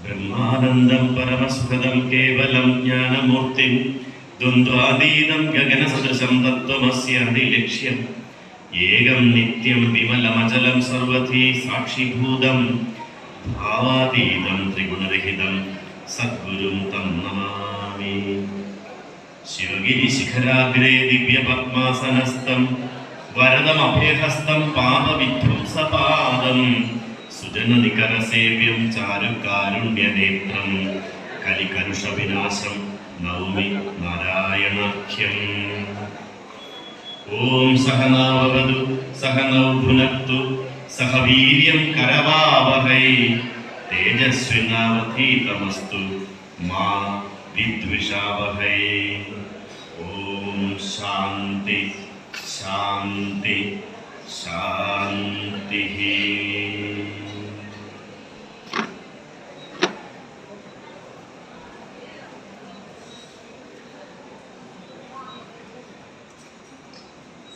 ബ്രഹ്മാനന്ദം പരമസുഖദം കേവലം ജ്ഞാനമൂർത്തിം ദ്വന്ദ്വാതീതം ഗഗനസദൃശം തത്വമസ്യാദി ലക്ഷ്യം ഏകം നിത്യം വിമലമചലം സർവധി സാക്ഷിഭൂതം ഭാവാതീതം ത്രിഗുണരഹിതം സദ്ഗുരും തം നമാമി. ശിവഗിരി ശിഖരാഗ്രേ ദിവ്യപദ്മാസനസ്ഥം വരദമഭയഹസ്തം പാപവിധ്വംസപാദം സുജനനികരസേവ്യം ചാരുകാരുണ്യനേത്രം കലികലുഷവിനാശം നൗമി നാരായണാഖ്യം. ഓം സഹനാവവതു സഹനൗ ഭുനക്തു സഹ വീര്യം കരവാവഹൈ തേജസ്വിനാവധീതമസ്തു മാ വിദ്വിഷാവഹൈ. ഓം ശാന്തി ശാന്തി ശാന്തി.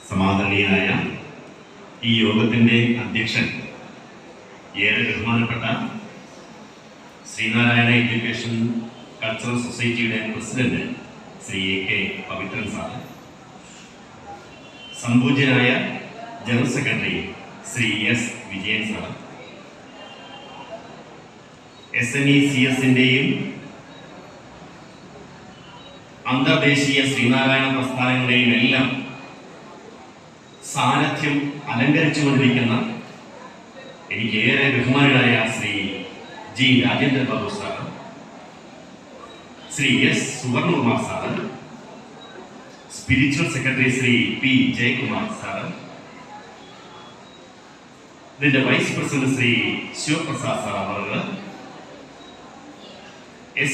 സമാദരണീയനായ ഈ യോഗത്തിന്റെ അധ്യക്ഷൻ, ഏറെ ബഹുമാനപ്പെട്ട ശ്രീനാരായണ എഡ്യൂക്കേഷൻ കൾച്ചറൽ സൊസൈറ്റിയുടെ president Shri AK Pavithran sir, സംപൂജ്യനായ general secretary Shri S Vijayan sir, SNECS-ന്റെയും അന്തർദേശീയ ശ്രീനാരായണ പ്രസ്ഥാനങ്ങളുടെയും എല്ലാം സാന്നിധ്യം അലങ്കരിച്ചുകൊണ്ടിരിക്കുന്ന എനിക്ക് ഏറെ ബഹുമാനായ Shri G Rajendra Babu sir, Shri S Suvarnakumar sir, spiritual secretary Shri P Jayakumar sir, ഇതിന്റെ vice president Shri Sivaprasad sir അവർ,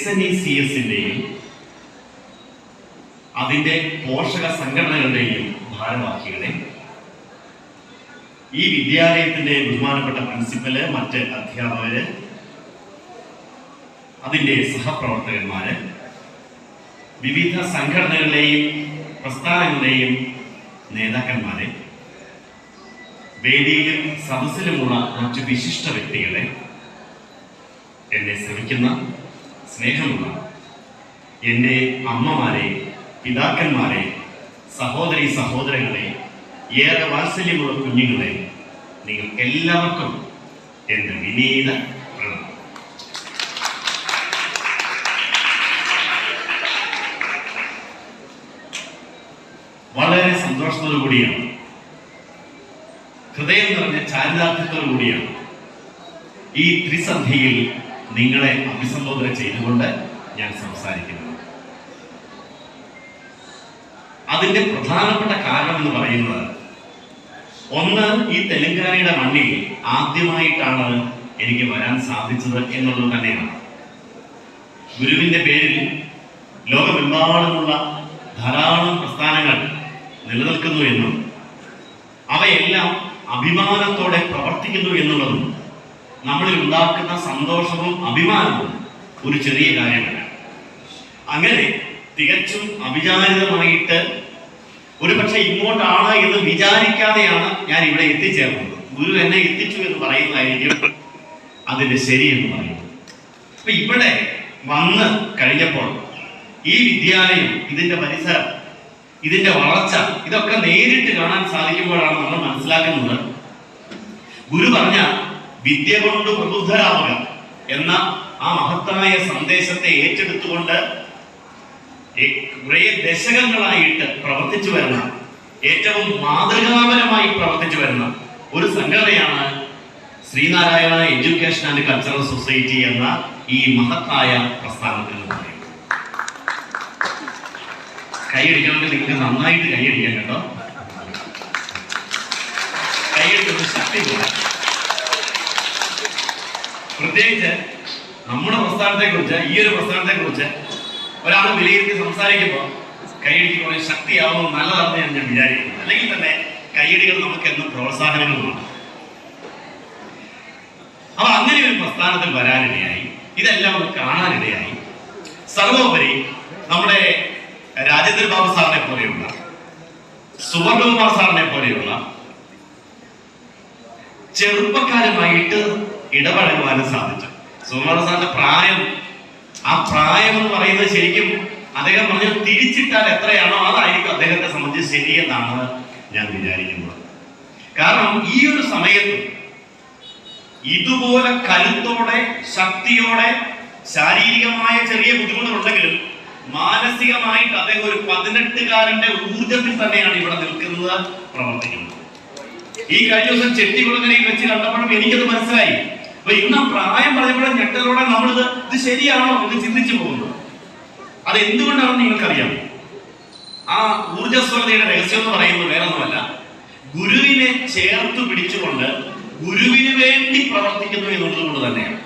SNECS-ന്റെയും അതിന്റെ പോഷക സംഘടനകളുടെയും ഭാരവാഹികളെ, ഈ വിദ്യാലയത്തിന്റെ ബഹുമാനപ്പെട്ട പ്രിൻസിപ്പല്, മറ്റ് അധ്യാപകര്, അതിന്റെ സഹപ്രവർത്തകന്മാര്, വിവിധ സംഘടനകളുടെയും പ്രസ്ഥാനങ്ങളുടെയും നേതാക്കന്മാരെ, വേദിയിലും സദസ്സിലുമുള്ള മറ്റു വിശിഷ്ട വ്യക്തികളെ, എന്നെ ശ്രമിക്കുന്ന സ്നേഹമുള്ള എൻ്റെ അമ്മമാരെ, പിതാക്കന്മാരെ, സഹോദരി സഹോദരങ്ങളെ, ഏറെ വാത്സല്യമുള്ള കുഞ്ഞുങ്ങളെ, നിങ്ങൾക്ക് എല്ലാവർക്കും എൻ്റെ വിനീത പ്രണാമം. വളരെ സന്തോഷത്തോടു കൂടിയാണ്, ഹൃദയം നിറഞ്ഞ ചാരിതാർത്ഥ്യത്തോടു കൂടിയാണ് ഈ ത്രിസന്ധിയിൽ നിങ്ങളെ അഭിസംബോധന ചെയ്തുകൊണ്ട് ഞാൻ സംസാരിക്കുന്നത്. അതിന്റെ പ്രധാനപ്പെട്ട കാരണം എന്ന് പറയുന്നത്, ഒന്ന്, ഈ തെലങ്കാനയുടെ മണ്ണിൽ ആദ്യമായിട്ടാണ് എനിക്ക് വരാൻ സാധിച്ചത് എന്നുള്ളത് തന്നെയാണ്. ഗുരുവിന്റെ പേരിൽ ലോകമെമ്പാടുമുള്ള ധാരാളം പ്രസ്ഥാനങ്ങൾ നിലനിൽക്കുന്നു എന്നും അവയെല്ലാം അഭിമാനത്തോടെ പ്രവർത്തിക്കുന്നു എന്നുള്ളതും നമ്മളിൽ ഉണ്ടാക്കുന്ന സന്തോഷവും അഭിമാനവും ഒരു ചെറിയ കാര്യമല്ല. അങ്ങനെ തികച്ചും അവിചാരിതമായിട്ട്, ഒരു പക്ഷെ ഇങ്ങോട്ടാണ് എന്ന് വിചാരിക്കാതെയാണ് ഞാൻ ഇവിടെ എത്തിച്ചേർന്നത്. ഗുരു എന്നെ എത്തിച്ചു എന്ന് പറയുന്നതായിരിക്കും അതിന്റെ ശരി എന്ന് പറയുന്നത്. അപ്പൊ ഇവിടെ വന്ന് കഴിഞ്ഞപ്പോൾ ഈ വിദ്യാലയം, ഇതിന്റെ പരിസരം, ഇതിന്റെ വളർച്ച, ഇതൊക്കെ നേരിട്ട് കാണാൻ സാധിക്കുമ്പോഴാണ് നമ്മൾ മനസ്സിലാക്കുന്നത്, ഗുരു പറഞ്ഞ വിദ്യ കൊണ്ട് പ്രബുദ്ധരാവുക എന്ന ആ മഹത്തായ സന്ദേശത്തെ ഏറ്റെടുത്തുകൊണ്ട് കുറെ ദശകങ്ങളായിട്ട് പ്രവർത്തിച്ചു വരുന്ന, ഏറ്റവും മാതൃകാപരമായി പ്രവർത്തിച്ചു വരുന്ന ഒരു സംഘടനയാണ് Sreenarayana education and cultural society എന്ന ഈ മഹത്തായ പ്രസ്ഥാനത്തിൽ നിന്ന് പറയുന്നത്. കൈയടിക്കണമെങ്കിൽ നിങ്ങൾക്ക് നന്നായിട്ട് കൈയടിക്കാൻ കേട്ടോ. കൈയടിക്കുന്ന ശക്തി കൂടെ. പ്രത്യേകിച്ച് നമ്മുടെ പ്രസ്ഥാനത്തെ കുറിച്ച്, ഈ ഒരു പ്രസ്ഥാനത്തെ കുറിച്ച് ഒരാൾ വിലയിരുത്തി സംസാരിക്കുമ്പോൾ കൈയടിക്ക് ശക്തിയാവുമ്പോൾ നല്ലതാണെന്ന് ഞാൻ വിചാരിക്കുന്നു. അല്ലെങ്കിൽ തന്നെ കൈയടികൾ നമുക്ക് എന്നും പ്രോത്സാഹനങ്ങളുമാണ്. അപ്പൊ അങ്ങനെ ഒരു പ്രസ്ഥാനത്തിൽ വരാനിടയായി, ഇതെല്ലാം ഒന്ന് കാണാനിടയായി. സർവോപരി നമ്മുടെ രാജേന്ദ്ര ബാബു സാറിനെ പോലെയുള്ള, സുവർണകുമാർ സാറിനെ പോലെയുള്ള ചെറുപ്പക്കാരുമായിട്ട് ഇടപഴകുവാനും സാധിച്ചു. സുകുമാരസാറിന്റെ പ്രായം, ആ പ്രായം എന്ന് പറയുന്നത് ശരിക്കും അദ്ദേഹം പറഞ്ഞ തിരിച്ചിട്ടാൽ എത്രയാണോ അതായിരിക്കും അദ്ദേഹത്തെ സംബന്ധിച്ച് ശരിയെന്നാണ് ഞാൻ വിചാരിക്കുന്നത്. കാരണം ഈ ഒരു സമയത്ത് ഇതുപോലെ കരുത്തോടെ, ശക്തിയോടെ, ശാരീരികമായ ചെറിയ ബുദ്ധിമുട്ടുകളുണ്ടെങ്കിലും മാനസികമായിട്ട് അദ്ദേഹം ഒരു 18-കാരന്റെ ഊർജത്തിൽ തന്നെയാണ് ഇവിടെ നിൽക്കുന്നത്, പ്രവർത്തിക്കുന്നത്. ഈ കഴിഞ്ഞ ദിവസം ചെട്ടികുളങ്ങരയിൽ വെച്ച് കണ്ടപ്പോഴും എനിക്കത് മനസ്സിലായി. അപ്പൊ ഇന്ന് പ്രായം പറഞ്ഞപ്പോഴും ഞെട്ടലോടെ നമ്മളിത് ശരിയാണോ എന്ന് ചിന്തിച്ചു പോകുന്നത്. അത് എന്തുകൊണ്ടാണെന്ന് നിങ്ങൾക്കറിയാം. ആ ഊർജ്ജസ്വലതയുടെ രഹസ്യം എന്ന് പറയുന്നത് വേറൊന്നുമല്ല, ഗുരുവിനെ ചേർത്ത് പിടിച്ചുകൊണ്ട് ഗുരുവിന് വേണ്ടി പ്രവർത്തിക്കുന്നു എന്നുള്ളത് കൊണ്ട് തന്നെയാണ്.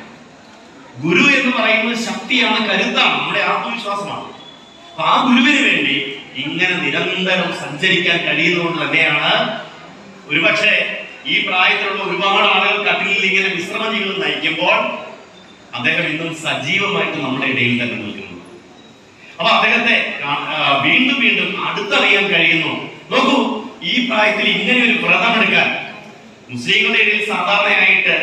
ഗുരു എന്ന് പറയുന്നത് ശക്തിയാണ്, കരുത്താണ്, നമ്മുടെ ആത്മവിശ്വാസമാണ്. അപ്പൊ ആ ഗുരുവിന് വേണ്ടി ഇങ്ങനെ നിരന്തരം സഞ്ചരിക്കാൻ കഴിയുന്നതുകൊണ്ട് തന്നെയാണ് ഒരുപക്ഷെ ഈ പ്രായത്തിലുള്ള ഒരുപാട് ആളുകൾ കട്ടിലിൽ ഇങ്ങനെ വിശ്രമ ജീവിതം നയിക്കുമ്പോൾ അദ്ദേഹം ഇന്നും സജീവമായിട്ട് നമ്മുടെ ഇടയിൽ തന്നെ നിൽക്കുന്നു. അപ്പൊ അദ്ദേഹത്തെ വീണ്ടും വീണ്ടും അടുത്തറിയാൻ കഴിയുന്നു. നോക്കൂ, ഈ പ്രായത്തിൽ ഇങ്ങനെ ഒരു വ്രതമെടുക്കാൻ മുസ്ലിങ്ങളുടെ ഇടയിൽ സാധാരണയായിട്ട്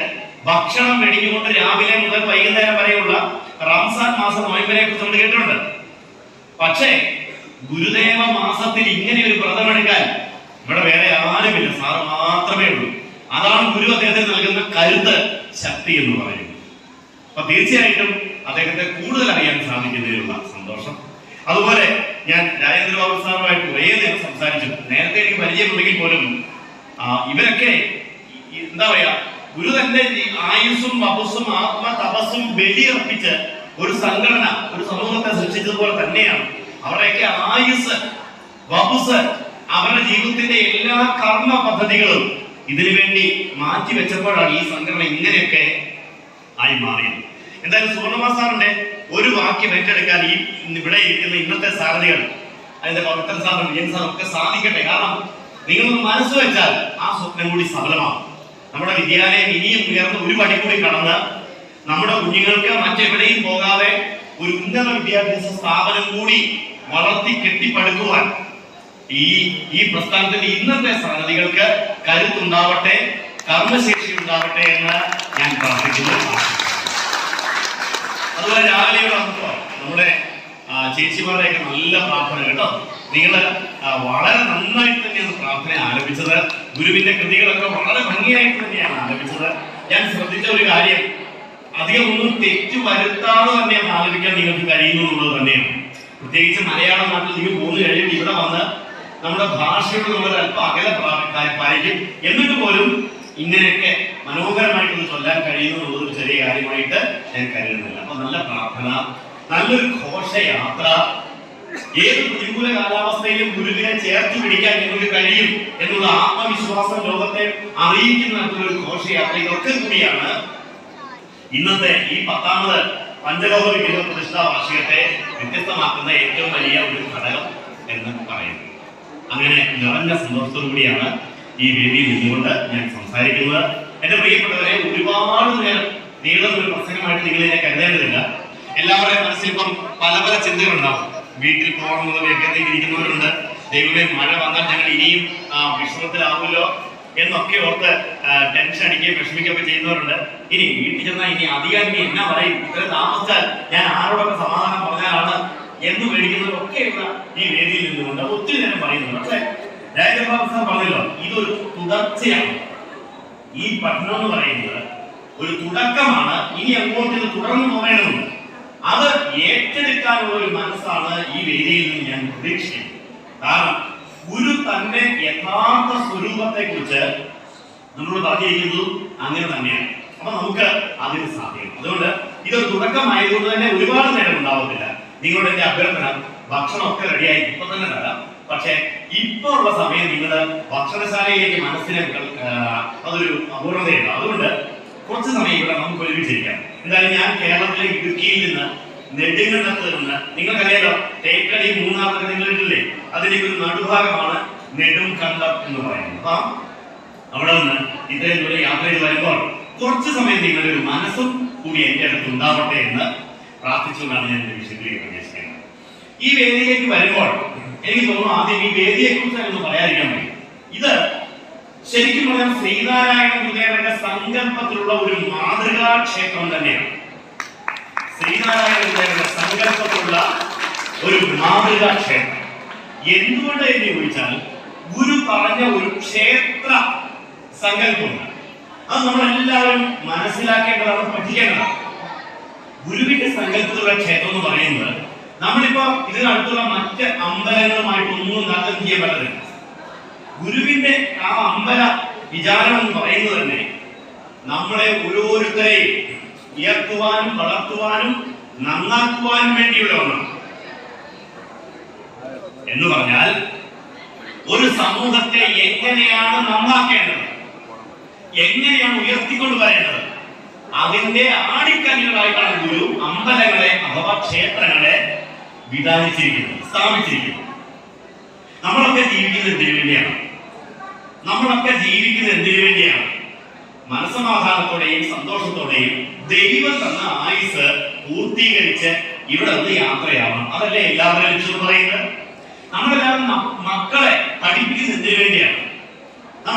ഭക്ഷണം വെടിഞ്ഞുകൊണ്ട് രാവിലെ മുതൽ വൈകുന്നേരം വരെയുള്ള റംസാൻ മാസം നോയമ്പിനെ കുറിച്ച് നമ്മൾ കേട്ടിട്ടുണ്ട്. പക്ഷേ ഗുരുദേവ മാസത്തിൽ ഇങ്ങനെ ഒരു വ്രതമെടുക്കാൻ ഇവിടെ വേറെ ആരുമില്ല, സാറ് മാത്രമേ ഉള്ളൂ. അതാണ് ഗുരു അദ്ദേഹത്തിന് നൽകുന്ന കരുത്ത്, ശക്തി എന്ന് പറയുന്നത്. അപ്പൊ തീർച്ചയായിട്ടും അദ്ദേഹത്തെ കൂടുതൽ അറിയാൻ സാധിക്കുന്നതിലുള്ള സന്തോഷം. അതുപോലെ ഞാൻ രാജേന്ദ്രബാബു സാറുമായിട്ട് കുറേ നേരം സംസാരിച്ചു. നേരത്തെ എനിക്ക് പരിചയമുണ്ടെങ്കിൽ പോലും ഇവരൊക്കെ എന്താ പറയാ, ഗുരു തന്റെ ആയുസ്സും വപസ്സും ആത്മ തപസ്സും ബലിയർപ്പിച്ച് ഒരു സംഘടന, ഒരു സമൂഹത്തെ സൃഷ്ടിച്ചതുപോലെ തന്നെയാണ് അവരുടെയൊക്കെ ആയുസ്, വപസ്, അവരുടെ ജീവിതത്തിന്റെ എല്ലാ കർമ്മ പദ്ധതികളും ഇതിനു വേണ്ടി മാറ്റിവെച്ചപ്പോഴാണ് ഈ സംഘടന ഇങ്ങനെയൊക്കെ ആയി മാറിയത്. എന്തായാലും സുവർണമാ സാറിന്റെ ഒരു വാക്യം ഏറ്റെടുക്കാൻ ഈ ഇവിടെ ഇരിക്കുന്ന ഇന്നത്തെ സാരഥികൾ, അതിന്റെ പവിത്രൻ സാറും വിജയൻ സാറും ഒക്കെ സാധിക്കട്ടെ. കാരണം നിങ്ങളൊന്ന് മനസ്സ് വെച്ചാൽ ആ സ്വപ്നം കൂടി സഫലമാകും. നമ്മുടെ വിദ്യാലയം ഇനിയും ഉയർന്ന് ഒരു പടി കൂടി കടന്ന് നമ്മുടെ കുഞ്ഞുങ്ങൾക്ക് മറ്റെവിടെയും പോകാതെ ഒരു ഉന്നത വിദ്യാഭ്യാസ സ്ഥാപനം കൂടി വളർത്തി കെട്ടിപ്പടുക്കുവാൻ ഈ പ്രസ്ഥാനത്തിന്റെ ഇന്നത്തെ സാരഥികൾക്ക് കരുത്തുണ്ടാവട്ടെ, കർമ്മശേഷി ഉണ്ടാവട്ടെ എന്ന് ഞാൻ പ്രാർത്ഥിക്കുന്നു. അതുപോലെ രാവിലെയുള്ള നമ്മുടെ ചേച്ചിമാരുടെയൊക്കെ നല്ല പ്രാർത്ഥന കേട്ടോ. നിങ്ങൾ വളരെ നന്നായിട്ട് തന്നെയാണ് പ്രാർത്ഥന ആലപിച്ചത്. ഗുരുവിന്റെ കൃതികളൊക്കെ വളരെ ഭംഗിയായിട്ട് തന്നെയാണ് ആലപിച്ചത്. ഞാൻ ശ്രദ്ധിച്ച ഒരു കാര്യം, അധികം ഒന്നും തെറ്റു വരുത്താതെ തന്നെ ആലപിക്കാൻ നിങ്ങൾക്ക് കഴിയുന്നു എന്നുള്ളത് തന്നെയാണ്. പ്രത്യേകിച്ച് മലയാള നാട്ടിൽ നിങ്ങൾ പോന്നു കഴിഞ്ഞിട്ട് ഇവിടെ വന്ന് നമ്മുടെ ഭാഷയോട് നമ്മൾ അല്പം അകലെ പാലിക്കും. എന്നിട്ട് പോലും ഇങ്ങനെയൊക്കെ മനോഹരമായിട്ടൊന്ന് ചൊല്ലാൻ കഴിയുന്നു എന്നുള്ളത് ഒരു ചെറിയ കാര്യമായിട്ട് ഞാൻ കരുതുന്നില്ല. അപ്പൊ നല്ല പ്രാർത്ഥന, നല്ലൊരു ഘോഷയാത്ര, ഏത് പ്രതികൂല കാലാവസ്ഥയിലും ഗുരുവിനെ ചേർത്ത് പിടിക്കാൻ നിങ്ങൾക്ക് കഴിയും എന്നുള്ള ആത്മവിശ്വാസം ലോകത്തെ അറിയിക്കുന്ന ഒരു ഘോഷയാത്ര, ഇതൊക്കെ കൂടിയാണ് ഇന്നത്തെ ഈ 10ാമത് പഞ്ചലോക വിഗ്രഹ പ്രതിഷ്ഠാ വാർഷികത്തെ വ്യത്യസ്തമാക്കുന്ന ഏറ്റവും വലിയ ഒരു ഘടകം എന്ന് പറയുന്നത്. അങ്ങനെ നിറഞ്ഞ സന്തോഷത്തോടു കൂടിയാണ് ഈ വേദിയിൽ നിന്നുകൊണ്ട് ഞാൻ സംസാരിക്കുന്നത്. എന്റെ പ്രിയപ്പെട്ടവരെ, ഒരുപാട് നേരം നീളുന്ന ഒരു പ്രസംഗമായിട്ട് നിങ്ങൾ എന്നെ കരുതേണ്ടതില്ല. എല്ലാവരുടെയും മനസ്സിൽ ഇപ്പം പല പല ചിന്തകളുണ്ടാവും. വീട്ടിൽ പോകണം എന്നുള്ളതൊക്കെ ഇരിക്കുന്നവരുണ്ട്. ദൈവമേ, മഴ വന്നാൽ ഞങ്ങൾ ഇനിയും വിശ്രമത്തിലാവുമല്ലോ എന്നൊക്കെ ഓർത്ത് ടെൻഷൻ അടിക്കുകയും വിഷമിക്കുകയൊക്കെ ചെയ്യുന്നവരുണ്ട്. ഇനി വീട്ടിൽ ചെന്നാൽ ഇനി അധികം ഇനി എന്നാ പറയും, ഇത്ര താമസിച്ചാൽ ഞാൻ ആരോടൊക്കെ സമാധാനം പറഞ്ഞാലാണ് എന്ന് മേടിക്കുന്നവരൊക്കെയുള്ള ഈ വേദിയിൽ നിന്നുകൊണ്ട് ഒത്തിരി നേരം പറയുന്നുണ്ട്. പക്ഷെ രാജഗോപാൽ സാർ പറഞ്ഞല്ലോ, ഇതൊരു തുടർച്ചയാണ്. ഈ പഠനം എന്ന് പറയുന്നത് ഒരു തുടക്കമാണ്. ഇനി അങ്ങോട്ട് ഇത് തുടർന്ന് പോകണമെന്ന് അത് ഏറ്റെടുക്കാനുള്ള ഒരു മനസ്സാണ് ഈ വേദിയിൽ നിന്ന് ഞാൻ പ്രതീക്ഷിക്കുന്നത്. കാരണം ഗുരു തന്റെ യഥാർത്ഥ സ്വരൂപത്തെ കുറിച്ച് നമ്മൾ പറഞ്ഞിരിക്കുന്നത് അങ്ങനെ തന്നെയാണ്. അപ്പൊ നമുക്ക് അതിന് സാധ്യമാണ്. അതുകൊണ്ട് ഇതൊരു തുടക്കമായതുകൊണ്ട് തന്നെ ഒരുപാട് നേരം ഉണ്ടാവത്തില്ല. നിങ്ങളുടെ എന്റെ അഭ്യർത്ഥന, ഭക്ഷണമൊക്കെ റെഡിയായി ഇപ്പൊ തന്നെ തരാം. പക്ഷെ ഇപ്പൊ ഉള്ള സമയം നിങ്ങൾ ഭക്ഷണശാലയിലേക്ക് മനസ്സിനെ അതൊരു അപൂർണതയുണ്ട്. അതുകൊണ്ട് കുറച്ച് സമയം ഇവിടെ നമുക്ക് ഒരുമിച്ചിരിക്കാം. എന്തായാലും ഞാൻ കേരളത്തിലെ ഇടുക്കിയിൽ നിന്ന് നെടുങ്കണ്ടത്ത് നിന്ന്, നിങ്ങൾക്കറിയാലോ തേക്കടി മൂന്നാമത്തെ നിങ്ങളിട്ടില്ലേ, അതിന്റെ ഒരു നടുഭാഗമാണ് നെടുങ്കണ്ടം എന്ന് പറയുന്നത്. അപ്പൊ അവിടെ നിന്ന് ഇത്രയും ദൂരം യാത്ര ചെയ്ത് വരുമ്പോൾ കുറച്ച് സമയം നിങ്ങളുടെ ഒരു മനസ്സും കൂടി എന്റെ അടുത്ത് ഉണ്ടാവട്ടെ എന്ന് പ്രാർത്ഥിച്ചുകൊണ്ടാണ് ഞാൻ എന്റെ വിഷയത്തിലേക്ക് പ്രവേശിക്കുന്നത്. ഈ വേദിയിലേക്ക് വരുമ്പോൾ എനിക്ക് തോന്നുന്നു ആദ്യം ഈ വേദിയെ കുറിച്ച് ഒന്ന് പറയാതിരിക്കാൻ പറ്റും. ഇത് ശരിക്കും പറഞ്ഞാൽ ശ്രീനാരായണ ഗുരുദേവന്റെ സങ്കല്പത്തിലുള്ള ഒരു മാതൃകാ ക്ഷേത്രം തന്നെയാണ്. ശ്രീനാരായണ ഗുരുദേവന്റെ സങ്കല്പത്തിലുള്ള ഒരു മാതൃകാ ക്ഷേത്രം. എന്തുകൊണ്ട് എന്ന് ചോദിച്ചാൽ ഗുരു പറഞ്ഞ ഒരു ക്ഷേത്ര സങ്കല്പമുണ്ട്. അത് നമ്മളെല്ലാവരും മനസ്സിലാക്കേണ്ടതാണ്, പഠിക്കേണ്ടതാണ്. ഗുരുവിന്റെ സങ്കല്പത്തിലുള്ള ക്ഷേത്രം എന്ന് പറയുന്നത് നമ്മളിപ്പോ ഇതിനടുത്തുള്ള മറ്റ് അമ്പലങ്ങളുമായിട്ടൊന്നും താരതമ്യം ചെയ്യാൻ പറ്റത്തില്ല. ഗുരുവിന്റെ ആ അമ്പല വിചാരം എന്ന് പറയുന്നത് തന്നെ നമ്മളെ ഓരോരുത്തരെയും ഉയർത്തുവാനും വളർത്തുവാനും നന്നാക്കുവാനും വേണ്ടിയുള്ള ഒന്നാണ്. എന്ന് പറഞ്ഞാൽ ഒരു സമൂഹത്തെ എങ്ങനെയാണ് നന്നാക്കേണ്ടത്, എങ്ങനെയാണ് ഉയർത്തിക്കൊണ്ട് വരേണ്ടത്, അതിന്റെ ആണിക്കല്ലുകളായിട്ടാണ് ഗുരു അമ്പലങ്ങളെ അഥവാ ക്ഷേത്രങ്ങളെ വിധാനിച്ചിരിക്കുന്നത്, സ്ഥാപിച്ചിരിക്കുന്നത്. നമ്മളൊക്കെ ജീവിക്കുന്നത് എന്തിനു വേണ്ടിയാണ്? നമ്മളൊക്കെ ജീവിക്കുന്നത് എന്തിനു വേണ്ടിയാണ്? മനസ്സമാധാനത്തോടെയും സന്തോഷത്തോടെയും ദൈവം തന്ന ആയുസ് പൂർത്തീകരിച്ച് ഇവിടെ നിന്ന് യാത്രയാവണം. അതല്ലേ എല്ലാവരും ലക്ഷ്യം പറയുന്നത്? നമ്മളെല്ലാവരും മക്കളെ പഠിപ്പിക്കുന്നത് എന്തിനു വേണ്ടിയാണ്?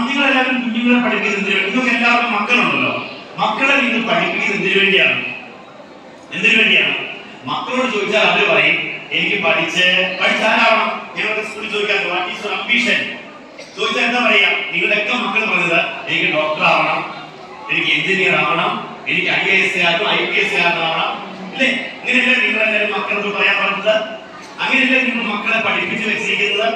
നിങ്ങളെല്ലാവരും കുഞ്ഞുങ്ങളെ പഠിപ്പിക്കുന്നത് എന്തിനു വേണ്ടി? നിങ്ങൾക്ക് എല്ലാവർക്കും മക്കളുണ്ടല്ലോ. മക്കളെ നിങ്ങൾ പഠിപ്പിക്കുന്നത് എന്തിനു വേണ്ടിയാണ്? എന്തിനു വേണ്ടിയാണ്? മക്കളോട് ചോദിച്ചാൽ അവര് പറയും എനിക്ക് പഠിച്ചാലാവണം. നിങ്ങളുടെ സ്കൂളിൽ ചോദിക്കാൻ വാട്ട് ഈസ് യുവർ അംബിഷൻ ചോദിച്ചാൽ എന്താ പറയാ? നിങ്ങളുടെയൊക്കെ മക്കൾ പറഞ്ഞത് എനിക്ക് ഡോക്ടർ ആവണം, എനിക്ക് എഞ്ചിനീയർ ആവണം, എനിക്ക് IAS ആവണം, IPS ആവണം. ഇല്ലേ? ഇങ്ങനെയല്ലേ നിങ്ങളെല്ലാവരും മക്കളോട് പറയാൻ പറഞ്ഞത്? അങ്ങനെയല്ലേ നിങ്ങൾ മക്കളെ പഠിപ്പിച്ചു വെച്ചിരിക്കുന്നത്?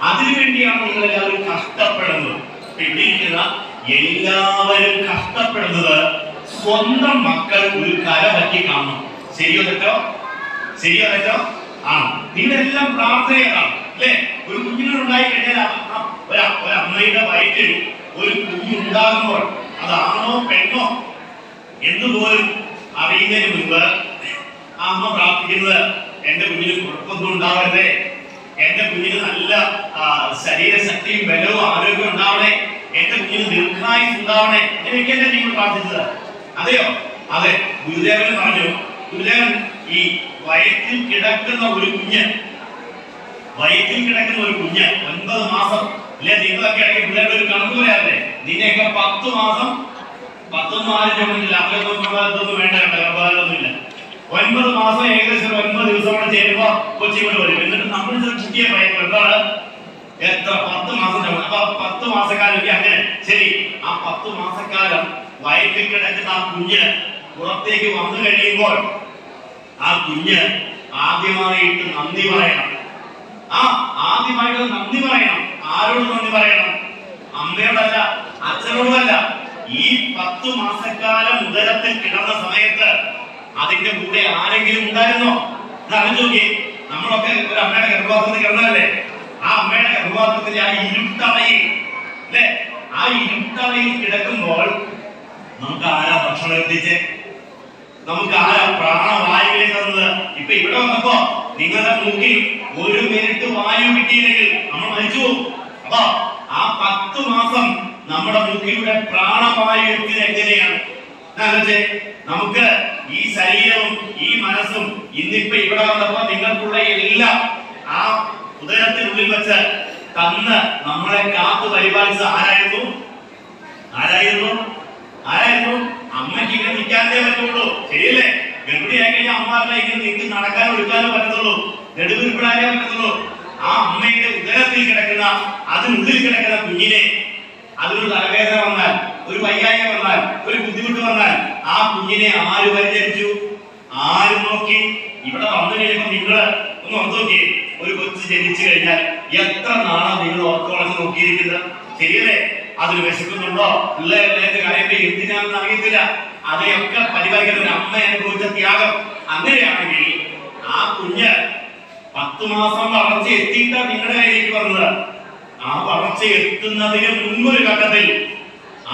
അതിനുവേണ്ടിയാണ് നിങ്ങളെല്ലാവരും കഷ്ടപ്പെടുന്നത്. ഇവിടെ ഇരിക്കുന്ന എല്ലാവരും കഷ്ടപ്പെടുന്നത് സ്വന്തം മക്കൾ ഒരു കര പറ്റി കാണണം. ശരിയോ തെറ്റോ? ശരിയോ തെറ്റോ? ആണ്. നിങ്ങളെല്ലാം പ്രാർത്ഥനയാണ് അല്ലേ? ഒരു കുഞ്ഞിനുണ്ടായി കഴിഞ്ഞാൽ ഒരമ്മയുടെ വയറ്റിൽ ഒരു കുഞ്ഞുണ്ടാകുമ്പോൾ അതാണോ പെണ്ണോ എന്നുപോലും അറിയുന്നതിന് മുൻപ് ആ അമ്മ പ്രാർത്ഥിക്കുന്നത് എന്റെ കുഞ്ഞിന് കുഴപ്പമൊന്നും ഉണ്ടാവരുതേ, എന്റെ കുഞ്ഞിന് നല്ല ശരീരശക്തിയും ബലവും ആരോഗ്യം ഉണ്ടാവണേ, എന്റെ കുഞ്ഞിന് ദീർഘായുസ് ഉണ്ടാവണേ, എനിക്കല്ലേ നിങ്ങൾ പ്രാർത്ഥിച്ചത്? അതെയോ? അതെ. ഗുരുദേവൻ പറഞ്ഞു, ഗുരുദേവൻ ഈ വയറ്റിൽ കിടക്കുന്ന ഒരു കുഞ്ഞ് 9 മാസം അല്ലെ? നിങ്ങളൊക്കെ ഇടയ്ക്ക് പിള്ളേരുടെ ഒരു കണക്ക് പറയാറില്ലേ? നിന്നെയൊക്കെ 10 മാസം 10 ആരും ചോദിച്ചില്ല, അതൊന്നും വേണ്ട, ഗർഭകാലമൊന്നുമില്ല. 9 മാസം ഏകദേശം 9 ദിവസം കൂടെ ചേരുമ്പോ കൊച്ചിങ്ങോട്ട് വരും. എന്നിട്ട് നമ്മൾ കുട്ടിയെ പറയുന്നത് എന്താണ്? എത്ര 10 മാസം അപ്പൊ 10 മാസക്കാലം അങ്ങനെ ശരി. ആ 10 മാസക്കാലം വയറ്റിൽ കിടക്കുന്ന ആ കുഞ്ഞ് പുറത്തേക്ക് വന്നു കഴിയുമ്പോൾ ആ കുഞ്ഞ് ആദ്യമായിട്ട് നന്ദി പറയണം. ആദ്യമായിട്ട് നന്ദി പറയണം. ആരോട് നന്ദി പറയണം? അമ്മയോടല്ല, അച്ഛനോടുമല്ല. ഈ 10 മാസക്കാലം ഉദരത്തിൽ കിടന്ന സമയത്ത് അതിന്റെ കൂടെ ആരെങ്കിലും ഉണ്ടായിരുന്നോ? നോക്കി, നമ്മളൊക്കെ ഒരു അമ്മയുടെ ഗർഭപാത്രത്തിൽ കിടന്നതല്ലേ? ആ അമ്മയുടെ ഗർഭപാത്രത്തിൽ ആ ഇരുട്ടറയിൽ അല്ലെ? ആ ഇരുട്ടറയിൽ കിടക്കുമ്പോൾ നമുക്ക് ആരാ ഭക്ഷണം എത്തിച്ച്? നമുക്ക് ആരാ പ്രാണവായുവിനെ തന്നത്? ഇപ്പൊ ഇവിടെ വന്നപ്പോ നിങ്ങളുടെ മൂക്കിൽ 1 മിനിറ്റ് വായു കിട്ടിയില്ലെങ്കിൽ നമ്മൾ മരിച്ചു പോകും. അപ്പൊ ആ 10 മാസം നമ്മുടെ മൂക്കിലൂടെ പ്രാണവായു എത്തിയത് എങ്ങനെയാണ്? നമുക്ക് ഈ ശരീരവും ഈ മനസ്സും ഇന്നിപ്പോ ഇവിടെ വന്നപ്പോ നിങ്ങൾക്കുള്ള എല്ലാം ആ ഉദരത്തിനുള്ളിൽ വെച്ച് തന്ന് നമ്മളെ കാത്തു പരിപാലിച്ച ആരായിരുന്നു? അമ്മയ്ക്ക് ഇങ്ങനെ നിൽക്കാനേ പറ്റുള്ളൂ. ശരിയല്ലേ? ഗർഭിണിയായി കഴിഞ്ഞാൽ അമ്മമാരുടെ ഇങ്ങനെ നിങ്ങൾക്ക് നടക്കാനോ എടുക്കാനോ പറ്റത്തുള്ളൂ, നെടുവിൽപ്പെടാനേ പറ്റത്തുള്ളൂ. ആ അമ്മയുടെ ഉദരത്തിൽ കിടക്കുന്ന, അതിനുള്ളിൽ കിടക്കുന്ന കുഞ്ഞിനെ അതിനൊരു തലവേദന വന്നാൽ, ഒരു വയ്യായ്ക വന്നാൽ, ഒരു ബുദ്ധിമുട്ട് വന്നാൽ ആ കുഞ്ഞിനെ ആര് പരിചരിച്ചു? ആര് നോക്കി? ഇവിടെ വന്നു കഴിയുമ്പോൾ നിങ്ങൾ ഒന്ന് ഓർത്ത് നോക്കി, ഒരു കൊച്ചു ജനിച്ചു കഴിഞ്ഞാൽ എത്ര നാളാണ് നിങ്ങൾ ഓർത്തോളച്ച് നോക്കിയിരിക്കുന്നത്? ശരിയല്ലേ? അതിന് വിശക്കുന്നുണ്ടോ, പിള്ളേരുടെ കാര്യത്തെ എന്തിനാണെന്ന് അറിയത്തില്ല. അതിനെയൊക്കെ പരിപാലിക്കുന്ന ഒരു അമ്മ അനുഭവിച്ച ത്യാഗം. അങ്ങനെയാണെങ്കിൽ ആ കുഞ്ഞ് 10 മാസം വളർച്ച എത്തിയിട്ടാണ് നിങ്ങളുടെ കയ്യിലേക്ക് വന്നത്. ആ വളർച്ച എത്തുന്നതിന് മുൻപൊരു ഘട്ടത്തിൽ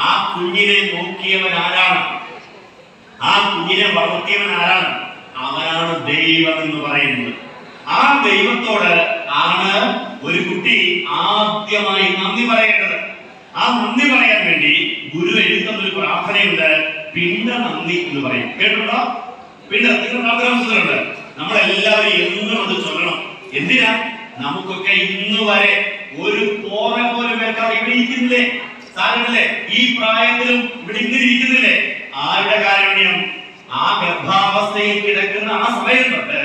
ആ കുഞ്ഞിനെ നോക്കിയവൻ ആരാണ്? ആ കുഞ്ഞിനെ വളർത്തിയവൻ ആരാണ്? അവനാണ് ദൈവം എന്ന് പറയുന്നത്. ആ ദൈവത്തോട് ആണ് ഒരു കുട്ടി ആദ്യമായി നന്ദി പറയേണ്ടത്. ആ നന്ദി പറയാൻ വേണ്ടി ഗുരു എഴുതുന്ന ഒരു പ്രാർത്ഥനയുണ്ട്, പിണ്ട നന്ദി എന്ന് പറയും. കേട്ടിട്ടുണ്ടോ? പിണ്ട പ്രാർത്ഥന നമ്മളെല്ലാവരും എന്നും അത് ചൊല്ലണം. എന്തിനാ? നമുക്കൊക്കെ ഇന്ന് വരെ ഒരു പോറ പോലും കേൾക്കാതെ ഇവിടെ ഇരിക്കുന്നില്ലേ? സാരമില്ലേ? ഈ പ്രായത്തിലും ഇവിടെ ഇങ്ങനെ ഇരിക്കുന്നില്ലേ? ആരുടെ കാരുണ്യം? ആ ഗർഭാവസ്ഥയിൽ കിടക്കുന്ന സമയം തൊട്ട്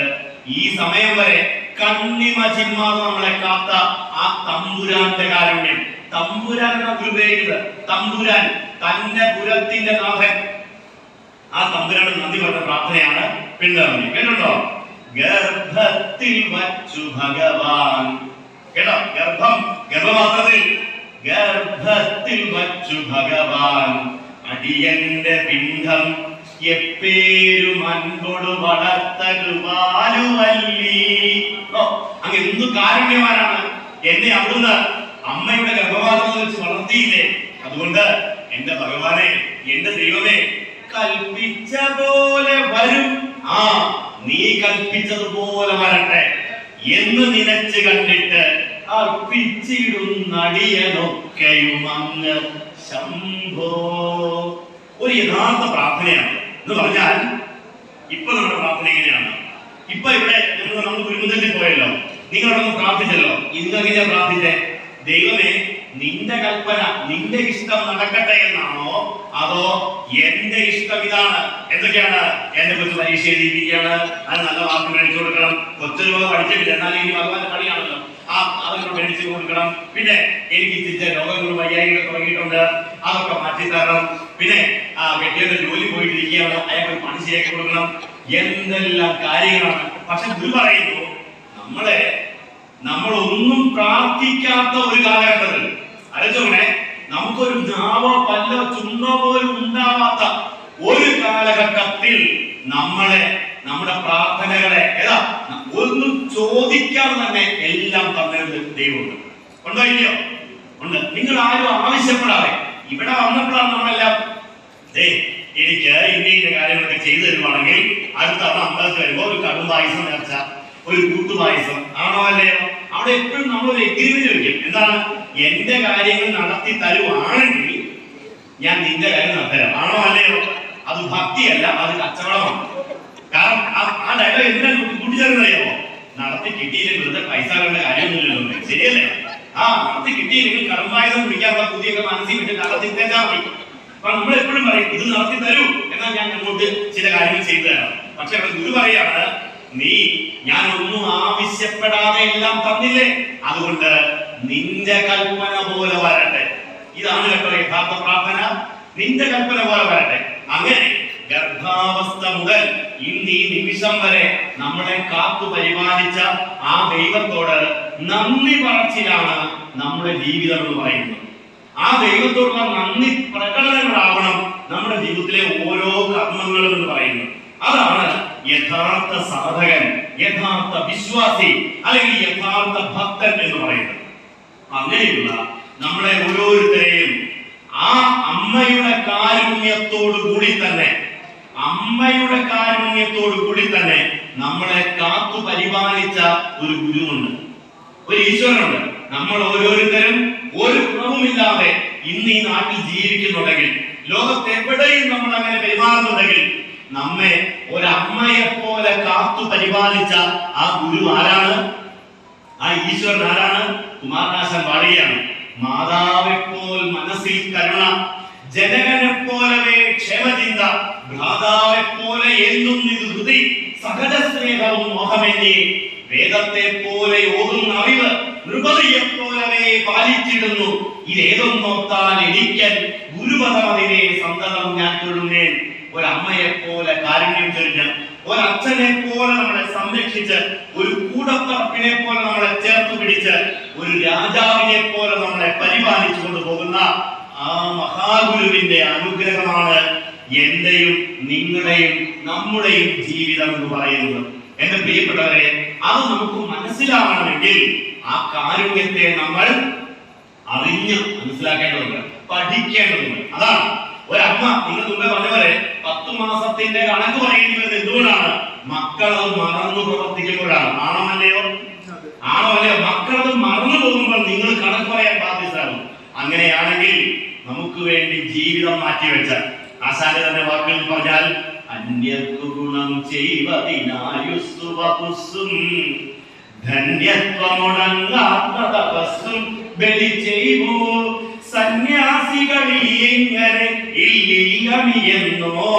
ഈ സമയം വരെ കണ്ണിമ ചിമ്മാതെ നമ്മളെ കാത്ത ആ തമ്പുരാന്റെ കാരുണ്യം, തമ്പുരാനാണ് ഉപയോഗിക്കുന്നത്. തമ്പുരാൻ, തന്റെ പുരത്തിന്റെ നാഥൻ, ആ തമ്പുരാന് നന്ദി പറഞ്ഞ പ്രാർത്ഥനയാണ് പിന്തുടർന്ന്. കേട്ടോ, ഗർഭത്തിൽ വച്ചു ഭഗവാൻ. കേട്ടോ, ഗർഭപാത്രത്തിൽ ഗർഭത്തിൽ വച്ചു ഭഗവാൻ അടിയന്റെ പിണ്ഡം എപ്പേരും അൻപൊടു വളർത്ത കൃപാലുവല്ലി. അങ്ങ് എന്തു കാരുണ്യവാനാണ്. എന്നെ അവിടുന്ന് അമ്മയുടെ ഗർഭപാത്രത്തിൽ വെച്ച് വളർത്തിയില്ലേ. അതുകൊണ്ട് എന്റെ ഭഗവാനെ, എന്റെ ദൈവമേ, കൽപ്പിച്ച പോലെ വരും, നീ കൽപ്പിച്ചതുപോലെ വരട്ടെ എന്ന് നിനച്ച് കണ്ടിട്ട് അർപ്പിച്ചിടുന്നടിയനൊക്കെയും അങ്ങ് ശംഭോ. ഒരു യഥാർത്ഥ പ്രാർത്ഥനയാണ് എന്ന് പറഞ്ഞാൽ, ഇപ്പൊ നമ്മുടെ പ്രാർത്ഥന എങ്ങനെയാണ്? ഇപ്പൊ ഇവിടെ നമ്മൾ ഗുരുകുലത്തിൽ പോയല്ലോ, നിങ്ങളൊന്ന് പ്രാർത്ഥിച്ചല്ലോ. ഇന്നെങ്ങനെയാ പ്രാർത്ഥിച്ചേ? ദൈവമേ, നിന്റെ കൽപ്പന, നിന്റെ ഇഷ്ടം നടക്കട്ടെ എന്നാണോ, അതോ എന്റെ ഇഷ്ടം ഇതാണ്? എന്തൊക്കെയാണ്? എന്റെ കൊച്ചു പരീക്ഷ എഴുതിയിരിക്കുകയാണ്, അത് നല്ല മാർക്ക് മേടിച്ചു കൊടുക്കണം. കൊച്ചൊരു പഠിച്ചിട്ടില്ല, എന്നാലും ഇനി ഭഗവാന്റെ പണിയാണല്ലോ, അതൊക്കെ മേടിച്ചു കൊടുക്കണം. പിന്നെ എനിക്ക് ഇച്ചിരി രോഗങ്ങൾ വയ്യായിക തുടങ്ങിയിട്ടുണ്ട്, അതൊക്കെ മാറ്റിത്തരണം. പിന്നെ കെട്ടിയുടെ ജോലി പോയിട്ടിരിക്കുകയാണ്, അയാൾക്ക് പണി ശരിയാക്കി കൊടുക്കണം. എന്തെല്ലാം കാര്യങ്ങളാണ്. പക്ഷെ ഗുരു പറയുന്നു, നമ്മളൊന്നും പ്രാർത്ഥിക്കാത്ത ഒരു കാലഘട്ടത്തിൽ, അരച്ചോണെ, നമുക്കൊരു നാവോ പല്ലോ ചുണ്ടോ പോലും ഉണ്ടാവാത്ത ഒരു കാലഘട്ടത്തിൽ നമ്മുടെ പ്രാർത്ഥനകളെ ഒന്നും ചോദിക്കാതെ തന്നെ എല്ലാം തന്നത് ദൈവമുണ്ട്. ഉണ്ടോ ഇല്ലയോ? ഉണ്ട്. നിങ്ങൾ ആരും ആവശ്യപ്പെടാതെ ഇവിടെ വന്നപ്പോഴാണ് നമ്മളെല്ലാം എനിക്ക് ഇന്ന കാര്യങ്ങളൊക്കെ ചെയ്തു തരുവാണെങ്കിൽ അടുത്ത അമ്പലത്തിൽ വരുമ്പോ ഒരു കടും പായസം നേർച്ച, ഒരു കൂട്ടുപായസം ആണോ അല്ലയോ? അവിടെ എപ്പോഴും നമ്മളൊരു എഗ്രിമെന്റ് വയ്ക്കും. എന്താണ്? എന്റെ കാര്യങ്ങൾ നടത്തി തരുവാണെങ്കിൽ ഞാൻ നിന്റെ കാര്യം നടത്തരാം, ആണോ അല്ലയോ? അത് ഭക്തിയല്ല, അത് കച്ചവടമാണ്. കാരണം ആ ഡയലോഗ് എന്തിനാണ് കൂട്ടിച്ചേർന്നറിയാമോ? നടത്തി കിട്ടിയില്ലെങ്കിൽ പൈസ വേണ്ട കാര്യമൊന്നുമില്ലല്ലോ. ശരിയല്ലേ? നടത്തി കിട്ടിയില്ലെങ്കിൽ കടുംപായസം കുടിക്കാനുള്ള പുതിയൊക്കെ മനസ്സിൽ വിട്ട് നടത്തി തേച്ചാൽ മതി. അപ്പൊ നമ്മൾ എപ്പോഴും പറയും, ഇത് നടത്തി തരൂ, എന്നാൽ ഞാൻ അങ്ങോട്ട് ചില കാര്യങ്ങൾ ചെയ്തു തരാം. പക്ഷെ അവിടെ ഗുരു പറയാണ്, ഞാൻ ഒന്നും ആവശ്യപ്പെടാതെ എല്ലാം തന്നില്ലേ, അതുകൊണ്ട് നിന്റെ കൽപ്പന പോലെ വരട്ടെ. ഇതാണ് കേട്ടോ യഥാർത്ഥ പ്രാർത്ഥന. നിന്റെ കൽപ്പന പോലെ വരട്ടെ. അങ്ങനെ ഗർഭാവസ്ഥ മുതൽ ഇന്ന് ഈ നിമിഷം വരെ നമ്മളെ കാത്തു പരിപാലിച്ച ആ ദൈവത്തോട് നന്ദി പറച്ചിലാണ് നമ്മുടെ ജീവിതം എന്ന് പറയുന്നത്. ആ ദൈവത്തോടുള്ള നന്ദി പ്രകടനങ്ങളാവണം നമ്മുടെ ജീവിതത്തിലെ ഓരോ കർമ്മങ്ങളും എന്ന് പറയുന്നത്. അതാണ് യഥാർത്ഥ സാധകൻ, യഥാർത്ഥ വിശ്വാസി, അല്ലെങ്കിൽ യഥാർത്ഥ ഭക്തൻ എന്ന് പറയുന്നത്. അങ്ങനെയുള്ള നമ്മളെ ഓരോരുത്തരെയും ആ അമ്മയുടെ കാരുണ്യത്തോടു കൂടി തന്നെ നമ്മളെ കാത്തു പരിപാലിച്ച ഒരു ഗുരുവുണ്ട്, ഒരു ഈശ്വരനുണ്ട്. നമ്മൾ ഓരോരുത്തരും ഒരു കുറവുമില്ലാതെ ഇന്ന് ഈ നാട്ടിൽ ജീവിക്കുന്നുണ്ടെങ്കിൽ, ലോകത്ത് എവിടെയും നമ്മൾ അങ്ങനെ പെരുമാറുന്നുണ്ടെങ്കിൽ, നമ്മെ ഒരമ്മയെ പോലെ കാത്തു പരിപാലിച്ച ആ ഗുരു ആരാണ്? ആ ഈശ്വരൻ ആരാണ്? കുമാരനാശൻ പാടുകയാണ്, മാതാവെപ്പോൽ മനസ്സിൽ കരുണ, ജനകനെപ്പോലവേ ക്ഷേമചിന്ത, ഭ്രാതാവെപ്പോലെ എന്നും ഇത് ഹൃദി, സഹജ സ്നേഹവും മോഹമെന്നേ, വേദത്തെ പോലെ ഓതുന്ന അറിവ്, നൃപതിയെപ്പോലവേ പാലിച്ചിടുന്നു, ഇതേതൊന്നോർത്താൽ എനിക്കൻ ഗുരുപദമതിനെ സന്തതം ഞാൻ തൊഴുന്നേൻ. ഒരമ്മയെ പോലെ കാരുണ്യം ചൊരിഞ്ഞ്, ഒരച്ഛനെ പോലെ നമ്മളെ സംരക്ഷിച്ച്, ഒരു കൂടപ്പറപ്പിനെ പോലെ നമ്മളെ ചേർത്ത് പിടിച്ച്, ഒരു രാജാവിനെ പോലെ നമ്മളെ പരിപാലിച്ചു കൊണ്ടുപോകുന്ന ആ മഹാഗുരുവിന്റെ അനുഗ്രഹമാണ് എന്റെയും നിങ്ങളുടെയും നമ്മുടെയും ജീവിതം എന്ന് പറയുന്നത്. എന്റെ പ്രിയപ്പെട്ടവരെ, അത് നമുക്ക് മനസ്സിലാവണമെങ്കിൽ ആ കാരുണ്യത്തെ നമ്മൾ അറിഞ്ഞ് മനസ്സിലാക്കേണ്ടതുണ്ട്, പഠിക്കേണ്ടതുണ്ട്. അതാണ് ഒരമ്മ, നിങ്ങൾ മുമ്പേ പറഞ്ഞ പോലെ 10 മാസത്തിന്റെ കണക്ക് പറയേണ്ടി വരുന്നത് എന്തുകൊണ്ടാണ്? മക്കളത് മറന്നു പ്രവർത്തിക്കുമ്പോഴാണ്. ആണോ അല്ലയോ? മക്കളത് മറന്നു പോകുമ്പോൾ നിങ്ങൾ കണക്ക് പറയാൻ ബാധ്യസ്ഥരാകും. അങ്ങനെയാണെങ്കിൽ നമുക്ക് വേണ്ടി ജീവിതം മാറ്റിവെച്ച ആശാന്റെ തന്നെ വാക്കുകൾ പറഞ്ഞാൽ, അന്യർക്കു ഗുണം ചെയ്വതിനായുസ്സു വപുസ്സും ധന്യത്വമുടങ്ങാത്മതപസ്സും ബലി ചെയ്വൂ, സന്യാസികളിൽ എങ്ങനെ ഇല്ലില്ലണിയെന്നോ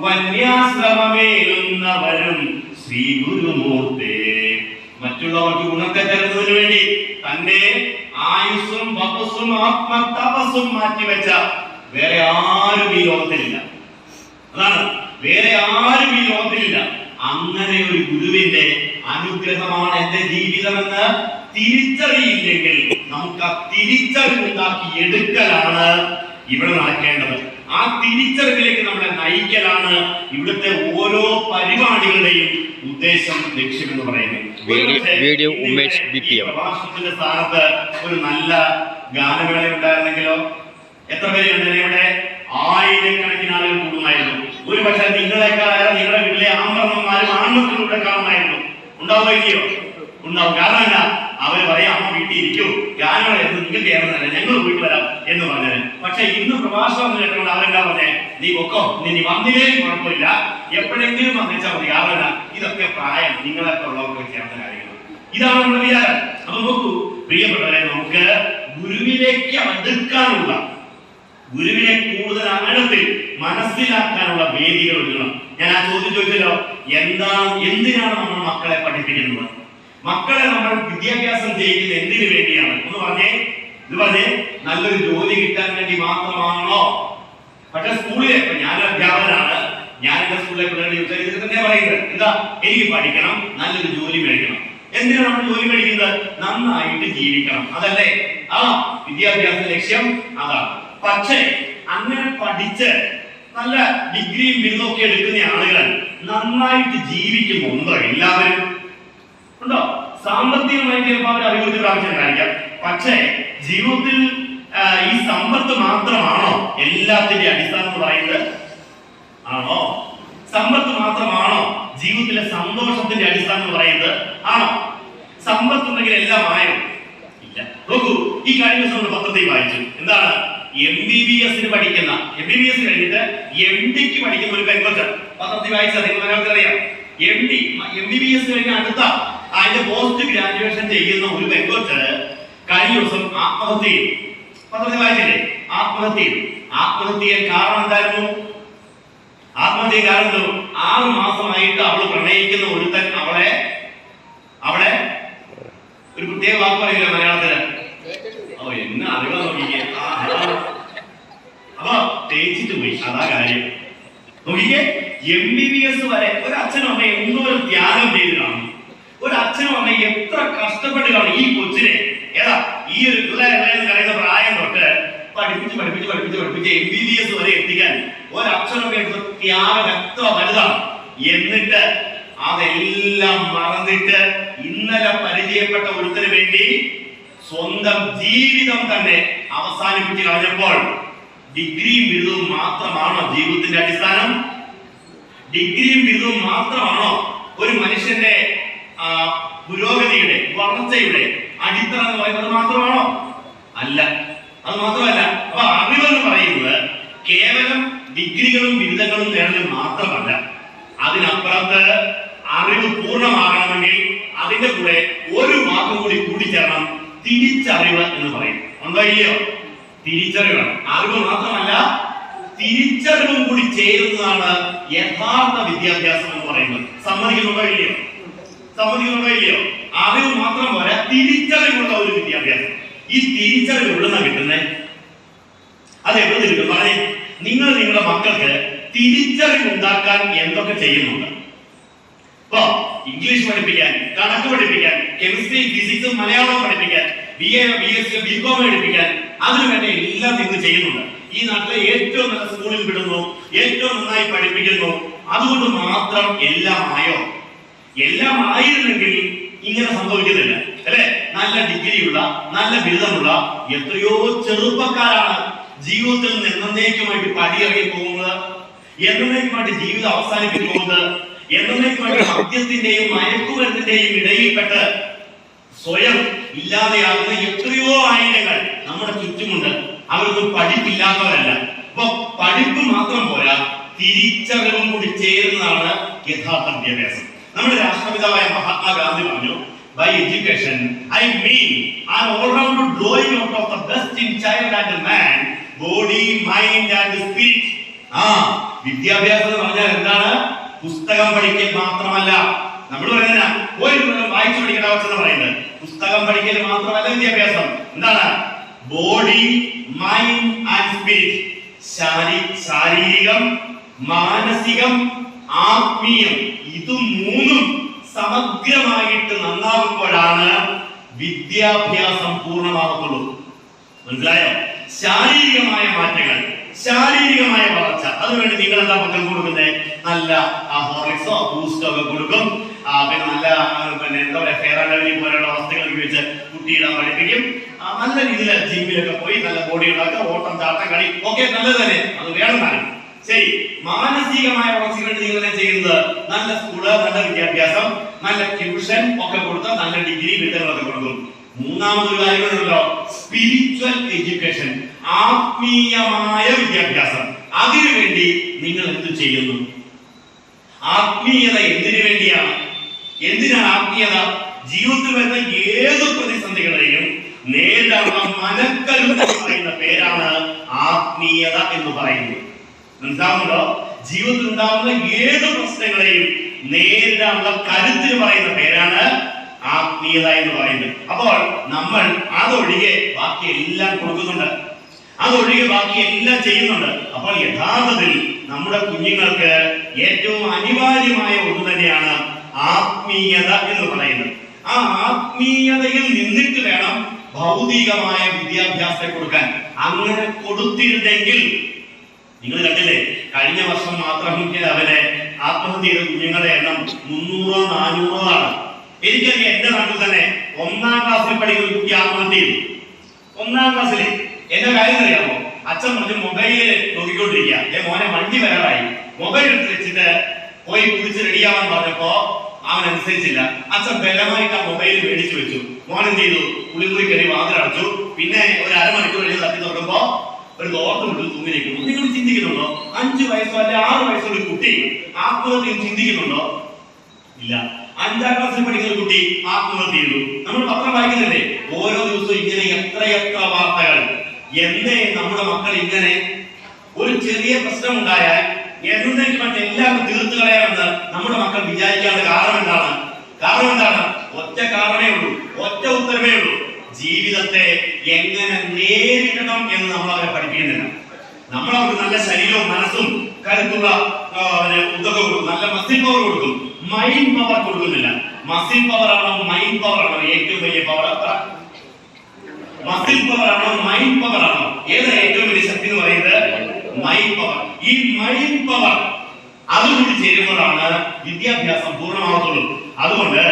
വന്യാശ്രമമേലുന്നവരും ശ്രീ ശ്രീ ഗുരുമൂർത്തേ. മറ്റുള്ളവർക്ക് ഗുണത്തെ തരുന്നതിന് വേണ്ടി തന്റെ ആയുസ്സും വപസ്സും ആത്മതപസ്സും മാറ്റിവെച്ച വേറെ ആരും ഈ ലോകത്തിലില്ല. അതാണ്, വേറെ ആരും ഈ ലോകത്തിലില്ല. അങ്ങനെ ഒരു ഗുരുവിന്റെ അനുഗ്രഹമാണ് എന്റെ ജീവിതമെന്ന് തിരിച്ചറിയില്ലെങ്കിൽ നമുക്ക് ആ തിരിച്ചറിവുണ്ടാക്കി എടുക്കലാണ് ഇവിടെ നടക്കേണ്ടത്. ആ തിരിച്ചറിവിലേക്ക് നമ്മളെ നയിക്കലാണ് ഇവിടുത്തെ ഓരോ പരിപാടികളുടെയും ഉദ്ദേശം, ലക്ഷ്യം എന്ന് പറയുന്നത്. പ്രഭാഷണത്തിന്റെ സ്ഥാനത്ത് ഒരു നല്ല ഗാനമേള ഉണ്ടായിരുന്നെങ്കിലോ എത്ര പേര് കണ്ടേ? ഇവിടെ ആയിരക്കണക്കിന് ആളുകൾ കൂടുമായിരുന്നു. ഒരു പക്ഷേ നിങ്ങളെക്കാളേറെ നിങ്ങളുടെ വീട്ടിലെ ആൺമർമ്മന്മാരും ആൺമക്കളിലൂടെ കാണുമായിരുന്നു. ഉണ്ടാവുകയോ? ഉണ്ടാവും. കാരണം എന്താ? അവര് പറയാം, അമ്മ വീട്ടിൽ ഇരിക്കൂ, ഗാനമേള എന്ന് നിങ്ങൾക്ക് കേറുന്നതല്ല, ഞങ്ങൾ വീട്ടിൽ വരാം എന്ന് പറഞ്ഞത്. പക്ഷെ ഇന്ന് പ്രഭാഷണം കേട്ടുകൊണ്ട് അവരെന്താ പറഞ്ഞേ? നീ പൊക്കോ, നീ വന്നില്ലേലും കുഴപ്പമില്ല, എപ്പോഴെങ്കിലും വന്നിച്ചാൽ മതി. കാരണം ഇതൊക്കെ പ്രായം നിങ്ങളൊക്കെ ഉള്ളവർക്ക് ചേർന്ന കാര്യങ്ങൾ. ഇതാണ് നമ്മുടെ വിചാരം. അപ്പൊ നോക്കൂ പ്രിയപ്പെട്ടവരെ, നമുക്ക് ഗുരുവിലേക്ക് അടുക്കാനുള്ള, ഗുരുവിനെ കൂടുതൽ ആഴത്തിൽ മനസ്സിലാക്കാനുള്ള വേദികൾ ഒരുക്കണം. ഞാൻ ആ ചോദ്യം ചോദിച്ചല്ലോ, എന്തിനാണ് നമ്മൾ മക്കളെ പഠിപ്പിക്കുന്നത്? മക്കളെ നമ്മൾ വിദ്യാഭ്യാസം ചെയ്യുന്നത് എന്തിനു വേണ്ടിയാണ്? ഒന്ന് പറഞ്ഞേ, ഇത് പറഞ്ഞേ. നല്ലൊരു ജോലി കിട്ടാൻ വേണ്ടി മാത്രമാണോ? പക്ഷെ സ്കൂളിലെ, ഇപ്പൊ ഞാനൊരു അധ്യാപകനാണ്, ഞാൻ എന്റെ സ്കൂളിലെ പിള്ളേരുടെ ഇത് തന്നെ പറയുന്നത് എന്താ? എനിക്ക് പഠിക്കണം, നല്ലൊരു ജോലി മേടിക്കണം. എന്തിനാണ് നമ്മൾ ജോലി മേടിക്കുന്നത്? നന്നായിട്ട് ജീവിക്കണം, അതല്ലേ? ആ വിദ്യാഭ്യാസ ലക്ഷ്യം അതാണ്. പക്ഷേ അങ്ങനെ പഠിച്ച് നല്ല ഡിഗ്രിയും ബിരുദവും ഒക്കെ എടുക്കുന്ന ആളുകൾ നന്നായിട്ട് ജീവിക്കുന്നുണ്ടോ? എല്ലാവരും ഉണ്ടോ? സാമ്പത്തികമായി ചിലപ്പോൾ അവർ അഭിവൃദ്ധി പ്രാപിച്ചിട്ടുണ്ടായിരിക്കാം. പക്ഷേ ജീവിതത്തിൽ ഈ സമ്പത്ത് മാത്രമാണോ എല്ലാത്തിന്റെ അടിസ്ഥാനം എന്ന് പറയുന്നത്? ആണോ? സമ്പത്ത് മാത്രമാണോ ജീവിതത്തിലെ സന്തോഷത്തിന്റെ അടിസ്ഥാനം എന്ന് പറയുന്നത്? ആണോ? സമ്പത്ത് ഉണ്ടെങ്കിൽ എല്ലാം ആയോ? ഇല്ല. നോക്കൂ, ഈ കഴിഞ്ഞ ദിവസം നമ്മൾ പത്രത്തിൽ വായിച്ചു. എന്താണ്? MBBS പഠിക്കുന്ന, MBBS കഴിഞ്ഞിട്ട് MD പഠിക്കുന്ന ഒരു പെൺകൊച്ച് പത്രത്തിൽ വായിച്ചത് നിങ്ങൾക്ക് അറിയാം. MBBS കഴിഞ്ഞ അടുത്ത അതിന്റെ പോസ്റ്റ് ഗ്രാജുവേഷൻ ചെയ്യുന്ന ഒരു പെൺകൊച്ച് കഴിഞ്ഞ ദിവസം ആത്മഹത്യ ചെയ്തു. പത്രത്തിൽ വായിച്ചില്ലേ? ആത്മഹത്യ കാരണം എന്തായിരുന്നു? ആത്മഹത്യ കാരണം 6 മാസമായിട്ട് അവള് പ്രണയിക്കുന്ന ഒരുത്തൻ അവളെ ഒരു പ്രത്യേക വാക്ക് പറയില്ല മലയാളത്തില്. എന്നെ അറിവാ നോക്കിക്കേ. അപ്പൊ തേച്ചിട്ട് പോയി, അതാ കാര്യം. നോക്കിക്കേ, MBBS വരെ ഒരു അച്ഛനും അമ്മയും എന്തോ ഒരു ത്യാഗം ചെയ്ത് കാണും. ഒരു അച്ഛനും അമ്മയും എത്ര കഷ്ടപ്പെട്ട് കാണും ഈ കൊച്ചിനെ. ഏതാ ഈ ഒരു പറയുന്ന പ്രായം തൊട്ട് പഠിപ്പിച്ച് MBBS വരെ എത്തിക്കാൻ ഒരച്ഛനും അമ്മയും ത്യാഗം എത്ര വലുതാണ്. എന്നിട്ട് അതെല്ലാം മറന്നിട്ട് ഇന്നലെ പരിചയപ്പെട്ട ഒരുത്തിന് വേണ്ടി സ്വന്തം ജീവിതം തന്നെ അവസാനിപ്പിച്ച് കളഞ്ഞപ്പോൾ ഡിഗ്രിയും ബിരുദവും മാത്രമാണോ ജീവിതത്തിന്റെ അടിസ്ഥാനം? ഡിഗ്രിയും ബിരുദവും മാത്രമാണോ ഒരു മനുഷ്യന്റെ പുരോഗതിയുടെ, വളർച്ചയുടെ അടിത്തറ എന്ന് പറയുന്നത്? മാത്രമാണോ? അല്ല, അത് മാത്രമല്ല. അപ്പൊ അറിവെന്ന് പറയുന്നത് കേവലം ഡിഗ്രികളും ബിരുദങ്ങളും നേടുന്നത് മാത്രമല്ല. അതിനപ്പുറത്ത് അറിവ് പൂർണ്ണമാകണമെങ്കിൽ അതിന്റെ കൂടെ ഒരു വാക്ക് കൂടി കൂടിച്ചേരണം, തിരിച്ചറിവ് എന്ന് പറയും. ഉണ്ടോ ഇല്ലയോ? തിരിച്ചറിവാണ്. അറിവ് മാത്രമല്ല, തിരിച്ചറിവും കൂടി ചേരുന്നതാണ് യഥാർത്ഥ വിദ്യാഭ്യാസം എന്ന് പറയുന്നത്. സമ്മതിക്കുന്നുണ്ടോ ഇല്ലയോ? അറിവ് മാത്രം പോരാ, തിരിച്ചറിവുള്ള ഒരു വിദ്യാഭ്യാസം. ഈ തിരിച്ചറിവ് എവിടുന്നാ കിട്ടുന്നത്? അത് എവിടെ കിട്ടും? പറഞ്ഞേ. നിങ്ങൾ നിങ്ങളുടെ മക്കൾക്ക് തിരിച്ചറിവ് ഉണ്ടാക്കാൻ എന്തൊക്കെ ചെയ്യുന്നുണ്ട്? ഇപ്പൊ ഇംഗ്ലീഷ് പഠിപ്പിക്കാൻ, കണക്ക് പഠിപ്പിക്കാൻ, കെമിസ്ട്രി, ഫിസിക്സ്, മലയാളം പഠിപ്പിക്കാൻ, BA, BSc, BCom പഠിപ്പിക്കാൻ, അതിനു വേണ്ടി എല്ലാം നിങ്ങൾ ചെയ്യുന്നുണ്ട്. ഈ നാട്ടിലെ ഏറ്റവും നല്ല സ്കൂളിൽ വിടുന്നു, ഏറ്റവും നന്നായി പഠിപ്പിക്കുന്നു. അതുകൊണ്ട് മാത്രം എല്ലാം ആയോ? എല്ലാം ആയിരുന്നെങ്കിൽ ഇങ്ങനെ സംഭവിക്കുന്നില്ല, അല്ലെ? നല്ല ഡിഗ്രിയുള്ള, നല്ല ബിരുദമുള്ള എത്രയോ ചെറുപ്പക്കാരാണ് ജീവിതത്തിൽ നിന്ന് എന്നേക്കുമായിട്ട് പടിയിറങ്ങി പോകുന്നത്, എന്നേക്കുമായിട്ട് ജീവിതം അവസാനിപ്പിച്ചു പോകുന്നത്, എന്നേക്കുമായിട്ട് മദ്യത്തിന്റെയും മയക്കുമരുന്നിന്റെയും ഇടയിൽപ്പെട്ട് സ്വയം ഇല്ലാതെയാകുന്ന എത്രയോ ആയിരങ്ങൾ നമ്മുടെ ചുറ്റുമുണ്ട്. അവർക്ക് പഠിപ്പില്ലാത്തവരല്ല. അപ്പൊ പഠിപ്പ് മാത്രം പോരാ, തിരിച്ചറിവും കൂടി ചേരുന്നതാണ് യഥാർത്ഥ വിദ്യാഭ്യാസം. നമ്മുടെ രാഷ്ട്രപിതാവായ മഹാത്മാഗാന്ധി പറഞ്ഞു, by education I mean an all-round drawing out of the best in child and man, body, mind and spirit. വിദ്യാഭ്യാസം എന്ന് പറഞ്ഞാൽ എന്താണ്? പുസ്തകം പഠിക്കൽ മാത്രമല്ല, നമ്മൾ പറയുന്ന ഒരു വായിച്ചു പഠിക്കേണ്ട അവസ്ഥ പറയുന്നത് പുസ്തകം പഠിക്കൽ മാത്രമല്ല വിദ്യാഭ്യാസം. എന്താണ്? Body, mind and spirit. ശാരീരികം, മാനസികം, ആത്മീയം, ഇത് മൂന്നും സമഗ്രമായിട്ട് നന്നാകുമ്പോഴാണ് വിദ്യാഭ്യാസം പൂർണ്ണമാകത്തുള്ളൂ. മനസ്സിലായോ? ശാരീരികമായ മാറ്റങ്ങൾ, ശാരീരികമായ വളർച്ച, അതിനുവേണ്ടി നിങ്ങൾ എന്താ മക്കൾ കൊടുക്കുന്നത്? നല്ല ഹോർലിക്സോ ബൂസ്റ്റോ ഒക്കെ കൊടുക്കും. പിന്നെ നല്ല എന്താ പറയുക ഫെയർ ആൻഡ് ലവ്ലി പോലെയുള്ള വസ്തുക്കൾ ഉപയോഗിച്ച് കുട്ടിയിടാൻ പഠിപ്പിക്കും. നല്ല രീതിയിൽ ജിമ്മിലൊക്കെ പോയി നല്ല ബോഡി ഉണ്ടാക്കുക, ഓട്ടം, ചാട്ടം, കളി ഒക്കെ നല്ലത് തന്നെ, അത് വേണമെന്നാണ്. ശരി, മാനസികമായ വളർച്ചയ്ക്ക് വേണ്ടി നിങ്ങൾ എന്താ ചെയ്യുന്നത്? നല്ല സ്കൂള്, നല്ല വിദ്യാഭ്യാസം, നല്ല ട്യൂഷൻ ഒക്കെ കൊടുത്ത് നല്ല ഡിഗ്രി ബിരുദങ്ങളൊക്കെ കൊടുക്കും. മൂന്നാമതൊരു കാര്യമുണ്ടല്ലോ, സ്പിരിച്വൽ എഡ്യൂക്കേഷൻ, ആത്മീയമായ വിദ്യാഭ്യാസം. അതിനുവേണ്ടി നിങ്ങൾ എന്ത് ചെയ്യുന്നു? ആത്മീയത എന്തിനു വേണ്ടിയാണ്? എന്തിനാണ് ആത്മീയത? ജീവിതത്തിൽ വരുന്ന ഏത് പ്രതിസന്ധികളെയും നേരിടാനുള്ള മനക്കരുത്ത് പറയുന്ന പേരാണ് ആത്മീയത എന്ന് പറയുന്നത്. മനസ്സിലാവുന്നുണ്ടോ? ജീവിതത്തിൽ ഉണ്ടാകുന്ന ഏത് പ്രശ്നങ്ങളെയും നേരിടാനുള്ള കരുത്തിന് പറയുന്ന പേരാണ് ആത്മീയത എന്ന് പറയുന്നത്. അപ്പോൾ നമ്മൾ അതൊഴികെ ബാക്കി എല്ലാം കൊടുക്കുന്നുണ്ട്, അതൊഴികെ ബാക്കി എല്ലാം ചെയ്യുന്നുണ്ട്. അപ്പോൾ യഥാർത്ഥത്തിൽ നമ്മുടെ കുഞ്ഞുങ്ങൾക്ക് ഏറ്റവും അനിവാര്യമായ ഒന്ന് തന്നെയാണ് ആത്മീയത എന്ന് പറയുന്നത്. ആ ആത്മീയതയിൽ നിന്നിട്ട് വേണം ഭൗതികമായ വിദ്യാഭ്യാസത്തെ കൊടുക്കാൻ. അങ്ങനെ കൊടുത്തിരുന്നെങ്കിൽ നിങ്ങൾ കണ്ടില്ലേ, കഴിഞ്ഞ വർഷം മാത്രം അവരെ ആത്മഹത്യ ചെയ്ത കുഞ്ഞുങ്ങളുടെ എണ്ണം 300-400 ആണ്. എനിക്കറിയാം, എന്റെ നാട്ടിൽ തന്നെ 1ാം ക്ലാസ്സിൽ പഠിക്കുന്ന ഒരു കുട്ടി ആത്മഹത്യ ചെയ്തു. 1ാം ക്ലാസ്സിൽ. എന്റെ കാര്യം അറിയാമോ? അച്ഛൻ പറഞ്ഞ് മൊബൈലിൽ നോക്കിക്കൊണ്ടിരിക്കുക, മോനെ വണ്ടി വരാറായി, മൊബൈൽ എടുത്ത് വെച്ചിട്ട് പോയി കുടിച്ച് റെഡിയാവാൻ പറഞ്ഞപ്പോ അവൻ അനുസരിച്ചില്ല. അച്ഛൻ ബലമായിട്ട് ആ മൊബൈൽ മേടിച്ചു വെച്ചു. മോൻ എന്ത് ചെയ്തു? കുളിമുറി കയറി വാതിലടച്ചു. പിന്നെ ഒരു അരമണിക്കൂർ കഴിഞ്ഞ് തട്ടി തുറക്കുമ്പോ ഒരു തോട്ടം വിട്ട് തൂങ്ങിയിരിക്കുന്നു. നിങ്ങൾ ചിന്തിക്കുന്നുണ്ടോ? 5 വയസ്സോ അല്ലെ 6 വയസ്സുള്ള ഒരു കുട്ടി ആത്മഹത്യ ചിന്തിക്കുന്നുണ്ടോ? ഇല്ല. 5ാം ക്ലാസ്സിൽ പഠിക്കുന്ന ഒരു കുട്ടി ആത്മഹത്യ ചെയ്തു. നമ്മൾ പത്രം വായിക്കുന്നില്ലേ? ഓരോ ദിവസവും ഇങ്ങനെ എത്രയെത്ര വാർത്തകൾ. എന്തേ നമ്മുടെ മക്കൾ ഇങ്ങനെ ഒരു ചെറിയ പ്രശ്നം ഉണ്ടായാൽ എന്തെങ്കിലും മറ്റെല്ലാം തീർത്തു കളയാമെന്ന് നമ്മുടെ മക്കൾ വിചാരിക്കാനുള്ള കാരണം എന്താണ്? കാരണം എന്താണ്? ഒറ്റ കാരണമേ ഉള്ളൂ, ഒറ്റ ഉത്തരമേ ഉള്ളൂ. ജീവിതത്തെ എങ്ങനെ നേരിടണം എന്ന് നമ്മൾ അവരെ പഠിപ്പിക്കുന്നില്ല. നമ്മൾ അവർക്ക് നല്ല ശരീരവും മനസ്സും കരുത്തുള്ള ഉദ്യോഗം കൊടുക്കും, നല്ല മസിൽ പവർ കൊടുക്കും, മൈൻഡ് പവർ കൊടുക്കുന്നില്ല. മസിൽ പവർ ആണോ മൈൻഡ് പവർ ആണോ ഏറ്റവും വലിയ പവർ? മസിൽ പവർ ആണോ മൈൻഡ് പവർ ആണോ? ഏതാണ് ഏറ്റവും വലിയ ശക്തി എന്ന് പറയുന്നത്? Mind power. ഈ മൈൻഡ് പവർ അതുകൂടി ചേരുമ്പോഴാണ് വിദ്യാഭ്യാസം പൂർണ്ണമാകത്തുള്ളൂ. അതുകൊണ്ട്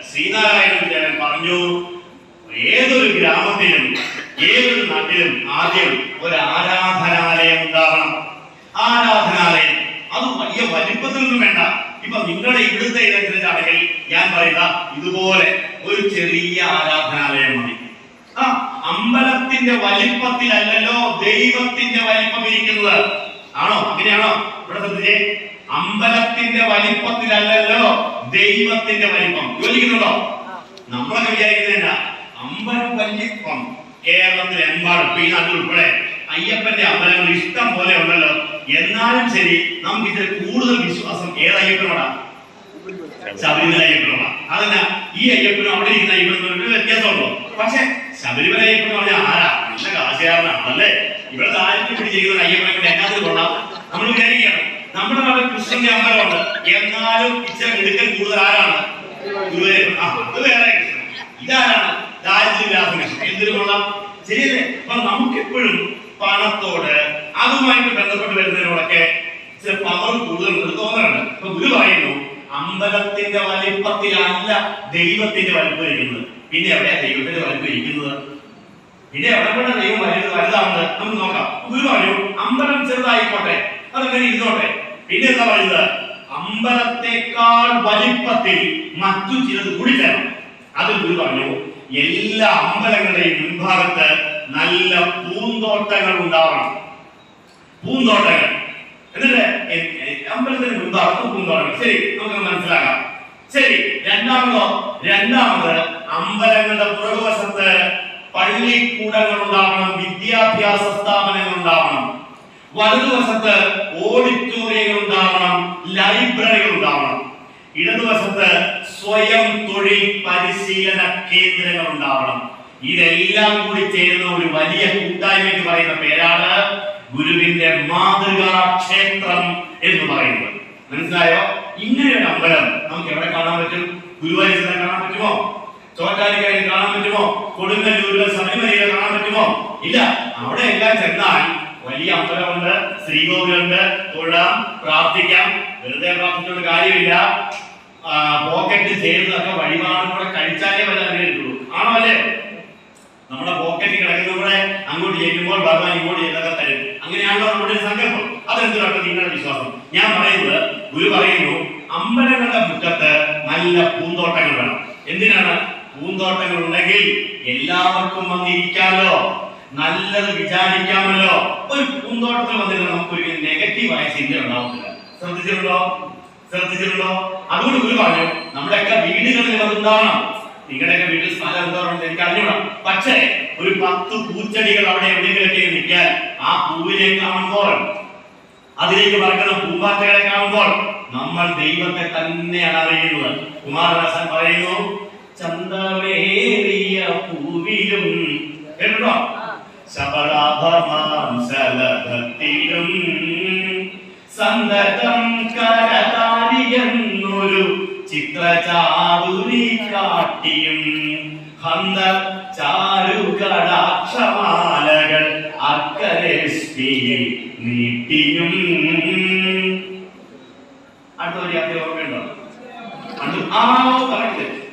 ശ്രീനാരായണ വിദ്യാലയം പറഞ്ഞു, ഏതൊരു ഗ്രാമത്തിലും ഏതൊരു നാട്ടിലും ആദ്യം ഒരു ആരാധനാലയം ഉണ്ടാവണം. ആരാധനാലയം അത് വലിയ വലിപ്പത്തിലൊന്നും വേണ്ട. ഇപ്പൊ നിങ്ങളുടെ ഇവിടുത്തെ ഇതനുസരിച്ചാണെങ്കിൽ ഞാൻ പറയുന്ന ഇതുപോലെ ഒരു ചെറിയ ആരാധനാലയം മതി. അമ്പലത്തിന്റെ വലിപ്പത്തിലല്ലല്ലോ ദൈവത്തിന്റെ വലിപ്പം ഇരിക്കുന്നത്. ആണോ? അങ്ങനെയാണോ? ഇവിടെ ശ്രദ്ധിച്ചേ, അമ്പലത്തിന്റെ വലിപ്പത്തിലല്ലല്ലോ ദൈവത്തിന്റെ വലിപ്പം. യോജിക്കുന്നുണ്ടോ? നമ്മളൊക്കെ വിചാരിക്കുന്നതല്ല, അമ്പലം വലിപ്പം കേരളത്തിലെമ്പാടും ഈ നാട്ടിൽ ഉൾപ്പെടെ അയ്യപ്പന്റെ അമ്പലങ്ങൾ ഇഷ്ടം പോലെ ഉണ്ടല്ലോ. എന്നാലും ശരി, നമുക്ക് ഇതിൽ കൂടുതൽ വിശ്വാസം ഏത് അയ്യപ്പനോടാ? ശബരിമല അയ്യപ്പനോടാ. അതല്ല, ഈ അയ്യപ്പനും അവിടെ ഇരിക്കുന്ന അയ്യപ്പനും വ്യത്യാസമുള്ളൂ. പക്ഷെ ശബരിമല അയ്യപ്പൻ പറഞ്ഞാൽ ആരാ? നല്ല കാശുകാരനാണല്ലേ. ഇവിടെ താഴ്ത്തി പിടിച്ചിരിക്കുന്ന അയ്യപ്പനെ കൊണ്ട് എന്നാത്തിന് കൊള്ളാം നമ്മൾ വിചാരിക്കുകയാണ്. നമ്മുടെ നാട്ടിൽ കൃഷ്ണന്റെ അമ്പലമുണ്ട്, എന്നാലും ഇച്ചിരി എടുക്കൽ കൂടുതൽ ആരാണ്? ഗുരുവായൂർ. അത് വേറെ കൃഷ്ണൻ. ഇതാരാണ്? ദാരിദ്ര്യമില്ലാത്ത കൃഷ്ണൻ. എന്തിനു കൊള്ളാം? ശരിയല്ലേ? അപ്പൊ നമുക്കെപ്പോഴും പണത്തോട് അതുമായിട്ട് ബന്ധപ്പെട്ട് വരുന്നതിനോടൊക്കെ ചില പവർ കൂടുതൽ തോന്നാറുണ്ട്. ഇപ്പൊ ഗുരു പറയുന്നു, അമ്പലത്തിന്റെ വലിപ്പത്തിലല്ല ദൈവത്തിന്റെ വലിപ്പം ഇരിക്കുന്നത്. പിന്നെ എവിടെയാ ദൈവത്തിന്റെ വലിപ്പം ഇരിക്കുന്നത്? പിന്നെ എവിടെ കൂടെ ദൈവം വലുതാവുന്നത് നമുക്ക് നോക്കാം. ഗുരു പറഞ്ഞു, അമ്പലം ചെറുതായിക്കോട്ടെ, അതങ്ങനെ ഇരുന്നോട്ടെ. പിന്നെ എന്താ പറയുന്നത്? അമ്പലത്തെക്കാൾ വലിപ്പത്തിൽ മറ്റു ചിലത് കൂടി ചേരണം. അത് ഗുരു പറഞ്ഞു, എല്ലാ അമ്പലങ്ങളുടെയും മുൻഭാഗത്ത് നല്ല പൂന്തോട്ടങ്ങൾ ഉണ്ടാവണം. പൂന്തോട്ടങ്ങൾ. എന്നിട്ട് അമ്പലത്തിന് മുൻഭാഗത്ത് പൂന്തോട്ടങ്ങൾ. ശരി, നമുക്ക് മനസ്സിലാക്കാം. ശരി, രണ്ടാമത് അമ്പലങ്ങളുടെ പുറകുവശത്ത് പള്ളിക്കൂടങ്ങൾ ഉണ്ടാവണം, വിദ്യാഭ്യാസ സ്ഥാപനങ്ങൾ ഉണ്ടാവണം. വലതുവശത്ത് ഓഡിറ്റോറിയങ്ങൾ ഉണ്ടാവണം, ലൈബ്രറികൾ ഉണ്ടാവണം. ഇടതുവശത്ത് സ്വയം തൊഴിൽ പരിശീലന കേന്ദ്രങ്ങൾ ഉണ്ടാവണം. ഇതെല്ലാം കൂടി ചേരുന്ന ഒരു വലിയ കൂട്ടായ്മയ്ക്ക് പറയുന്ന പേരാണ് ഗുരുവിന്റെ മാതൃകാ ക്ഷേത്രം എന്ന് പറയുന്നത്. മനസ്സിലായോ? ഇങ്ങനെ ഒരു അമ്പലം നമുക്ക് എവിടെ കാണാൻ പറ്റും? ഗുരുവായൂർ കാണാൻ പറ്റുമോ? ചോറ്റാനിക്കരയിൽ കാണാൻ പറ്റുമോ? കൊടുങ്ങല്ലൂരിലോ ശബരിമലയിലോ കാണാൻ പറ്റുമോ? ഇല്ല. അവിടെ എല്ലാം ചെന്നാൽ വലിയ അമ്പലമുണ്ട്, ശ്രീകോവിലുണ്ട്, തൊഴാം, പ്രാർത്ഥിക്കാം. വെറുതെ പ്രാർത്ഥിച്ചുകൊണ്ട് കാര്യമില്ല. പോക്കറ്റ് ചേർന്നൊക്കെ വഴിപാടും കൂടെ കഴിച്ചാലേ വല്ല അറിയുള്ളൂ. ആണോ? അല്ലേ? നമ്മുടെ പോക്കറ്റിൽ കിടക്കുന്നവരെ അങ്ങോട്ട് ചെല്ലുമ്പോൾ ഭഗവാൻ ഇങ്ങോട്ട് ചെല്ലൊക്കെ തരും. അങ്ങനെയാണല്ലോ നമ്മുടെ സങ്കല്പം. അതെന്തിനാണ് നിങ്ങളുടെ വിശ്വാസം? ഞാൻ പറയുന്നത്, ഗുരു പറയുന്നു, അമ്പലങ്ങളുടെ മുറ്റത്ത് നല്ല പൂന്തോട്ടങ്ങൾ വേണം. എന്തിനാണ്? പൂന്തോട്ടങ്ങൾ ഉണ്ടെങ്കിൽ എല്ലാവർക്കും വന്നിരിക്കാമല്ലോ, നല്ലത് വിചാരിക്കാമല്ലോ. ഒരു പൂന്തോട്ടത്തിൽ വന്നിരുന്ന നമുക്കൊരു നെഗറ്റീവായ ചിന്ത ഉണ്ടാവുന്നില്ല. ശ്രദ്ധിച്ചിട്ടുണ്ടോ? അതുകൊണ്ട് ഗുരു പറഞ്ഞു, നമ്മുടെയൊക്കെ വീടുകളിൽ വന്നുണ്ടാവണം. നിങ്ങളുടെയൊക്കെ വീട്ടിൽ സ്ഥലം എന്തോന്ന് എനിക്ക് അറിഞ്ഞൂടാം. പക്ഷേ ഒരു 10 പൂച്ചെടികൾ അവിടെ എവിടെയെങ്കിലൊക്കെ നിൽക്കാൻ, ആ പൂവിനെ കാണുമ്പോൾ, അതിലേക്ക് പറക്കുന്ന പൂമ്പാറ്റകളെ കാണുമ്പോൾ നമ്മൾ ദൈവത്തെ തന്നെയാണ് അറിയുന്നത്. കുമാരദാസൻ പറയുന്നു, ചന്തമേറിയ പൂവിലും കേട്ടോ ശബളാഭമാംസലഭത്തിലും സന്തതം കരതാരിയെന്നൊരു ചിത്രചാതുരി കാട്ടിയും ഹന്ത ചാരുകടാക്ഷമാലകൾ അക്കരസ്പിയിൽ നീട്ടിയും. അടുത്തൊരു യാത്ര ഓർമ്മയുണ്ടോ?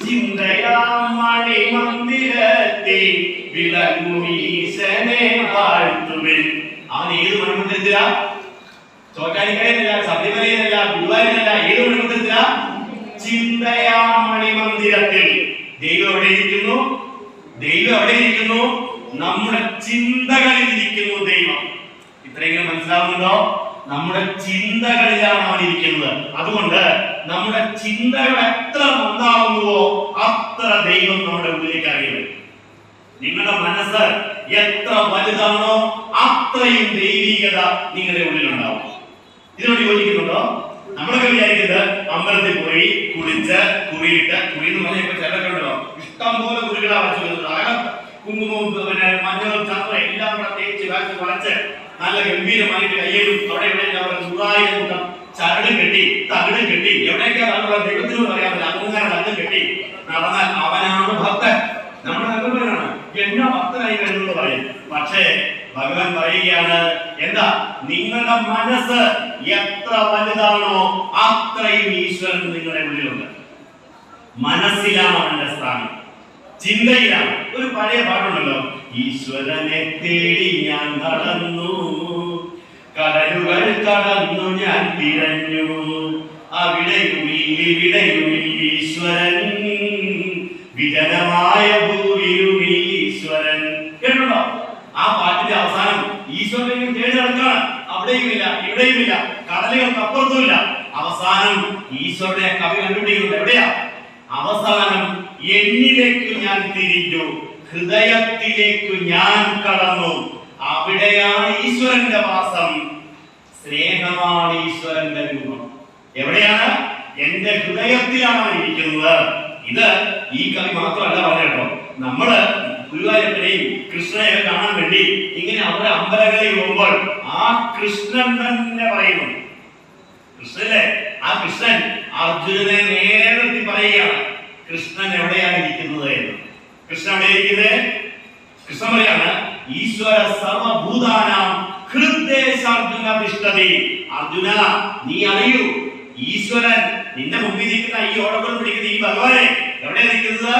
ചിന്തയാമണി മന്ദിരത്തിൽ വിളങ്ങുമീശനെ വാഴ്ത്തുവിൻ. അവൻ ഏത് മണിമന്ദിരത്തില? ചോറ്റാനിക്കരയിലല്ല, ശബരിമലയിലല്ല, ഗുരുവായൂരിലല്ല. ഏത് മണിമന്ദിരത്തില? ചിന്തയാമണി മന്ദിരത്തിൽ. ദൈവം എവിടെ ഇരിക്കുന്നു? നമ്മുടെ ചിന്തകളിൽ ഇരിക്കുന്നു ദൈവം. ഇത്രയെങ്കിലും മനസ്സിലാവുന്നുണ്ടോ? നമ്മുടെ ചിന്തകളിലാണ് അവൻ ഇരിക്കുന്നത്. അതുകൊണ്ട് നമ്മുടെ ചിന്തകൾ എത്ര നന്നാവുന്നുവോ അത്ര ദൈവം നമ്മുടെ ഉള്ളിലേക്ക് അറിയുന്നത്. നിങ്ങളുടെ മനസ്സ് എത്ര വലുതാണോ അത്രയും ദൈവികത നിങ്ങളുടെ ഉള്ളിലുണ്ടാവും. ഇതിനോട് യോജിക്കുന്നുണ്ടോ? നമ്മളൊക്കെ വിചാരിക്കുന്നത് അമ്പലത്തിൽ പോയി കുളിച്ച് കുറിയിട്ട്, കുറിന്ന് പറഞ്ഞ ചിലരൊക്കെ ഉണ്ടല്ലോ, ഇഷ്ടം പോലെ കുറികളാ വരച്ചു, അകം കുങ്കുമവും പിന്നെ മഞ്ഞളും ചന്ദ്ര എല്ലാം കൂടെ തേച്ച് വരച്ച് വളച്ച് നല്ല ഗംഭീരമായിട്ട് കയ്യിലും അവിടെ എവിടെ നൂറായിരം കൂട്ടം ചരടും കെട്ടി തകിടും കെട്ടി എവിടെയൊക്കെ ദൈവത്തിനോട് പറയാമല്ലോ, അങ്ങനെ തകിടും കെട്ടി നടന്നാൽ അവനാണ് ഭക്തൻ. നമ്മുടെ ഭഗവാനാണ് എന്നാ ഭക്തനായി വരുന്നത് പറയും. പക്ഷേ ഭഗവാൻ പറയുകയാണ്, എന്താ? നിങ്ങളുടെ മനസ്സ് എത്ര വലുതാണോ അത്രയും ഈശ്വരൻ നിങ്ങളുടെ ഉള്ളിലുണ്ട്. മനസ്സിലാണ് അവന്റെ സ്ഥാനം, ചിന്തയിലാണ്. ഒരു പഴയ പാട്ടുണ്ടല്ലോ, ഈശ്വരനെ തേടി ഞാൻ നടന്നു, കടലുകൾ കടന്നു ഞാൻ തിരഞ്ഞു, അവിടെയും ഈശ്വരൻ, വിജനമായ ഭൂമിയിലും ഈശ്വരൻ. കേട്ടോ? ആ പാട്ടിന്റെ അവസാനം ഈശ്വരനെ തേടി നടക്കാണ്. അവിടെയുമില്ല, ഇവിടെയുമില്ല, കടലുകൾക്ക് അപ്പുറത്തുമില്ല. അവസാനം ഈശ്വരനെ കവി കണ്ടുപിടിക്കുന്നത് എവിടെയാ? അവസാനം എന്നിലേക്ക് ഞാൻ തിരിഞ്ഞു, ഹൃദയത്തിലേക്ക് ഞാൻ കടന്നു, അവിടെയാണ് ഈശ്വരന്റെ വാസം, സ്നേഹമാണ് ഈശ്വരന്റെ രൂപം. എവിടെയാണ്? എന്റെ ഹൃദയത്തിലാണ് അവൻ ഇരിക്കുന്നത്. ഇത് ഈ കവി മാത്രമല്ല പറഞ്ഞോ. നമ്മള് ഗുരുവായൂരപ്പനെയും കൃഷ്ണനെയും കാണാൻ വേണ്ടി ഇങ്ങനെ അവരുടെ അമ്പലങ്ങളിൽ പോകുമ്പോൾ ആ കൃഷ്ണൻ തന്നെ പറയുന്നു. കൃഷ്ണല്ലേ? ആ കൃഷ്ണൻ അർജുനനെ നേരെ നിർത്തി പറയുകയാണ്, കൃഷ്ണൻ എവിടെയാണ് ഇരിക്കുന്നത് എന്ന്. കൃഷ്ണൻ എവിടെ ഇരിക്കുന്നത്? കൃഷ്ണൻ പറയാണ്, ഈശ്വര സർവഭൂതാനാം ഹൃദയേശാർജുന തിഷ്ഠതി. അർജുന, നീ അറിയൂ, ഈശ്വരൻ നിന്റെ മുമ്പിൽ ഇരിക്കുന്ന ഈ ഓടക്കുളം പിടിക്കുന്ന ഈ ഭഗവാനെ എവിടെ ഇരിക്കുന്നത്?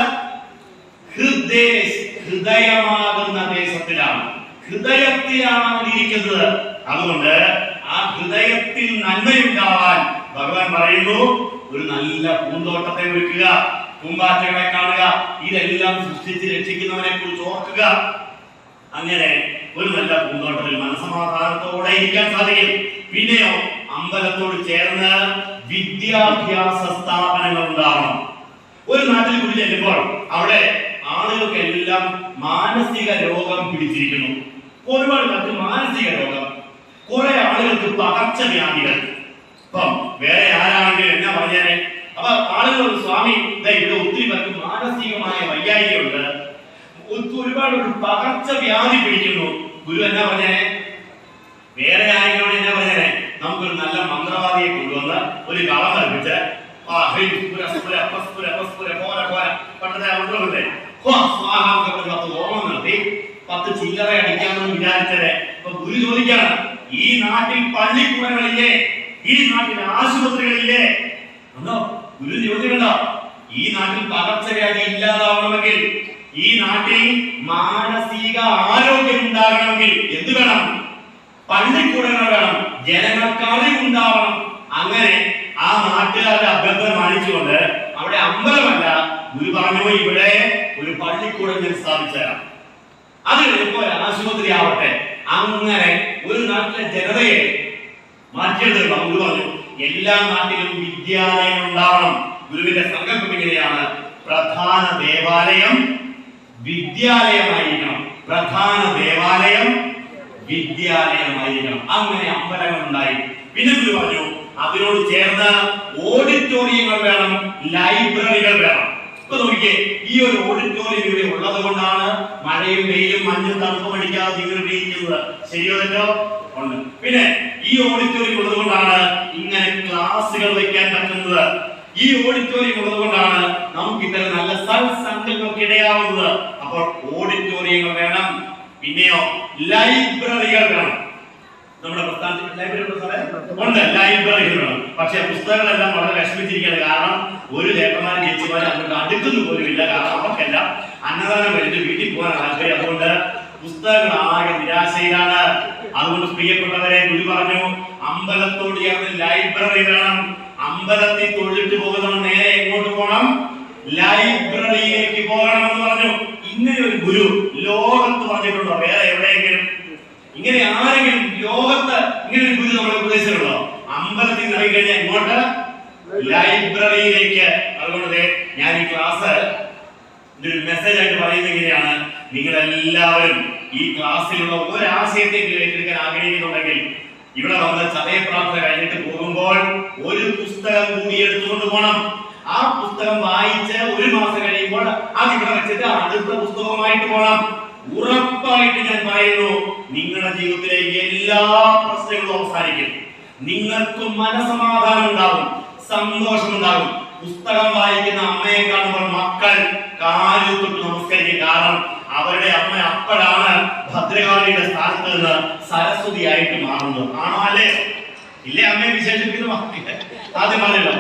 ഹൃദയമാകുന്ന ദേശത്തിലാണ്, ഹൃദയത്തിലാണ് അവൻ ഇരിക്കുന്നത്. അതുകൊണ്ട് ആ ഹൃദയത്തിൽ നന്മയുണ്ടാവാൻ ഭഗവാൻ പറയുന്നു, ഒരു നല്ല പൂന്തോട്ടത്തെ ഒരുക്കുക, പൂമ്പാറ്റകളെ കാണുക, ഇതെല്ലാം സൃഷ്ടിച്ച് രക്ഷിക്കുന്നവനെ കുറിച്ച് ഓർക്കുക. അങ്ങനെ ഒരു നല്ല പൂന്തോട്ടത്തിൽ മനസമാധാനത്തോടെ ഇരിക്കാൻ സാധിക്കും. പിന്നെയോ അമ്പലത്തോട് ചേർന്ന് വിദ്യാഭ്യാസ സ്ഥാപനങ്ങൾ ഉണ്ടാവണം. ഒരു നാട്ടിൽ കൂടി ചെല്ലുമ്പോൾ അവിടെ ആളുകൾക്കെല്ലാം മാനസിക രോഗം പിടിച്ചിരിക്കുന്നു. ഒരുപാട് പേർക്ക് മാനസിക രോഗം, കുറെ ആളുകൾക്ക് പകർച്ചവ്യാധികൾ. ഇപ്പം വേറെ ആരാണെങ്കിലും എന്നാ പറഞ്ഞാൽ അപ്പൊ ആളുകൾ സ്വാമി ഇവിടെ ഒത്തിരി പേർക്ക് മാനസികമായ വൈകാരികമുണ്ട്, ഒരുപാട് പകർച്ചവ്യാധി പിടിക്കുന്നു. ഗുരു എന്നാ പറഞ്ഞേ? വേറെ ആരെങ്കിലും എന്നാ പറഞ്ഞേ? നമുക്കൊരു നല്ല മന്ത്രവാദിയെ കൊണ്ടുവന്ന് ഒരു കളം കൽപ്പിച്ച് പണ്ടത്തെ മന്ത്രമില്ലേ ഓണം നടത്തി 10 ചില്ലറ അടിക്കാമെന്ന് വിചാരിച്ചത്. ഇപ്പൊ ഗുരു ചോദിക്കാണ്, ഈ നാട്ടിൽ പള്ളിക്കൂടങ്ങളില്ലേ, ഈ നാട്ടിൽ ആശുപത്രികളില്ലേ? ഉണ്ടോ? ഗുരു ചോദിക്കണ്ടോ? ഈ നാട്ടിൽ പകർച്ചവ്യാധി ഇല്ലാതാവണമെങ്കിൽ, ഈ നാട്ടിൽ മാനസിക ആരോഗ്യം ഉണ്ടാകണമെങ്കിൽ എന്ത് വേണം? പള്ളിക്കൂടങ്ങൾ വേണം, ജനങ്ങൾക്ക് അറിവുണ്ടാവണം. അങ്ങനെ ആ നാട്ടുകാരുടെ അഭ്യർത്ഥന മാനിച്ചുകൊണ്ട് അവിടെ അമ്പലമല്ല, ഗുരു പറഞ്ഞു ഇവിടെ ഒരു പള്ളിക്കൂടം ഞാൻ സ്ഥാപിച്ചു തരാം. അത് കഴിഞ്ഞപ്പോ ആശുപത്രി ആവട്ടെ. അങ്ങനെ ഒരു നാട്ടിലെ ജനതയെ മാറ്റിയെടുക്കണം. ഗുരു പറഞ്ഞു എല്ലാ നാട്ടിലും വിദ്യാലയം ഉണ്ടാവണം. ഗുരുവിന്റെ സങ്കല്പം ഇങ്ങനെയാണ്: പ്രധാന ദേവാലയം വിദ്യാലയമായിരിക്കണം, പ്രധാന ദേവാലയം വിദ്യാലയമായിരിക്കണം. അങ്ങനെ അമ്പലങ്ങൾ ഉണ്ടായി. പിന്നെ ഗുരു പറഞ്ഞു അതിനോട് ചേർന്ന് ഓഡിറ്റോറിയങ്ങൾ വേണം, ലൈബ്രറികൾ വേണം. ഇപ്പൊ നോക്കിയേ, ഈ ഒരു ഓഡിറ്റോറിയം ഇവിടെ ഉള്ളത് കൊണ്ടാണ് മഴയും വെയിലും മഞ്ഞും തണുപ്പും അടിക്കാതെ നിങ്ങൾ ഇരിക്കുന്നത്. ശരിയോ തെറ്റോ? ഉണ്ട്. പിന്നെ ഈ ഓഡിറ്റോറിയം ഉള്ളത് കൊണ്ടാണ് ഇങ്ങനെ ക്ലാസുകൾ വയ്ക്കാൻ പറ്റുന്നത്. ഈ ഓഡിറ്റോറിയം ഉള്ളത് കൊണ്ടാണ് നമുക്ക് ഇത്തരം നല്ല സത്സംഗങ്ങൾക്ക് ഇടയാവുന്നത്. അപ്പോൾ ഓഡിറ്റോറിയങ്ങൾ വേണം. പിന്നെയോ ലൈബ്രറികൾ വേണം. നമ്മുടെ പ്രസ്ഥാനത്തിൽ ലൈബ്രറി ഉണ്ട്, ലൈബ്രറികൾ വേണം. പക്ഷെ പുസ്തകങ്ങളെല്ലാം വളരെ വിഷമിച്ചിരിക്കുകയാണ്. കാരണം ഒരു ലേഖന്മാരും ചേച്ചിമാരും അങ്ങോട്ട് അടുക്കുന്നു പോലും ഇല്ല. കാരണം അവർക്കെല്ലാം അന്നദാനം കഴിഞ്ഞ് വീട്ടിൽ പോകാൻ താല്പര്യം. അതുകൊണ്ട് പുസ്തകങ്ങൾ ആകെ നിരാശയിലാണ്. അതുകൊണ്ട് പ്രിയപ്പെട്ടവരെ, ഗുരു പറഞ്ഞു അമ്പലത്തോട് ചേർന്ന് ലൈബ്രറി വേണം. അമ്പലത്തിൽ തൊഴിലിട്ട് പോകുന്നവർ നേരെ എങ്ങോട്ട് പോകണം? ലൈബ്രറിയിലേക്ക് പോകണമെന്ന് പറഞ്ഞു. ഇങ്ങനെ ഒരു ഗുരു ലോകത്ത് പറഞ്ഞിട്ടുണ്ടോ? വേറെ എവിടെയെങ്കിലും ഇങ്ങനെ ആരെങ്കിലും ലോകത്ത് ഇങ്ങനെ ഒരു ഗുരു നമ്മളെ ഉപദേശിച്ചിട്ടുണ്ടോ? അമ്പലത്തിൽ ഇറങ്ങി കഴിഞ്ഞാൽ ഇങ്ങോട്ട് ലൈബ്രറിയിലേക്ക്. അതുകൊണ്ട് ഞാൻ ഈ ക്ലാസ് ഒരു മെസ്സേജ് ആയിട്ട് പറയുന്നത് ഇങ്ങനെയാണ്: നിങ്ങളെല്ലാവരും ഈ ക്ലാസ്സിലുള്ള ഒരാശയത്തെ ഏറ്റെടുക്കാൻ ആഗ്രഹിക്കുന്നുണ്ടെങ്കിൽ ഇവിടെ വന്ന് ചതയപ്രാർത്ഥന കഴിഞ്ഞിട്ട് പോകുമ്പോൾ ഒരു പുസ്തകം കൂടി എടുത്തുകൊണ്ട് പോകണം. ആ പുസ്തകം വായിച്ച് ഒരു മാസം കഴിയുമ്പോൾ അത് ഇവിടെ വെച്ചിട്ട് അടുത്ത പുസ്തകമായിട്ട് പോകണം. ഉറപ്പായിട്ട് ഞാൻ പറയുന്നു, നിങ്ങളുടെ ജീവിതത്തിലെ എല്ലാ പ്രശ്നങ്ങളും അവസാനിക്കും. നിങ്ങൾക്ക് മനസമാധാനം ഉണ്ടാകും, സന്തോഷമുണ്ടാകും. പുസ്തകം വായിക്കുന്ന അമ്മയെ കാണുമ്പോൾ മക്കൾ കാലിൽ തൊട്ട് നമസ്കരിക്കും. കാരണം അവരുടെ അമ്മ അപ്പോഴാണ് ഭദ്രകാളിയുടെ സ്ഥാനത്ത് നിന്ന് സരസ്വതിയായിട്ട് മാറുന്നത്. ആണോ? അല്ലേ? ഇല്ലേ? അമ്മയെ വിശേഷിപ്പിക്കുന്നു ആദ്യം പറഞ്ഞല്ലോ.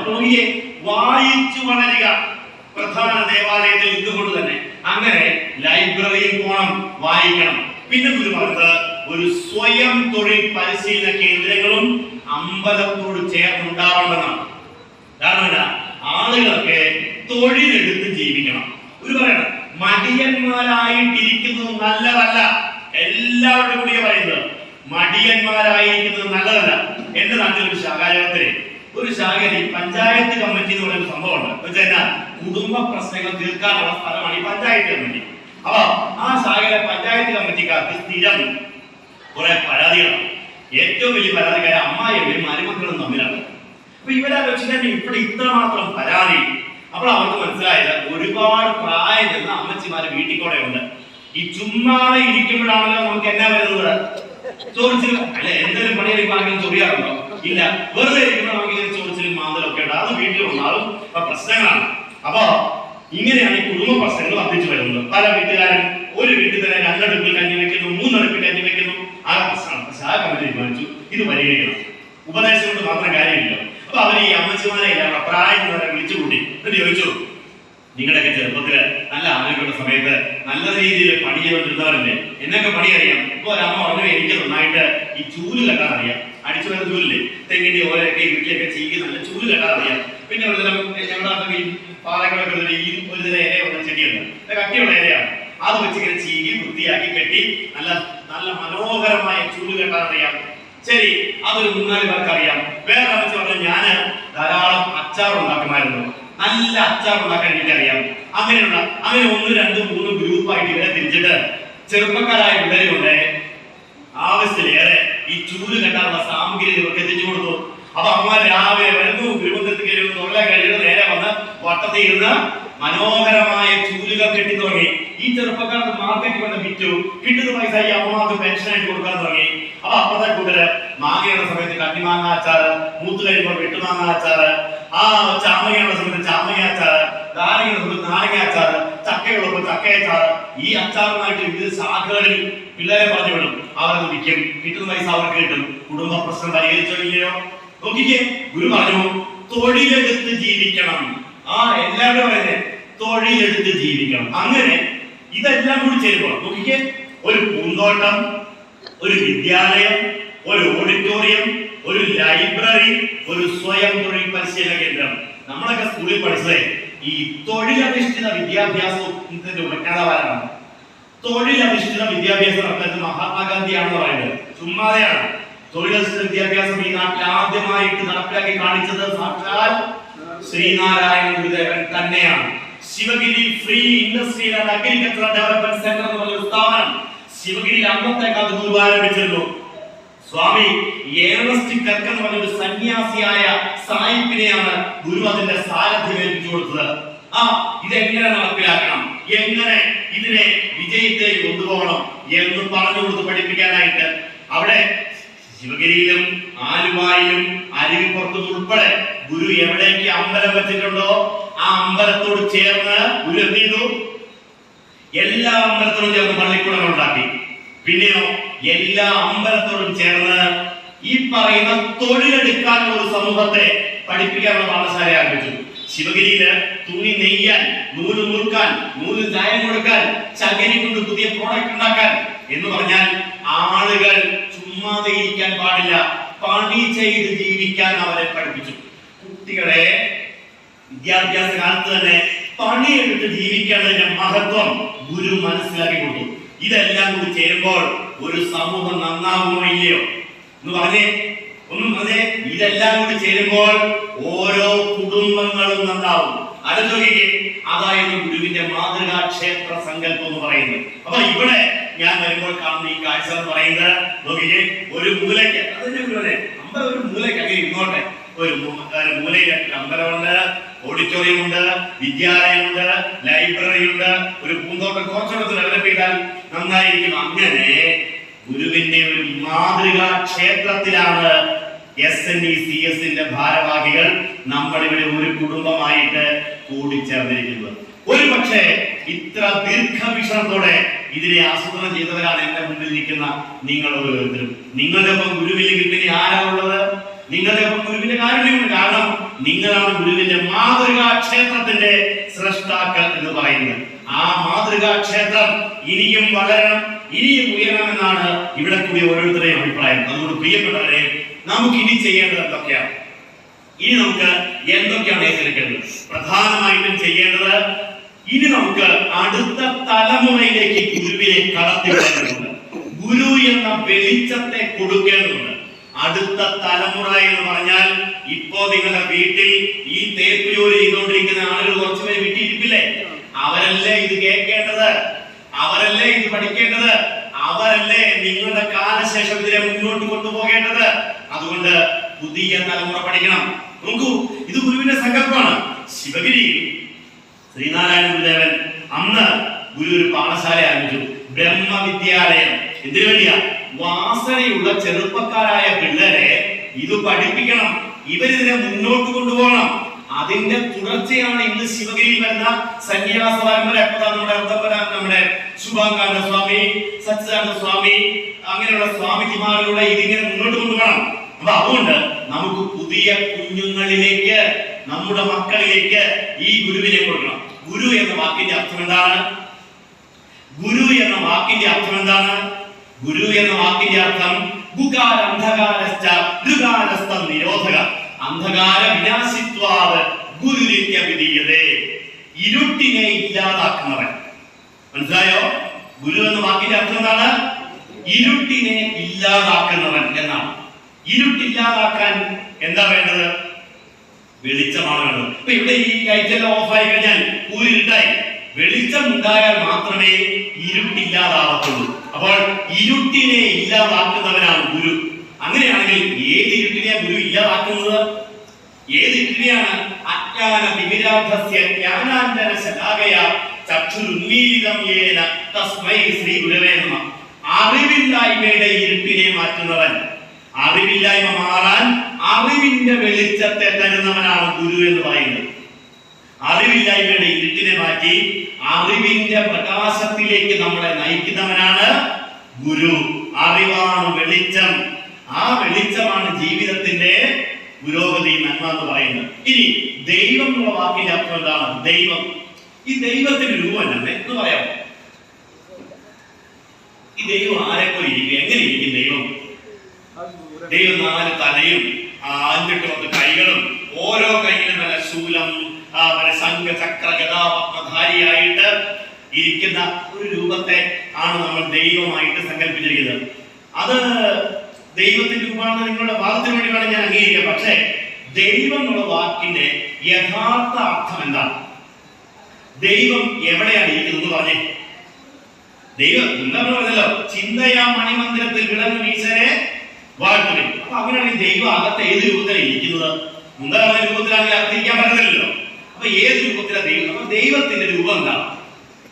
വായിച്ചു വളരുക, പ്രധാന ദേവാലയത്തിൽ ഇതുകൊണ്ട് തന്നെ. അങ്ങനെ ലൈബ്രറിയിൽ പോകണം, വായിക്കണം. പിന്നെ ഗുരു പറഞ്ഞത് ഒരു സ്വയം തൊഴിൽ പരിശീലന കേന്ദ്രങ്ങളും അമ്പലത്തോട് ചേർന്നുണ്ടാവണമെന്നാണ്. കാരണം എന്താ? ആളുകൾക്ക് തൊഴിലെടുത്ത് ജീവിക്കണം. ഗുരു പറയണം മടിയന്മാരായിട്ടിരിക്കുന്നത് നല്ലതല്ല. എല്ലാവരുടെ കൂടിയ പറയുന്നത് മടിയന്മാരായിരിക്കുന്നത് നല്ലതല്ല. എന്റെ നാട്ടിൽ ഒരു ശാഖായോഗത്തില് ഒരു ശാഖയിൽ പഞ്ചായത്ത് കമ്മിറ്റി എന്ന് പറയുന്ന സംഭവമുണ്ട്. കുടുംബ പ്രശ്നങ്ങൾ തീർക്കാനുള്ള സ്ഥലമാണ് ഈ പഞ്ചായത്ത് കമ്മിറ്റി. അപ്പൊ ആ ശാഖയിലെ പഞ്ചായത്ത് കമ്മിറ്റിക്കാർക്ക് സ്ഥിരം കുറെ പരാതികളാണ്. ഏറ്റവും വലിയ പരാതിക്കാരെ അമ്മായിയും മരുമക്കളും തമ്മിലാണ്. അപ്പൊ ഇവരെ വെച്ചിട്ട് ഇവിടെ ഇത്രമാത്രം പരാതി. അപ്പോൾ അവർക്ക് മനസ്സിലായത് ഒരുപാട് പ്രായം ചെന്ന അമ്മച്ചിമാര് വീട്ടിൽ കൂടെ ഉണ്ട്. ഈ ചുമ്മാതെ ഇരിക്കുമ്പോഴാണല്ലോ നമുക്ക് എന്നാ വരുന്നത്? ചോദിച്ചില്ല അല്ലെ? എന്തെങ്കിലും പണിയെടുക്കുകയാണെങ്കിൽ ചൊറിയാറുണ്ടോ? ഇല്ല. വെറുതെ ഇരിക്കുമ്പോൾ നമുക്ക് ഇങ്ങനെ ചോദിച്ചിലും മാന്തലൊക്കെ ഉണ്ട്. അത് വീട്ടിലുണ്ടാകും. പ്രശ്നങ്ങളാണ്. അപ്പൊ ഇങ്ങനെയാണ് ഈ കുടുംബ പ്രശ്നങ്ങൾ വർദ്ധിച്ചു വരുന്നത്. പല വീട്ടുകാരും ഒരു വീട്ടിൽ തന്നെ 2 അടുപ്പിൽ കഞ്ഞി വെക്കുന്നു, 3 അടുപ്പിൽ കഞ്ഞി വെക്കുന്നു. ആ പ്രശ്നമാണ്. ശാഖ കമ്മിറ്റി തീരുമാനിച്ചു ഇത് പരിഹരിക്കണം. ഉപദേശം കൊണ്ട് മാത്രം കാര്യമില്ല. അപ്പൊ അവർ ഈ അമ്മച്ചിമാരെ പ്രായം വിളിച്ചുകൂട്ടി എന്നിട്ട് ചോദിച്ചു, നിങ്ങളുടെയൊക്കെ ചെറുപ്പത്തില് നല്ല ആരോഗ്യമുള്ള സമയത്ത് നല്ല രീതിയിൽ പണി ചെയ്തുകൊണ്ടിരുന്നവരല്ലേ? എന്നൊക്കെ പണി അറിയാം. ഇപ്പൊ ഒരമ്മ പറഞ്ഞു എനിക്ക് നന്നായിട്ട് ഈ ചൂല് കെട്ടാൻ അറിയാം. അടിച്ചു വരുന്ന ചൂലില്ലേ, തെങ്ങിന്റെ ഓരൊക്കെ വീട്ടിലൊക്കെ ചീകി നല്ല ചൂല് കെട്ടാൻ അറിയാം. പിന്നെ ഒരു തരം ഞങ്ങളുടെ പാലങ്ങളൊക്കെ ഒരു തരം ഇലയുള്ള ചെടിയുണ്ട്, കട്ടിയുള്ള ഇലയാണ്. അത് വെച്ച് ഇങ്ങനെ ചീകി വൃത്തിയാക്കി കെട്ടി നല്ല നല്ല മനോഹരമായ ചൂല് കെട്ടാൻ അറിയാം. ശരി, അതൊരു 3-4 പേർക്ക് അറിയാം. വേറെ അമ്മച്ചി പറഞ്ഞു ഞാന് ധാരാളം അച്ചാർ ഉണ്ടാക്കുമായിരുന്നു, നല്ല അച്ചാർ ഉണ്ടാക്കാൻ എനിക്കറിയാം. അങ്ങനെ 1, 2, 3 ഗ്രൂപ്പായിട്ട് ഇവരെ തിരിച്ചിട്ട് ചെറുപ്പക്കാരായ പിള്ളേരുണ്ട് ആവശ്യത്തിലേറെ ഈ ചൂല് കെട്ടാനുള്ള സാമഗ്രി ഇവർക്ക് എത്തിച്ചു കൊടുത്തു. അപ്പൊ അമ്മ രാവിലെ വരുന്നു, ഗുരുമന്ദിരത്തിൽ കയറി തൊഴിലെ കഴിഞ്ഞിട്ട് നേരെ വട്ടത്തിൽ ഇരുന്ന് മനോഹരമായ ചൂലുകൾ കെട്ടി തുടങ്ങി. ഈ ചെറുപ്പക്കാർക്ക് മാർക്കറ്റിൽ കൊണ്ട് വിറ്റു. കിട്ടുന്ന പൈസ ഈ അമ്മമാർക്ക് പെൻഷനായിട്ട് കൊടുക്കാൻ തുടങ്ങി. അപ്പൊ അപ്പത്തെ കൂട്ടര് മാങ്ങയുടെ സമയത്ത് കണ്ണിമാങ്ങ അച്ചാറ്, മൂത്ത് കഴിയുമ്പോൾ വെട്ടുമാങ്ങ അച്ചാറ്, ആ ചാമങ്ങയുടെ സമയത്ത് ചാമങ്ങ അച്ചാറ്, നാരങ്ങയുടെ സമയത്ത് നാരങ്ങ അച്ചാറ്, ചക്കയുള്ളപ്പോൾ ചക്ക അച്ചാറ്. ഈ അച്ചാറുമായിട്ട് വിവിധ ശാഖകളിൽ പിള്ളേരെ പറഞ്ഞു വിടും. അവർക്ക് വിൽക്കും. കിട്ടുന്ന പൈസ അവർക്ക് കിട്ടും. കുടുംബ പ്രശ്നം പരിഹരിച്ചോ ഇല്ലയോ? നോക്കിക്കേ, ഗുരു പറഞ്ഞു തൊഴിലെടുത്ത് ജീവിക്കണം. എല്ലാവരും പറയുന്നത് തൊഴിലെടുത്ത് ജീവിക്കണം. അങ്ങനെ ഇതെല്ലാം കൂടി ചേരുമ്പോൾ നോക്കിക്കേ, ഒരു പൂന്തോട്ടം, ഒരു വിദ്യാലയം, ഒരു ഓഡിറ്റോറിയം, ഒരു ലൈബ്രറി, ഒരു സ്വയം തൊഴിൽ പരിശീലന കേന്ദ്രം. നമ്മളൊക്കെ സ്കൂളിൽ പഠിച്ചതേ ഈ തൊഴിലധിഷ്ഠിത വിദ്യാഭ്യാസത്തിന്റെ ഉപജ്ഞാതാവാരാണ്. തൊഴിലധിഷ്ഠിത വിദ്യാഭ്യാസം നടത്തുന്നത് മഹാത്മാഗാന്ധിയാണെന്ന് പറയുന്നത് ചുമ്മാതെയാണ്. തൊഴിലധിഷ്ഠിത വിദ്യാഭ്യാസം ഈ നാട്ടിൽ ആദ്യമായിട്ട് നടപ്പിലാക്കി കാണിച്ചത് സാക്ഷാൽ ശ്രീനാരായണ ഗുരുദേവൻ തന്നെയാണ്. Sivagiri free industrial and agricultural development centre എന്ന് പറഞ്ഞ സ്ഥാപനം ശിവഗിരിയിൽ അന്നത്തെ കാലത്ത് ഗുരു ആരംഭിച്ചിരുന്നു. സ്വാമി ഏണസ്റ്റ് കർക്ക് എന്ന് പറഞ്ഞ ഒരു സന്യാസിയായ സായിപ്പിനെയാണ് ഗുരു അതിന്റെ സാരഥ്യം ഏൽപ്പിച്ചു കൊടുത്തത്. ഇതെങ്ങനെ നടപ്പിലാക്കണം, എങ്ങനെ ഇതിനെ വിജയത്തിലേക്ക് കൊണ്ടുപോകണം എന്ന് പറഞ്ഞു കൊടുത്ത് പഠിപ്പിക്കാനായിട്ട് അവിടെ ശിവഗിരിയിലും ആലുവായിലും അരുവിപ്പുറത്തും ഉൾപ്പെടെ ഗുരു എവിടേക്ക് അമ്പലം വെച്ചിട്ടുണ്ടോ ആ അമ്പലത്തോട് ചേർന്ന് ഗുരു എന്ത് ചെയ്തു? എല്ലാ അമ്പലത്തോടും ചേർന്ന് പള്ളിക്കൂടങ്ങൾ ഉണ്ടാക്കി. പിന്നെയോ എല്ലാ അമ്പലത്തോടും ചേർന്ന് ഈ പറയുന്ന തൊഴിലെടുക്കാനുള്ള ഒരു സമൂഹത്തെ പഠിപ്പിക്കാനുള്ള പാഠശാല ആരംഭിച്ചു. ശിവഗിരിയില് തുണി നെയ്യാൻ, നൂല് മുറുക്കാൻ, നൂല് ചായം കൊടുക്കാൻ, ചകിരി കൊണ്ട് പുതിയ പ്രോഡക്റ്റ് ഉണ്ടാക്കാൻ എന്ന് പറഞ്ഞാൽ ആളുകൾ ചുമ്മാതെ ഇരിക്കാൻ പാടില്ല, പണി ചെയ്ത് ജീവിക്കാൻ അവരെ പഠിപ്പിച്ചു. കുട്ടികളെ വിദ്യാഭ്യാസ കാലത്ത് തന്നെ പണിയെടുത്ത് ജീവിക്കേണ്ടതിന്റെ മഹത്വം ഗുരു മനസ്സിലാക്കി കൊടുത്തു. ഇതെല്ലാം കൂടി ചേരുമ്പോൾ ഒരു സമൂഹം നന്നാകുമോ ഇല്ലയോ എന്ന് പറഞ്ഞേ, ഒന്നും പറഞ്ഞേ. ഇതെല്ലാം കൂടി ചേരുമ്പോൾ ഓരോ കുടുംബങ്ങളും നന്നാവും. ആലോചിക്കേ, അതായിരുന്നു ഗുരുവിന്റെ മാതൃകാ ക്ഷേത്ര സങ്കല്പം എന്ന് പറയുന്നത്. അപ്പൊ ഇവിടെ ഞാൻ വരുമ്പോൾ കാണുന്ന ഈ കാഴ്ച എന്ന് പറയുന്നത് നോക്കിക്കേ, ഒരു മൂലയ്ക്ക് അതിന്റെ ഗുരുവിനെ അമ്പലം ഒരു മൂലയ്ക്ക് അങ്ങനെ ഇരുന്നോട്ടെ. ഒരു മൂലയിൽ അമ്പലമുണ്ട്, ഓഡിറ്റോറിയം ഉണ്ട്, വിദ്യാലയമുണ്ട്, ലൈബ്രറി ഉണ്ട്, ഒരു പൂന്തോട്ടം കുറച്ചുകൂടെ ഡെവലപ്പ് ചെയ്താൽ നന്നായിരിക്കും. അങ്ങനെ ഗുരുവിന്റെ ഒരു മാതൃകാ ക്ഷേത്രത്തിലാണ് SNECSന്റെ ഭാരവാഹികൾ നമ്മളിവിടെ ഒരു കുടുംബമായിട്ട് കൂടിച്ചേർന്നിരിക്കുന്നത്. ഒരു പക്ഷേ ഇത്ര ദീർഘവീക്ഷണത്തോടെ ഇതിനെ ആസൂത്രണം ചെയ്തവരാണ് എന്റെ മുന്നിൽ ഇരിക്കുന്ന നിങ്ങൾ ഓരോരുത്തരും. നിങ്ങളുടെ ഒപ്പം ഗുരുവില്ലെങ്കിൽ പിന്നെ ആരാ ഉള്ളത്? നിങ്ങളുടെ ഒപ്പം ഗുരുവിന്റെ കാരുണ്യമുണ്ട്. കാരണം നിങ്ങളാണ് ഗുരുവിന്റെ മാതൃകാ ക്ഷേത്രത്തിന്റെ സൃഷ്ടാക്കൾ എന്ന് പറയുന്നത്. ആ മാതൃകാ ക്ഷേത്രം ഇനിയും വളരണം, ഇനിയും ഉയരണമെന്നാണ് ഇവിടെ കൂടി ഓരോരുത്തരുടെയും അഭിപ്രായം. അതുകൊണ്ട് പ്രിയപ്പെട്ടവരെ, നമുക്ക് ഇനി ചെയ്യേണ്ടത് എന്തൊക്കെയാണ്? ഇനി നമുക്ക് എന്തൊക്കെയാണ് ഏറ്റെടുക്കേണ്ടത്? പ്രധാനമായിട്ടും ചെയ്യേണ്ടത് ഇനി നമുക്ക് അടുത്ത തലമുറയിലേക്ക് ഗുരുവിനെ കടത്തിവിടേണ്ടതുണ്ട്. ഗുരു എന്ന വെളിച്ചത്തെ കൊടുക്കേണ്ടതുണ്ട്. അടുത്ത തലമുറ എന്ന് പറഞ്ഞാൽ ഇപ്പോ നിങ്ങളുടെ വീട്ടിൽ ഈ തേപ്പ് ജോലി ചെയ്തുകൊണ്ടിരിക്കുന്ന ആളുകൾ കുറച്ചുപേര് വീട്ടിലിരിപ്പില്ലേ? അവരല്ലേ ഇത് കേൾക്കേണ്ടത്, അവരല്ലേ ഇത് പഠിക്കേണ്ടത്, അവരല്ലേ നിങ്ങളുടെ കാലശേഷം ഇതിനെ മുന്നോട്ട് കൊണ്ടുപോകേണ്ടത്. അതുകൊണ്ട് പുതിയ തലമുറ പഠിക്കണം. നോക്കൂ, ഇത് ഗുരുവിന്റെ സങ്കല്പമാണ്. ശിവഗിരി ശ്രീനാരായണ ഗുരുദേവൻ അന്ന് ഗുരു ഒരു പാഠശാല ആരംഭിച്ചു, ബ്രഹ്മവിദ്യാലയം. എന്തിനു വേണ്ടിയാ? വാസനയുള്ള ചെറുപ്പക്കാരായ പിള്ളേരെ ഇത് പഠിപ്പിക്കണം, ഇവരിതിനെ മുന്നോട്ട് കൊണ്ടുപോകണം. അതിന്റെ തുടർച്ചയാണ് ഇന്ന് ശിവഗിരിയിൽ വരുന്ന സന്യാസ പരമ്പര. നമ്മുടെ ശുഭാകാന്ത സ്വാമി, സച്ചിദാനന്ദ സ്വാമി, അങ്ങനെയുള്ള സ്വാമിജിമാരിലൂടെ ഇതിങ്ങനെ മുന്നോട്ട് കൊണ്ടുപോകണം. അപ്പൊ അതുകൊണ്ട് നമുക്ക് പുതിയ കുഞ്ഞുങ്ങളിലേക്ക്, നമ്മുടെ മക്കളിലേക്ക് ഈ ഗുരുവിനെ കൊടുക്കണം. ഗുരു എന്ന വാക്കിന്റെ അർത്ഥം എന്താണ്? ഗുരു എന്ന വാക്കിന്റെ അർത്ഥം എന്താണ്? ഗുരു എന്ന വാക്കിന്റെ അർത്ഥം ഗുകാര അന്ധകാരശ്ച ഋകാരസ്ഥ നിരോധക അന്ധകാര വിനാശിത്വാത് ഗുരുരിത്യ വിധീയതേ. ഇരുട്ടിനെ ഇല്ലാതാക്കുന്നവൻ. മനസ്സിലായോ? ഗുരു എന്ന വാക്കിന്റെ അർത്ഥം എന്താണ്? ഇരുട്ടിനെ ഇല്ലാതാക്കുന്നവൻ എന്നാണ്. ഇരുട്ടില്ലാതാക്കാൻ എന്താ വേണ്ടത്? വെളിച്ചമാണ് വേണ്ടത്. ഇപ്പൊ ഇവിടെ ഈ ലൈറ്റെല്ലാം ഓഫായി കഴിഞ്ഞാൽ ഇരുട്ടായി. വെളിച്ചം ഉണ്ടായാൽ മാത്രമേ ഇരുട്ടില്ലാതാവത്തുള്ളൂ. അപ്പോൾ ഇരുട്ടിനെ ഇല്ലാതാക്കുന്നവനാണ് ഗുരു. അങ്ങനെയാണെങ്കിൽ ഏത് ഇരുട്ടിനെയാണ് ഗുരു ഇല്ലാതാക്കുന്നത്? ഏത് ഇരുട്ടിനെയാണ്? അജ്ഞാന തിമിരാന്ധസ്യ ജ്ഞാനാഞ്ജന ശലാകയ ചക്ഷുരുന്മീലിതം യേന തസ്മൈ ശ്രീ ഗുരവേ നമഃ. അറിവില്ലായ്മയുടെ ഇരുട്ടിനെ മാറ്റുന്നവൻ, അറിവില്ലായ്മ മാറാൻ അറിവിന്റെ വെളിച്ചത്തെ തരുന്നവനാണ് ഗുരു എന്ന് പറയുന്നത്. അറിവില്ലായ്മയുടെ ഇരുട്ടിനെ മാറ്റി അറിവിന്റെ പ്രകാശത്തിലേക്ക് നമ്മളെ നയിക്കുന്നവനാണ് ഗുരു. അറിവാണ് വെളിച്ചം. ആ വെളിച്ചമാണ് ജീവിതത്തിന്റെ പുരോഗതി, നന്മ എന്ന് പറയുന്നത്. ഇനി ദൈവം എന്നുള്ള വാക്കിന്റെ അർത്ഥം എന്താണ്? ദൈവം, ഈ ദൈവത്തിന്റെ രൂപം തന്നെ എന്ന് പറയാമോ? ഈ ദൈവം ആരെപ്പോലെ ഇരിക്കും? എങ്ങനെ ഇരിക്കും ദൈവം? ദൈവം 4 തലയും 5 കൈകളും, ഓരോ കൈയിലും നല്ല ശൂലം, സംഘ ചക്ര ഗദാ പത്മധാരിയായിട്ട് ഇരിക്കുന്ന ഒരു രൂപത്തെ ആണ് നമ്മൾ ദൈവമായിട്ട് സങ്കല്പിച്ചിരിക്കുന്നത്. അത് ദൈവത്തിന്റെ രൂപമാണെന്ന് നിങ്ങളുടെ വാദത്തിന് വേണ്ടി വേണം ഞാൻ അംഗീകരിക്കാം. പക്ഷേ ദൈവം എന്നുള്ള വാക്കിന്റെ യഥാർത്ഥ അർത്ഥം എന്താണ്? ദൈവം എവിടെയാണ് ഇരിക്കുന്നത് പറഞ്ഞേ? ദൈവം എന്താ പറഞ്ഞല്ലോ, ചിന്തയാ മണിമന്ദിരത്തിൽ വിളങ്ങും ഈശ്വരെ വാഴ്ത്തുവിൻ. അപ്പൊ അങ്ങനെയാണെങ്കിൽ ദൈവം അകത്ത് ഏത് രൂപത്തിലാണ് ഇരിക്കുന്നത്? മുന്തലുള്ള രൂപത്തിലാണെങ്കിൽ അകത്തിരിക്കാൻ പറ്റുന്നില്ലല്ലോ. അപ്പൊ ഏത് രൂപത്തിലാണ് ദൈവം? അപ്പൊ ദൈവത്തിന്റെ രൂപം എന്താണ്?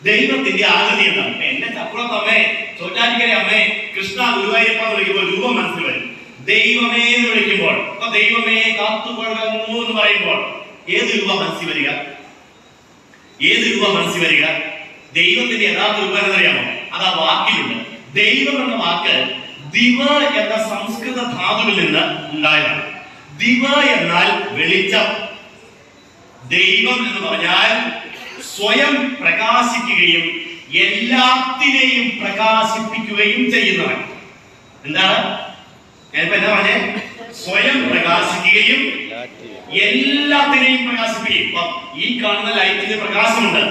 ദൈവത്തിന്റെ ആകൃതി എന്താണ്? എന്നെ ചക്കുളത്തമ്മേ, ചോറ്റാനിക്കര അമ്മേ, കൃഷ്ണ, ഗുരുവായൂരപ്പ എന്ന് വിളിക്കുമ്പോൾ രൂപം മനസ്സിൽ വരും. ദൈവമേ എന്ന് വിളിക്കുമ്പോൾ, അപ്പൊ ദൈവമേ കാത്തുകൊള്ളുന്നു എന്ന് പറയുമ്പോൾ ഏത് രൂപ മനസ്സിൽ വരിക? ഏത് രൂപ മനസ്സിൽ വരിക? ദൈവത്തിന്റെ യഥാർത്ഥ രൂപം എന്നറിയാമോ? അത് ആ വാക്കിലുണ്ട്. ദൈവം എന്ന വാക്ക് ദിവ എന്ന സംസ്കൃത ധാതുവിൽ നിന്ന് ഉണ്ടായതാണ്. ദിവ എന്നാൽ വെളിച്ചം. ദൈവം എന്ന് പറഞ്ഞാൽ സ്വയം പ്രകാശിക്കുകയും എല്ലാത്തിനെയും പ്രകാശിപ്പിക്കുകയും ചെയ്യുന്നവൻ. എന്താണ്? ഞാനിപ്പോ എന്താ പറഞ്ഞേ? സ്വയം പ്രകാശിക്കുകയും എല്ലാത്തിനെയും പ്രകാശിപ്പിക്കുകയും. ഇപ്പൊ ഈ കാണുന്ന ലൈറ്റിന് പ്രകാശമുണ്ട്,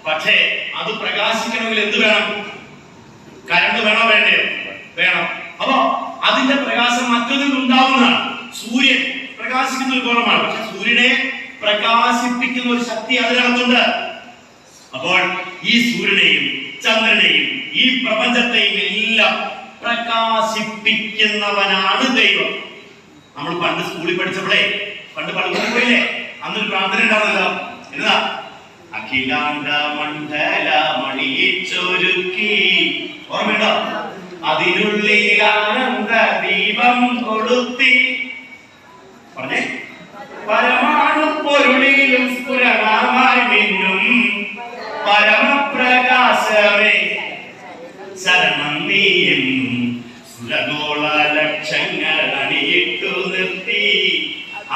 പക്ഷേ അത് പ്രകാശിക്കണമെങ്കിൽ എന്ത് വേണം? കറണ്ട് വേണോ? വേണ്ടയോ? വേണം. അപ്പോ അതിന്റെ പ്രകാശം മറ്റൊന്നിൽ ഉണ്ടാവുന്നതാണ്. സൂര്യൻ പ്രകാശിക്കുന്ന ഒരു ഗോളമാണ്, പക്ഷെ സൂര്യനെ പ്രകാശിപ്പിക്കുന്ന ഒരു ശക്തി അതിനകത്തുണ്ട്. അപ്പോൾ ഈ സൂര്യനെയും ചന്ദ്രനെയും ഈ പ്രപഞ്ചത്തെയും എല്ലാം പ്രകാശിപ്പിക്കുന്നവനാണ് ദൈവം. നമ്മൾ പണ്ട് സ്കൂളിൽ പഠിച്ചപ്പോഴേ, പണ്ട് പഠിക്കാൻ പോയില്ലേ, അന്നൊരു പ്രാർത്ഥന ഉണ്ടാവുന്നല്ലോ. എന്താ? അഖിലാണ്ട മണ്ഡല മണിയിച്ചൊരുക്കി, ഓർമ്മയുണ്ടോ? അതിനുള്ളിൽ ആനന്ദ ദീപം കൊളുത്തി. പറഞ്ഞേ, പരമാണു പൊരുളിലും സ്ഫുരണമായി മിന്നും പരമപ്രകാശമേ ശരണം നീയെന്നും സുരഗോള ലക്ഷങ്ങൾ അണിയിട്ടു നിർത്തി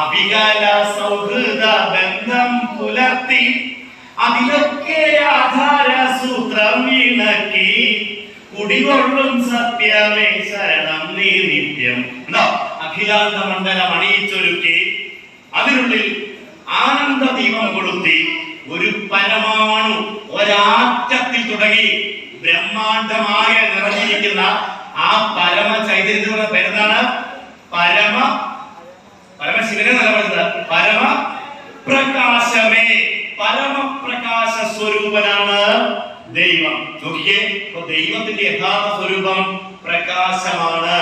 അഭികാല സൗഹൃദ ബന്ധം പുലർത്തി അതിലൊക്കെ ആധാര സൂത്രം ഇണക്കി കുടികൊള്ളും സത്യമേ ശരണം നീ നിത്യം. ഉണ്ടോ? അഖിലാന്ത മണ്ഡലം അണിയിച്ചൊരുക്കി അതിനുള്ളിൽ ആനന്ദ ദീപം കൊളുത്തി ഒരു പരമാണു ഒരാറ്റത്തിൽ തുടങ്ങി ബ്രഹ്മാണ്ഡമായ നിറഞ്ഞിരിക്കുന്ന ആ പരമ ചൈതന്യത്തിലുള്ള പേരെന്താണ്? പരമശിവനെ നിലപെടുന്നത് പരമ പ്രകാശമേ. പരമപ്രകാശ സ്വരൂപനാണ് ദൈവം. നോക്കിയേ, ദൈവത്തിന്റെ യഥാർത്ഥ സ്വരൂപം പ്രകാശമാണ്.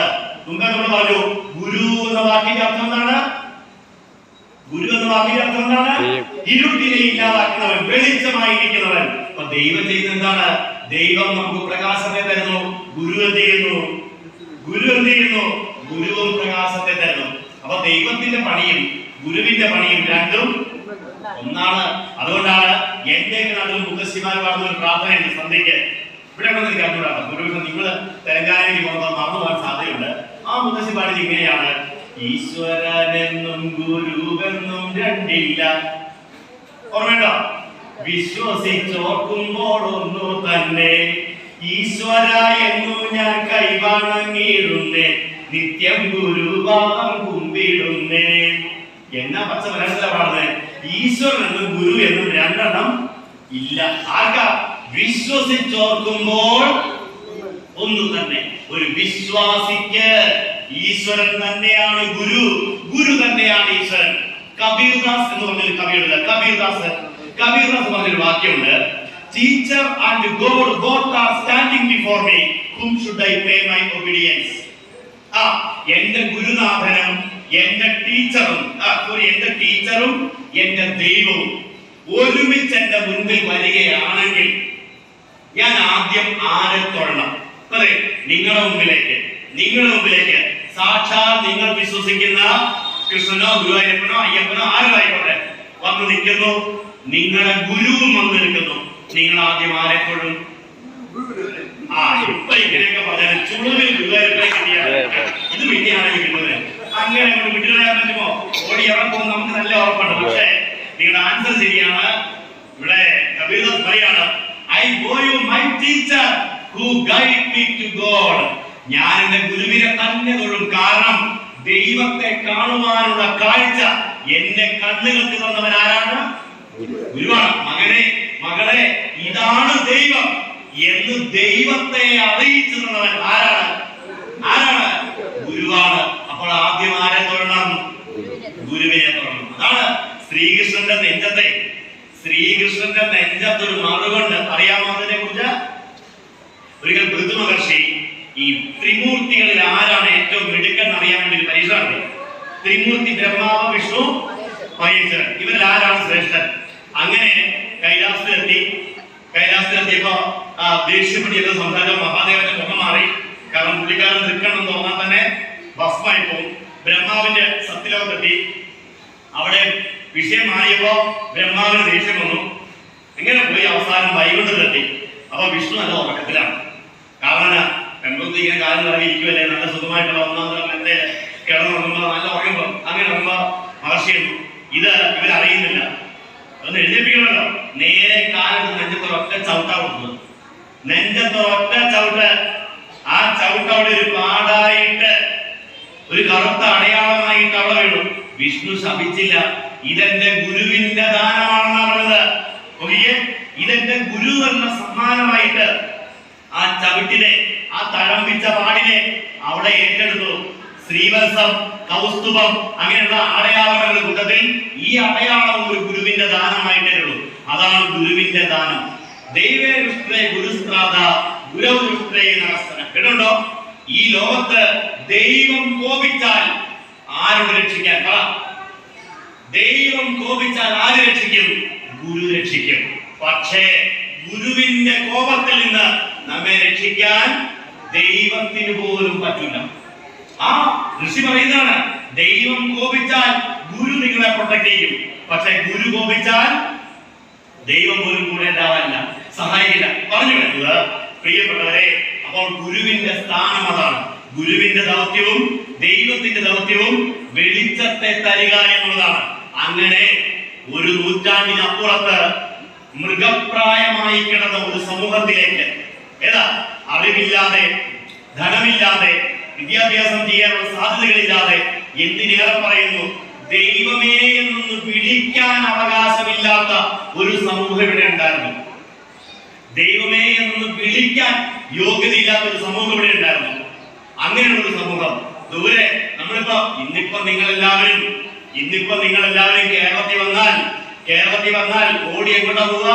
മുമ്പ് നമ്മൾ പറഞ്ഞു ഗുരു എന്ന വാക്കിന്റെ അർത്ഥം എന്താണ്? ഗുരു എന്ന വാക്കിന്റെ അർത്ഥം എന്താണ്? ഇരുട്ടിനെ ഇല്ലാതാക്കുന്നവൻ, വെളിച്ചമായിരിക്കുന്നവൻ. അപ്പൊ ദൈവം ചെയ്യുന്നത് എന്താണ്? ദൈവം നമുക്ക് പ്രകാശത്തെ തരുന്നു. ഗുരു എന്ത് ചെയ്യുന്നു? ഗുരുവും പ്രകാശത്തെ തരുന്നു. അപ്പൊ ദൈവത്തിന്റെ പണിയും ഗുരുവിന്റെ പണിയും രണ്ടും ഒന്നാണ്. അതുകൊണ്ടാണ് എന്റെ നാട്ടിൽ മുഖശിമാർ പാടുന്ന ഒരു പ്രാർത്ഥനയുണ്ട് സന്ധ്യയ്ക്ക്. ഇവിടെ എനിക്ക് അറിഞ്ഞൂടാ, ഗുരുവിന് നിങ്ങൾ തെലങ്കാനയിൽ പോകുമ്പോൾ മറന്നു പോകാൻ സാധ്യതയുണ്ട്. ആ മുഖശി പാടിയത് ഇങ്ങനെയാണ്: ഈശ്വരനെന്നും ഗുരുവെന്നും രണ്ടില്ല. ഓർമ്മയുണ്ടോ? വിശ്വസിച്ചോർക്കുമ്പോൾ ഒന്നു തന്നെ. ഈശ്വര എന്നു ഞാൻ കൈവണങ്ങിയിടുന്നേ, നിത്യം ഗുരുപാദം കുമ്പിടുന്നേ. എന്നാ പച്ച മലയാളത്തിലാ പാടുന്നത്? ഈശ്വരൻ എന്നും ഗുരു എന്നും രണ്ടെണ്ണം ഇല്ല. ആർക്കാ? വിശ്വസിച്ചോർക്കുമ്പോൾ ഒന്നു തന്നെ. ഒരു വിശ്വാസിക്ക് ഈശ്വരൻ തന്നെയാണ് ഗുരു, ഗുരു തന്നെയാണ് ഈശ്വരൻ. കബീർദാസ് എന്ന് പറഞ്ഞൊരു കവിയുണ്ട്. കബീർദാസ് പറഞ്ഞൊരു വാക്യമുണ്ട്: teacher and God both are standing before me, whom should I pay my obedience? എന്റെ ഗുരുനാഥനും എന്റെ ടീച്ചറും എന്റെ ദൈവവും ഒരുമിച്ച് എന്റെ മുൻപിൽ വരികയാണെങ്കിൽ ഞാൻ ആദ്യം ആരെ തൊഴണം? അതെ, നിങ്ങളുടെ മുമ്പിലേക്ക് സാക്ഷാൽ നിങ്ങൾ വിശ്വസിക്കുന്ന കൃഷ്ണനോ ഗുരുവായൂരപ്പനോ അയ്യപ്പനോ ആരുമായിക്കോട്ടെ വന്ന് നിൽക്കുന്നു, നിങ്ങളുടെ ഗുരുവും വന്ന് നിൽക്കുന്നു. നിങ്ങൾ ആദ്യം ആരെ തൊഴും? ഇപ്പൊ ഇങ്ങനെയൊക്കെ പറഞ്ഞാൽ ചുളുവിൽ ഗുരുവായൂരപ്പനെ കിട്ടിയാൽ ഇത് പിന്നെയാണ് കിട്ടുന്നത്. അങ്ങനെ അങ്ങോട്ട് വിട്ടുകളയാൻ പറ്റുമോ? ഓടി ഇറങ്ങുമ്പോൾ നമുക്ക് നല്ല ഉറപ്പുണ്ട്. പക്ഷേ നിങ്ങളുടെ ആൻസർ ശരിയാണ്. ഇവിടെ കബീർദാസ് പറയാണ്, I owe you my teacher who guide me to God. ഞാൻ എന്റെ ഗുരുവിനെ തന്നെ തൊഴും. കാരണം ദൈവത്തെ കാണുവാനുള്ള കാഴ്ച എന്റെ കണ്ണുകൾക്ക് തന്നവൻ ആരാണ്? ഗുരുവാണ്. മകളെ ഇതാണ് ദൈവം എന്ന് ദൈവത്തെ അറിയിച്ചു തന്നവൻ ആരാണ്? ഗുരുവാണ്. അപ്പോൾ ആദ്യം ആരെ തൊഴണം? ഗുരുവിനെ തൊഴണം. അതാണ് ശ്രീകൃഷ്ണന്റെ നെഞ്ചത്ത് ഒരു മറുകൊണ്ട് അറിയാമോ? അതിനെ കുറിച്ച് ഒരിക്കൽ ഭൃഗു മഹർഷി ഈ ത്രിമൂർത്തികളിൽ ആരാണ് ഏറ്റവും മിടുക്കൻ അറിയാൻ വേണ്ടി ഒരു പരീക്ഷ നടത്തി. ത്രിമൂർത്തി ബ്രഹ്മാവ്, വിഷ്ണു, മഹേശ്വരൻ, ഇവരിൽ ആരാണ് ശ്രേഷ്ഠൻ? അങ്ങനെ കൈലാസത്തിലെത്തിയപ്പോ ദേഷ്യപ്പെട്ടിയൊക്കെ സംസാരിച്ച മഹാദേവന്റെ മുഖം മാറി. കാരണം പുള്ളിക്കാരൻ നിൽക്കണം തോന്നാൻ തന്നെ ഭസ്മായി പോകും. ബ്രഹ്മാവിന്റെ സത്യലോകത്തെത്തി. അവിടെ വിഷയം മാറിയപ്പോ ബ്രഹ്മാവിന് ദേഷ്യം വന്നു. എങ്ങനെ പോയി അവസാനം വൈകുണ്ഠത്തിലെത്തി. അപ്പൊ വിഷ്ണു നല്ല ഉറക്കത്തിലാണ്. കാരണം പെൺകുട്ടി ഇങ്ങനെ കാലം ഇറങ്ങിയിരിക്കുമല്ലേ, നല്ല സുഖമായിട്ടുള്ള ഒന്നാം തരം എന്റെ കിടന്നുറങ്ങുമ്പോ നല്ല ഉറങ്ങുമ്പോ അങ്ങനെ ഉറങ്ങുമ്പോ മഹർഷി ഇവരറിയുന്നില്ല. ഒന്ന് എഴുന്നേപ്പിക്കണമല്ലോ. നേരെ കാലത്ത് നെഞ്ചത്തൊരൊറ്റ ചവിട്ടാ കൊടുക്കുന്നത്. നെഞ്ചത്തൊരൊറ്റ ചവിട്ട്. ആ ചവിട്ട് അവിടെ ഒരു പാടായിട്ട് ഒരു കറുത്ത അടയാളമായിട്ട് അവിടെ വീണു. വിഷ്ണു ശപിച്ചില്ല. ഇതെന്റെ ഗുരുവിന്റെ ദാനമാണെന്നാണ് പറഞ്ഞത്. ഇതെന്റെ ഗുരു എന്ന സമ്മാനമായിട്ട് ആ ചവിട്ടിനെ, ആ തഴമ്പിച്ച പാടിനെ അവിടെ ഏറ്റെടുത്തു. ശ്രീവത്സം, കൗസ്തുഭം അങ്ങനെയുള്ള അടയാളങ്ങളുടെ കൂട്ടത്തിൽ ഈ അടയാളം ഒരു ഗുരുവിന്റെ ദാനമായിട്ടേ ഉള്ളൂ. അതാണ് ഗുരുവിന്റെ ദാനം. ദൈവേ ദുഷ്ടേ ഗുരുസ്ത്രാത ഗുരവ് ദുഷ്ടേ നമസ്തന. കേട്ടോ, ഈ ലോകത്ത് ദൈവം കോപിച്ചാൽ ആരോട് രക്ഷിക്കാൻ? ദൈവം കോപിച്ചാൽ ആര് രക്ഷിക്കും? ഗുരു രക്ഷിക്കും. പക്ഷേ ഗുരുവിന്റെ കോപത്തിൽ നിന്ന് നമ്മെ രക്ഷിക്കാൻ ദൈവത്തിന് പോലും പറ്റില്ല. ആ ഋഷി പറയുന്നതാണ്, ദൈവം കോപിച്ചാൽ ഗുരു നിങ്ങളെ പ്രൊട്ടക്ട് ചെയ്യും. പക്ഷെ ഗുരു കോപിച്ചാൽ ദൈവം പോലും കൂടെ ഉണ്ടാവാനില്ല, സഹായിക്കില്ല. പറഞ്ഞു വരുന്നത് പ്രിയപ്പെട്ടവരെ, അപ്പോൾ ഗുരുവിന്റെ സ്ഥാനം അതാണ്. ഗുരുവിന്റെ ദൗത്യവും ദൈവത്തിന്റെ ദൗത്യവും വെളിച്ചത്തെ തരിക എന്നുള്ളതാണ്. അങ്ങനെ ഒരു നൂറ്റാണ്ടിനപ്പുറത്ത് മൃഗപ്രായമായി കിടന്ന ഒരു സമൂഹത്തിലേക്ക്, അറിവില്ലാതെ, ധനമില്ലാതെ, വിദ്യാഭ്യാസം ചെയ്യാനുള്ള സാധ്യതകളില്ലാതെ, എന്തിനേറെ പറയുന്നു, ദൈവമേ എന്നൊന്ന് വിളിക്കാൻ അവകാശമില്ലാത്ത ഒരു സമൂഹം ഇവിടെ ഉണ്ടായിരുന്നു. ദൈവമേ എന്നൊന്ന് വിളിക്കാൻ യോഗ്യതയില്ലാത്ത ഒരു സമൂഹം ഇവിടെ ഉണ്ടായിരുന്നു. അങ്ങനെയുള്ള ഒരു സമൂഹം ദൂരെ ഇന്നിപ്പോ നിങ്ങളെല്ലാവരും കേരളത്തിൽ വന്നാൽ ഓടി എങ്ങോട്ടാ പോവുക?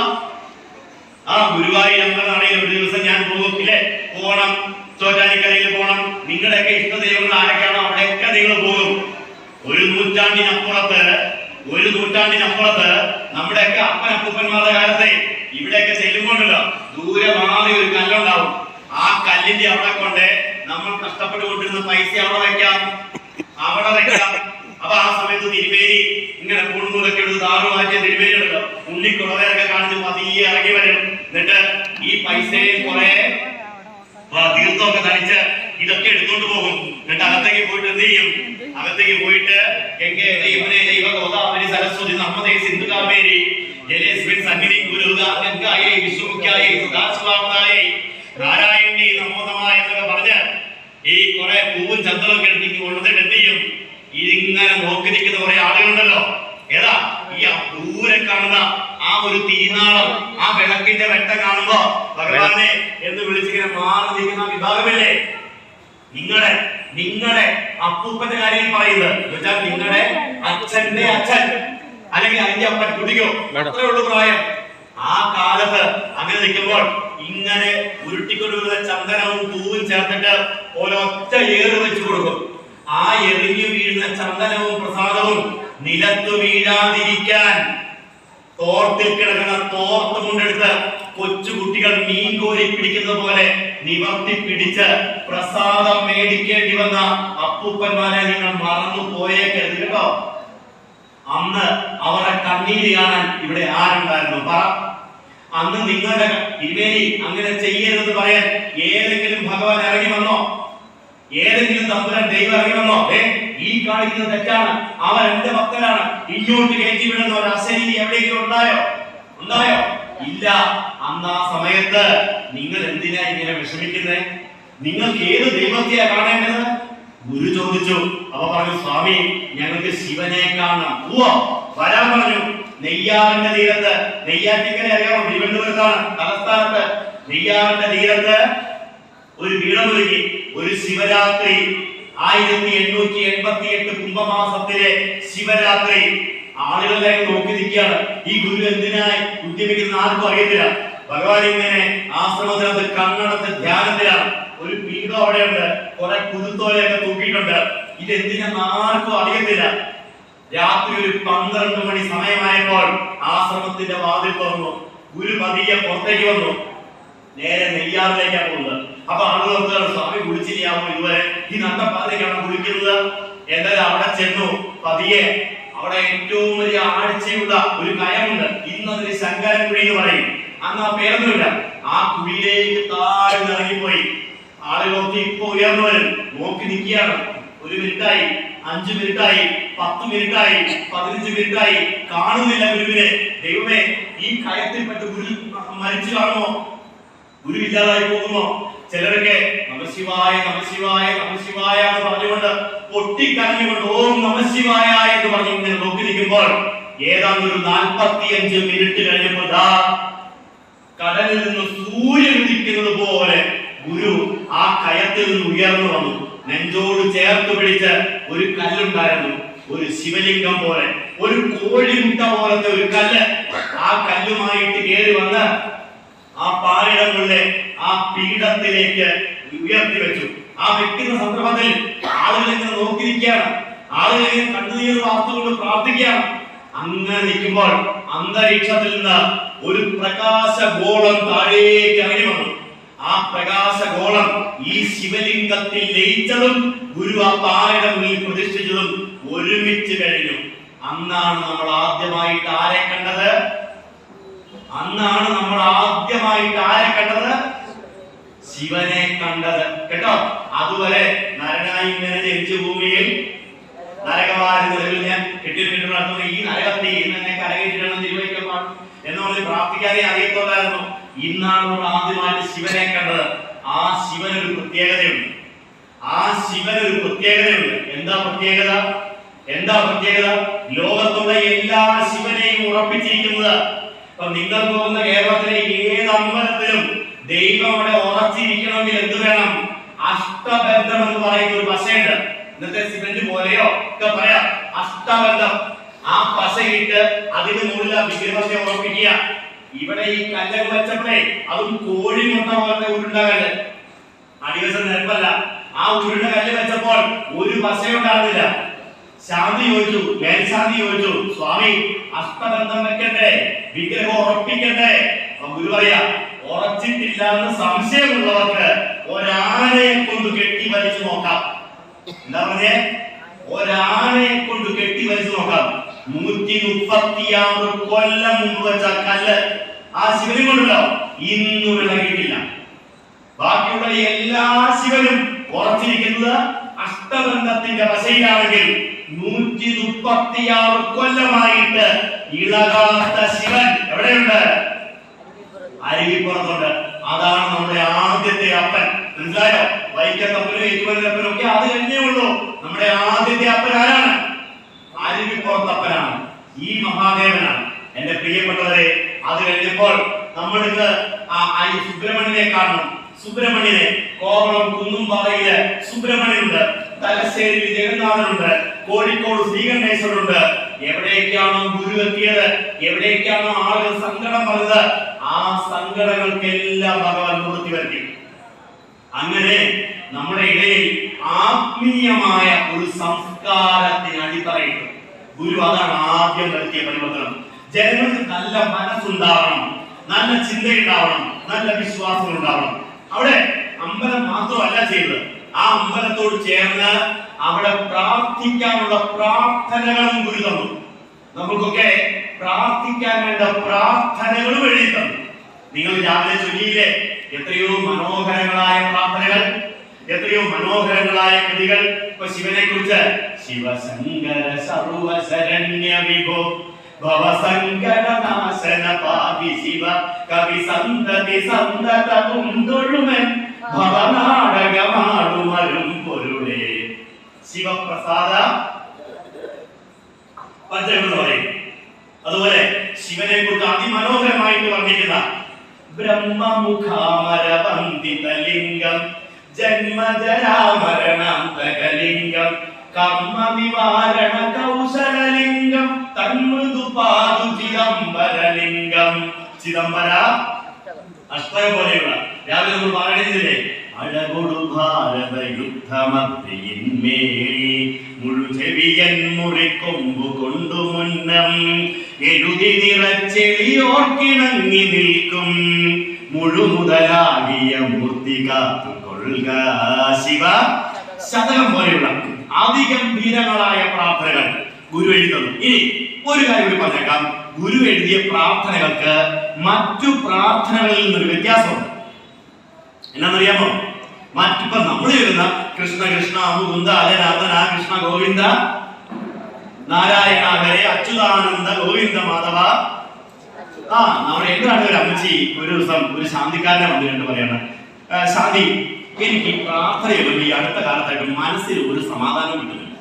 ഗുരുവായൂർ അമ്പലനാണെങ്കിൽ ഒരു ദിവസം ഞാൻ പോകുന്നില്ലേ, പോകണം. ചോറ്റാനിക്കരയിൽ പോകണം. നിങ്ങളുടെയൊക്കെ ഇഷ്ട ദൈവങ്ങൾ ആരൊക്കെയാണോ അവിടെയൊക്കെ നിങ്ങൾ പോകും. ഒരു നൂറ്റാണ്ടിനപ്പുറത്ത് നമ്മുടെയൊക്കെ അപ്പനപ്പൂപ്പന്മാരുടെ കാലത്തെ ഇവിടെയൊക്കെ ചെല്ലുമ്പോണ്ടല്ലോ, ദൂരെ മാറി ഒരു കല്ലുണ്ടാവും. ആ കല്ലിന്റെ അവിടെ കൊണ്ട് നമ്മൾ കഷ്ടപ്പെട്ടുകൊണ്ടിരുന്ന പൈസ അവിടെ വെക്കാം. അപ്പൊ ആ സമയത്ത് തിരുമേനി ഇങ്ങനെ പൂൺമുതൊക്കെ എടുത്ത് താറു മാറ്റിയ തിരുമേനി ഉണ്ടല്ലോ, ഉള്ളിക്കുളവേറൊക്കെ കാണിച്ച് പതിയെ ഇറങ്ങി വരും. എന്നിട്ട് ഈ പൈസയിൽ കുറെ തീർത്ഥമൊക്കെ തളിച്ച് ഇതൊക്കെ എടുത്തോണ്ട് പോകും. എന്നിട്ട് അകത്തേക്ക് പോയിട്ട് എന്ത് ചെയ്യും? അകത്തേക്ക് പോയിട്ട് ഗോദാവരി സരസ്വതി നമ്മതേ സിന്ധു കാവേരി ജലേസ്മിൻ സന്നിധി ഗുരുദായി വിശ്വമുഖ്യായി സുധാസ്വാമനായി നാരായണി നമോദമായ എന്നൊക്കെ പറഞ്ഞ് ഈ കുറെ പൂവും ചന്ദ്രമൊക്കെ എടുത്തേക്ക് കൊണ്ടുവന്നിട്ട് എന്ത് ചെയ്യും? ഇതിങ്ങനെ നോക്കി നിൽക്കുന്ന കുറെ ആളുകളുണ്ടല്ലോ. ഈ ദൂരെ കാണുന്ന ആ ഒരു തിരുനാളം, ആ വിളക്കിന്റെ വെട്ടം കാണുമ്പോ ഭഗവാനെ എന്ന് വിളിച്ചിങ്ങനെ മാറി നിൽക്കുന്ന വിഭാഗമല്ലേ നിങ്ങളുടെ അപ്പൂപ്പന്റെ കാര്യം പറയുന്നത്. എന്നുവെച്ചാൽ നിങ്ങളുടെ അച്ഛന്റെ അച്ഛൻ അല്ലെങ്കിൽ അതിന്റെ അപ്പൻ കുട്ടിക്കോ അത്രേ ഉള്ളൂ പ്രായം. ആ കാലത്ത് അങ്ങനെ നിൽക്കുമ്പോൾ ഇങ്ങനെ ഉരുട്ടിക്കൊണ്ടുവരുന്ന ചന്ദനവും പൂവും ചേർത്തിട്ട് ഒരൊറ്റ ഏറ് വെച്ച് കൊടുക്കും. ആ എറിഞ്ഞു വീഴുന്ന ചന്ദനവും പ്രസാദവും നിലത്തു വീഴാതിരിക്കാൻ തോർത്തിൽ കിടക്കുന്ന തോർത്ത് കൊണ്ടെടുത്ത് കൊച്ചുകുട്ടികൾ മീൻ കോരി പിടിക്കുന്നത് പോലെ നിവർത്തി പിടിച്ച് പ്രസാദം മേടിക്കേണ്ടി വന്ന അപ്പൂപ്പന്മാരെ നിങ്ങൾ മറന്നു പോയേക്കരുത് കേട്ടോ. അന്ന് അവരുടെ കണ്ണീര് കാണാൻ ഇവിടെ ആരുണ്ടായിരുന്നു? പറ. അന്ന് നിങ്ങളുടെ തിരുമേനി അങ്ങനെ ചെയ്യരുതെന്ന് പറയാൻ ഏതെങ്കിലും ഭഗവാൻ ഇറങ്ങി വന്നോ? ഏതെങ്കിലും തമ്പുരാൻ ദൈവം ഇറങ്ങി വന്നോ? ഈ കാണിക്കുന്നത് തെറ്റാണ്, അവൻ എന്റെ ഭക്തനാണ്, ഇങ്ങോട്ട് കയറ്റി വിടുന്ന ഒരു അശരീരി എവിടെയെങ്കിലും ഉണ്ടായോ? ഇല്ല. അന്ന് ആ സമയത്ത് നിങ്ങൾ എന്തിനാ ഇങ്ങനെ വിഷമിക്കുന്നത്? നിങ്ങൾക്ക് ഏത് ദൈവത്തെയാ കാണേണ്ടത്? ഗുരു ചോദിച്ചു. അപ്പൊ പറഞ്ഞു, സ്വാമി ഞങ്ങൾക്ക് ശിവനെ കാണണം. വരാൻ പറഞ്ഞു. നെയ്യാറിന്റെ തീരത്ത്, നെയ്യാറ്റിക്കര അറിയാമോ? തിരുവനന്തപുരത്താണ് തലസ്ഥാനത്ത്. നെയ്യാറിന്റെ തീരത്ത് ഒരു വീടമൊരുങ്ങി. ഒരു ശിവരാത്രി 1888 കുംഭമാസത്തിലെ ശിവരാത്രി. ആളുകളെ നോക്കി നിൽക്കുകയാണ്. ഈ ഗുരു എന്തിനായി ഉദ്യമിക്കുന്ന ആർക്കും അറിയത്തില്ല. ഭഗവാൻ ഇങ്ങനെ ആശ്രമത്തിനകത്ത് കണ്ണടച്ച് ധ്യാനത്തിലാണ്. ഒരു പീഠം അവിടെയുണ്ട്, കുറെ കുരുത്തോലയൊക്കെ തൂക്കിയിട്ടുണ്ട്. ഇതെന്തിനാന്ന് ആർക്കും അറിയത്തില്ല. രാത്രി ഒരു 12 മണി സമയമായപ്പോൾ ആശ്രമത്തിന്റെ വാതിൽ തുറന്നു. ഗുരു പതിയെ പുറത്തേക്ക് വന്നു. നേരെ നെയ്യാറിലേക്കാണ് പോകുന്നത്. അപ്പൊ ആളുകൾ സ്വാമി കുളിച്ചില്ലാമോ ഇതുവരെ? ഈ നട്ടപ്പാതിലേക്കാണ് കുളിക്കുന്നത്. എന്തായാലും അവിടെ ചെന്നു. പതിയെ അവിടെ ഏറ്റവും വലിയ ആഴ്ചയുള്ള ഒരു കയമുണ്ട്. ഇന്നതിന് ശങ്കരൻകുഴി എന്ന് പറയും. അന്ന് ആ പേരൊന്നുമില്ല. ആ കുഴിയിലേക്ക് താഴ്ന്നിറങ്ങിപ്പോയി. ആളുകളൊക്കെ ഇപ്പൊ ഉയർന്നു വരും. നോക്കി നിൽക്കുകയാണ്. 1 മിനിറ്റായി, 5 മിനിറ്റായി, 10 മിനിറ്റായി, 15 മിനിറ്റായി. കാണുന്നില്ല ഗുരുവിനെ. ദൈവമേ, ഈ കയത്തിൽപ്പെട്ട് ഗുരു മരിച്ചു കാണുമോ? ഗുരു ഇല്ലാതായി പോകുമോ? ചിലരൊക്കെ നമശിവായ നമശിവായ നമശിവായ എന്ന് പറഞ്ഞുകൊണ്ട് പൊട്ടിക്കരഞ്ഞുകൊണ്ട് ഓം നമശിവായ എന്ന് പറഞ്ഞു ഇങ്ങനെ നോക്കി നിൽക്കുമ്പോൾ ഏതാണ്ട് ഒരു 45 മിനിറ്റ് കഴിഞ്ഞപ്പോൾ കടലിൽ നിന്ന് സൂര്യൻ ഉദിക്കുന്നത് പോലെ ഗുരു ആ കയത്തിൽ നിന്ന് ഉയർന്നു വന്നു. നെഞ്ചോട് ചേർത്ത് പിടിച്ച് ഒരു കല്ലുണ്ടായിരുന്നു. ഒരു ശിവലിംഗം പോലെ, ഒരു കോഴിമുട്ട പോലത്തെ ഒരു കല്ല്. ആ കല്ലുമായിട്ട് കയറി വന്ന് ആ പാലിടങ്ങളുടെ ആ പീഠത്തിലേക്ക് ഉയർത്തി വെച്ചു. ആ വെക്കുന്ന സന്ദർഭത്തിൽ ആളുകൾ ഇങ്ങനെ നോക്കിയിരിക്കുകയാണ്. ആളുകൾ ഇങ്ങനെ കണ്ണുനീർ വാർത്തുകൊണ്ട് പ്രാർത്ഥിക്കുകയാണ്. അങ്ങനെ നിൽക്കുമ്പോൾ അന്തരീക്ഷത്തിൽ നിന്ന് ഒരു പ്രകാശഗോളം താഴേക്ക് ഇറങ്ങി വന്നു. ആ പ്രകാശഗോളം ഈ ശിവലിംഗത്തിൽ ലയിച്ചതും ഗുരു ആ പാറയുടെ മുന്നിൽ പ്രതിഷ്ഠിച്ചതും ഒരുമിച്ച് കഴിഞ്ഞു. അന്നാണ് നമ്മൾ ആദ്യമായിട്ട് ആരെ കണ്ടത്? ശിവനെ കണ്ടത് കേട്ടോ. അതുവരെ നരനായി ഇങ്ങനെ ജനിച്ച ഭൂമിയിൽ നരകവാരി നിലവിൽ ഞാൻ കെട്ടിയിട്ട് നടത്തുന്ന ഈ നരകത്തെ ഇന്നെ കരകയറ്റിടണം നിർവഹിക്കാൻ എന്ന് പറഞ്ഞ് പ്രാർത്ഥിക്കാതെ അറിയത്തോളായിരുന്നു. ഇന്നാണ് നമ്മൾ ആദ്യമായിട്ട് ശിവനെ കണ്ടത്. ആ ശിവനൊരു പ്രത്യേകതയുണ്ട്. എന്താ പ്രത്യേകത? ലോകത്തുള്ള എല്ലാ ശിവനെയും ഉറപ്പിച്ചിരിക്കുന്നത്. അപ്പൊ നിങ്ങൾ പോകുന്ന കേരളത്തിലെ ഏത് അമ്പലത്തിലും ദൈവം അവിടെ ഉറച്ചിരിക്കണമെങ്കിൽ എന്ത് വേണം? അഷ്ടബന്ധം എന്ന് പറയുന്ന ഒരു പശയുണ്ട്. ഇന്നത്തെ സിമന്റ് പോലെയോ ഒക്കെ പറയാം. അഷ്ടബന്ധം. ആ പശയിട്ട് അതിന് മുകളിൽ വിഗ്രഹത്തെ ഉറപ്പിക്കുക. ഇവിടെ ഈ കല്ലൊക്കെ വെച്ചപ്പോഴേ അതും കോഴിമുട്ട പോലത്തെ ഉരുണ്ടകല്ല്, അടിവശം നിരപ്പല്ല. ആ ഉരുണ്ട കല്ല് വെച്ചപ്പോൾ ഒരു പശയുണ്ടാകുന്നില്ല. ശാന്തി ചോദിച്ചു, മേൽശാന്തി ചോദിച്ചു, സ്വാമി അഷ്ടബന്ധം വെക്കട്ടെ, വിഗ്രഹം ഉറപ്പിക്കട്ടെ? ഗുരു പറയാ, ഉറച്ചിട്ടില്ല എന്ന് സംശയമുള്ളവർക്ക് ഒരാനയെ കൊണ്ട് കെട്ടി വലിച്ചു നോക്കാം. എന്താ പറഞ്ഞേ? ഒരാനയെ കൊണ്ട് കെട്ടി വലിച്ചു നോക്കാം. 136 കൊല്ലം മുമ്പ് വെച്ച കല്ല് ആ ശിവനും കൊണ്ടല്ലോ ഇന്നും ഇളകിയിട്ടില്ല. ബാക്കിയുള്ള എല്ലാ ശിവനും ഉറച്ചിരിക്കുന്നത് അഷ്ടബന്ധത്തിന്റെ വശയിലാണെങ്കിൽ 136 കൊല്ലമായിട്ട് ഇളകാത്ത ശിവൻ എവിടെയുണ്ട്? അരുവിപ്പുറത്തുണ്ട്. അതാണ് നമ്മുടെ ആദ്യത്തെ അപ്പൻ. മനസ്സിലായോ? വൈക്കത്തപ്പനും ഏറ്റുമലപ്പനും ഒക്കെ അത് കഴിഞ്ഞേ ഉള്ളൂ. നമ്മുടെ ആദ്യത്തെ അപ്പൻ ആരാണ്? അരുവിപ്പുറത്തപ്പനാണ്. ഈ മഹാദേവനാണ്. എന്റെ പ്രിയപ്പെട്ടവരെ, അത് കഴിഞ്ഞപ്പോൾ നമ്മൾക്ക് സുബ്രഹ്മണ്യനെ കാണണം. സുബ്രഹ്മണ്യനെ കോവളം കുന്നുംപാറയില് സുബ്രഹ്മണ്യനുണ്ട്, തലശ്ശേരിയിൽ ജഗന്നാഥനുണ്ട്, കോഴിക്കോട് ശ്രീകണ്ഠേശ്വരുണ്ട്. എവിടേക്കാണോ ഗുരു എത്തിയത്, എവിടേക്കാണോ ആളുകൾ സങ്കടം പറഞ്ഞത്, ആ സങ്കടങ്ങൾക്കെല്ലാം ഭഗവാൻ നിവൃത്തി വരുത്തി. അങ്ങനെ നമ്മുടെ ഇടയിൽ ആത്മീയമായ ഒരു സംസ്കാരത്തിന് അടിത്തറയിട്ടു. ഗുരു അതാണ് ആദ്യം നടത്തിയ പരിവർത്തനം. ജനങ്ങൾക്ക് നല്ല മനസ്സുണ്ടാവണം, നല്ല ചിന്തയുണ്ടാവണം, നല്ല വിശ്വാസം ഉണ്ടാവണം. അവിടെ അമ്പലം മാത്രമല്ല ചെയ്തത്, ആ അമ്പലത്തോട് ചേർന്ന് അവിടെ പ്രാർത്ഥിക്കാനുള്ള പ്രാർത്ഥനകളും ഗുരു തന്നു. നമുക്കൊക്കെ പ്രാർത്ഥിക്കാൻ വേണ്ട പ്രാർത്ഥനകളും എഴുതി തന്നു. നിങ്ങൾ രാവിലെ ചൊല്ലിയില്ലേ എത്രയോ മനോഹരങ്ങളായ പ്രാർത്ഥനകൾ, എത്രയോ മനോഹരങ്ങളായ കൃതികൾ. ഇപ്പൊ ശിവനെ കുറിച്ച് ശിവശങ്കര സർവശരണ്യ വിഭോ ഭവസങ്കടനാശന പാപി ശിവ കവി സന്തതി സന്തത മുന്തൊഴുമൻ ഭവനാടകമാടുമരും പൊരുളേ. ശിവപ്രസാദ പഞ്ചകം എന്ന് പറയും. അതുപോലെ ശിവനെ കുറിച്ച് അതിമനോഹരമായിട്ട് വർണ്ണിക്കുന്ന ബ്രഹ്മമുഖാമരവന്ദിതലിംഗം ജന്മജരാമരണാന്തകലിംഗം കർമ്മനിവാരണ കൗശലലിംഗം തന്മൃദുപാദു ചിദംബരലിംഗം. ചിദംബര അഷ്ടകം പോലെയുള്ള രാവിലെ നമ്മൾ പറയുന്നില്ലേ, അഴകൊടു ഭാരത യുദ്ധമത്തിയിന്മേൽ മുഴുചെവിയൻ മുറിക്കൊമ്പു കൊണ്ടു മുന്നം എഴുതി നിറച്ചെളിയോർക്കിണങ്ങി നിൽക്കും മുഴുമുതലാകിയ മൂർത്തി കാത്തുകൊള്ളുക ശിവ. ശതകം പോലെയുള്ള അതിഗംഭീരങ്ങളായ പ്രാർത്ഥനകൾ ഗുരു എഴുതുന്നു. ഇനി ഒരു കാര്യം കൂടി പറഞ്ഞേക്കാം, ഗുരു എഴുതിയ പ്രാർത്ഥനകൾക്ക് മറ്റു പ്രാർത്ഥനകളിൽ നിന്നൊരു വ്യത്യാസമുണ്ട്. എന്നാന്നറിയാമോ? മറ്റിപ്പം നമ്മൾ എഴുതുന്ന കൃഷ്ണ കൃഷ്ണ മുകുന്ദ അജനാഥന കൃഷ്ണ ഗോവിന്ദ നാരായണ ഹരേ അച്യുതാനന്ദ ഗോവിന്ദ മാധവ. നമ്മുടെ എന്താണ് ഒരു അമ്മച്ചി ഒരു ദിവസം ഒരു ശാന്തിക്കാരനെ വന്നു കണ്ട് പറയണം, ശാന്തി എനിക്ക് പ്രാർത്ഥനയിലും ഈ അടുത്ത കാലത്തായിട്ട് മനസ്സിൽ ഒരു സമാധാനം കിട്ടുന്നില്ല.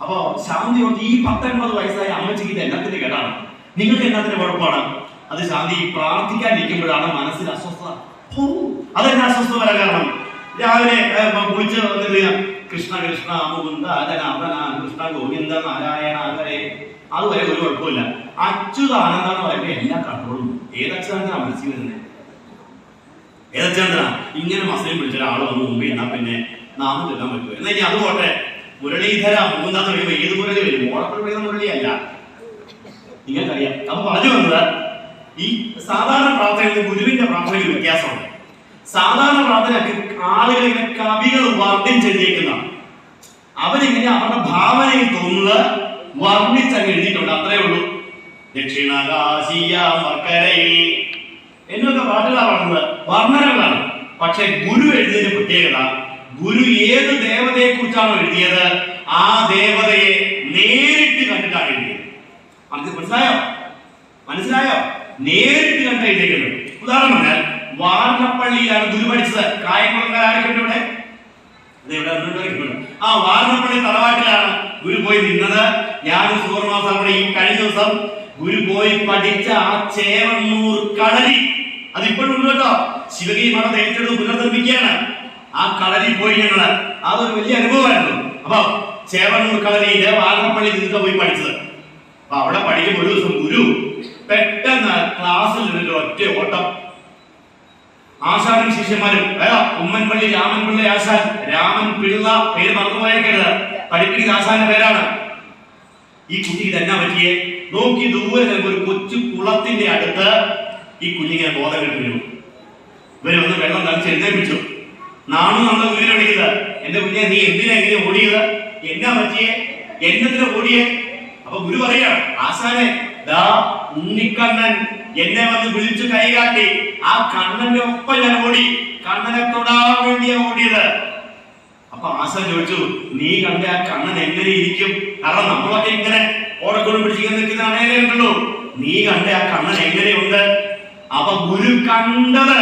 അപ്പോ ശാന്തിയോട് ഈ 19 വയസ്സായ അമ്മച്ചിക്ക് ഇത് എല്ലാത്തിന്റെ കേട്ടാണ്, നിങ്ങൾക്ക് എല്ലാത്തിന്റെ കുഴപ്പമാണ്? അത് ശാന്തി പ്രാർത്ഥിക്കാതിരിക്കുമ്പോഴാണ് മനസ്സിൽ അസ്വസ്ഥത. അതെന്നെ അസ്വസ്ഥത വരാൻ കാരണം രാവിലെ കുളിച്ച് കൃഷ്ണ കൃഷ്ണ മുകുന്ദ അജനാഥന കൃഷ്ണ ഗോവിന്ദ നാരായണ ഹരേ അതുവരെ ഒരു കുഴപ്പമില്ല. അച്യുതാനന്ദ എന്ന് പറയുമ്പോൾ എല്ലാ കൺട്രോളും. ഏതച്യുതാനന്ദനാ മനസ്സിൽ വരുന്നത്? ഏതച്യുതാനന്ദനാ? ഇങ്ങനെ മസലിൽ പിടിച്ച ഒരാൾ വന്ന് മുമ്പ് എന്നാ പിന്നെ നാമം ചൊല്ലാൻ പറ്റുമോ? എന്നാ ഇനി അതുപോട്ടെ മുരളീധര മുകുന്ദ എന്ന് പറയുമ്പോൾ ഏത് മുരളി വരും? ഓണത്തിൽ പറയുന്ന മുരളിയല്ല, നിങ്ങൾക്കറിയാം. അപ്പൊ പറഞ്ഞു വന്നത് ഈ സാധാരണ പ്രാർത്ഥനയിൽ ഗുരുവിന്റെ പ്രാർത്ഥനയ്ക്ക് വ്യത്യാസമുണ്ട്. സാധാരണ പ്രാർത്ഥനയ്ക്ക് ആളുകൾ ഇങ്ങനെ കവികൾ വർണ്ണിച്ചെഴുതിയേക്കുന്നതാണ്. അവരിങ്ങനെ അവരുടെ ഭാവനയിൽ തോന്നുന്നത് വർണ്ണിച്ചങ്ങ് എഴുതിയിട്ടുണ്ട്, അത്രേ ഉള്ളൂ. ദക്ഷിണകാശിയ മർക്കരയിൽ എന്നൊക്കെ പാട്ടുകളാണ് പാടുന്നത്, വർണ്ണനകളാണ്. പക്ഷെ ഗുരു എഴുതിയതിന്റെ പ്രത്യേകത, ഗുരു ഏത് ദേവതയെ കുറിച്ചാണോ എഴുതിയത് ആ ദേവതയെ നേരിട്ട് കണ്ടിട്ടാണ് എഴുതിയത്. മനസ്സിലായോ? മനസ്സിലായോ? നേരിട്ട് കണ്ട എഴുതിയേക്കുന്നത്. ഉദാഹരണം പറഞ്ഞാൽ വാർണപ്പള്ളിയിലാണ് ഗുരു പഠിച്ചത്. കായംകുളംകാർ ആരൊക്കെയുണ്ട് ഇവിടെ? ആ വാർണപ്പള്ളി തറവാട്ടിലാണ് ഗുരു പോയി നിന്നത്. ഞാൻ സുവർമാസം കൂടെ ഈ കഴിഞ്ഞ ദിവസം ഗുരു പോയി പഠിച്ച ആ ചേവന്നൂർ കളരി അതിപ്പോഴും ഉണ്ട് കേട്ടോ. ശിവഗിരി മഠം ഏറ്റെടുത്ത് പുനർനിർമ്മിക്കുകയാണ്. ആ കളരി പോയി ഞങ്ങള്, അതൊരു വലിയ അനുഭവമായിരുന്നു. അപ്പൊ ചേവന്നൂർ കളരിയില് വാർണപ്പള്ളി നിന്നൊക്കെ പോയി പഠിച്ചത്. അപ്പൊ അവിടെ പഠിക്കുമ്പോൾ ഒരു ദിവസം ഗുരു പെട്ടെന്ന് ക്ലാസ്സിൽ നിന്നിട്ട് ഒറ്റ ഓട്ടം. ആശാനും ശിഷ്യന്മാരും ഉമ്മൻപള്ളി രാമൻപിള്ള ആശാൻ, രാമൻ പിള്ള പേര് മറന്നുപോയേക്കരുത്, പഠിപ്പിക്കുന്ന ആശാന്റെ പേരാണ്. ഈ കുട്ടിക്ക് തന്നെ പറ്റിയേ നോക്കി ദൂരെ ഒരു കൊച്ചു കുളത്തിന്റെ അടുത്ത് ഈ കുഞ്ഞിങ്ങനെ ബോധം കെട്ടു വരും. ഇവര് വന്ന് വെള്ളം തളിച്ച് എഴുന്നേൽപ്പിച്ചു. നാണു നമ്മളെ ഗുരുവിനെ വിളിക്കുന്നത്, എന്റെ കുഞ്ഞെ നീ എന്തിനാ ഇങ്ങനെ ഓടിയത്? എന്നാ പറ്റിയേ? എന്നതിനാ ഓടിയേ? അപ്പൊ ഗുരു പറയാണ്, ആശാനെ ദാ ഉണ്ണിക്കണ്ണൻ എന്നെ വന്ന് വിളിച്ചു കൈകാട്ടി, ആ കണ്ണന്റെ ഒപ്പം ഞാൻ ഓടി, കണ്ണനെ തൊടാൻ വേണ്ടിയാ ഓടിയത്. അപ്പൊ ആശാൻ ചോദിച്ചു, നീ കണ്ട ആ കണ്ണൻ എങ്ങനെ ഇരിക്കും? കാരണം നമ്മളൊക്കെ ഇങ്ങനെ ഓടക്കൊണ്ട് പിടിച്ചിങ്ങനെ നിൽക്കുന്ന അണേലേ ഉണ്ടല്ലോ, നീ കണ്ട ആ കണ്ണൻ എങ്ങനെയുണ്ട്? അപ്പൊ ഗുരു കണ്ടത്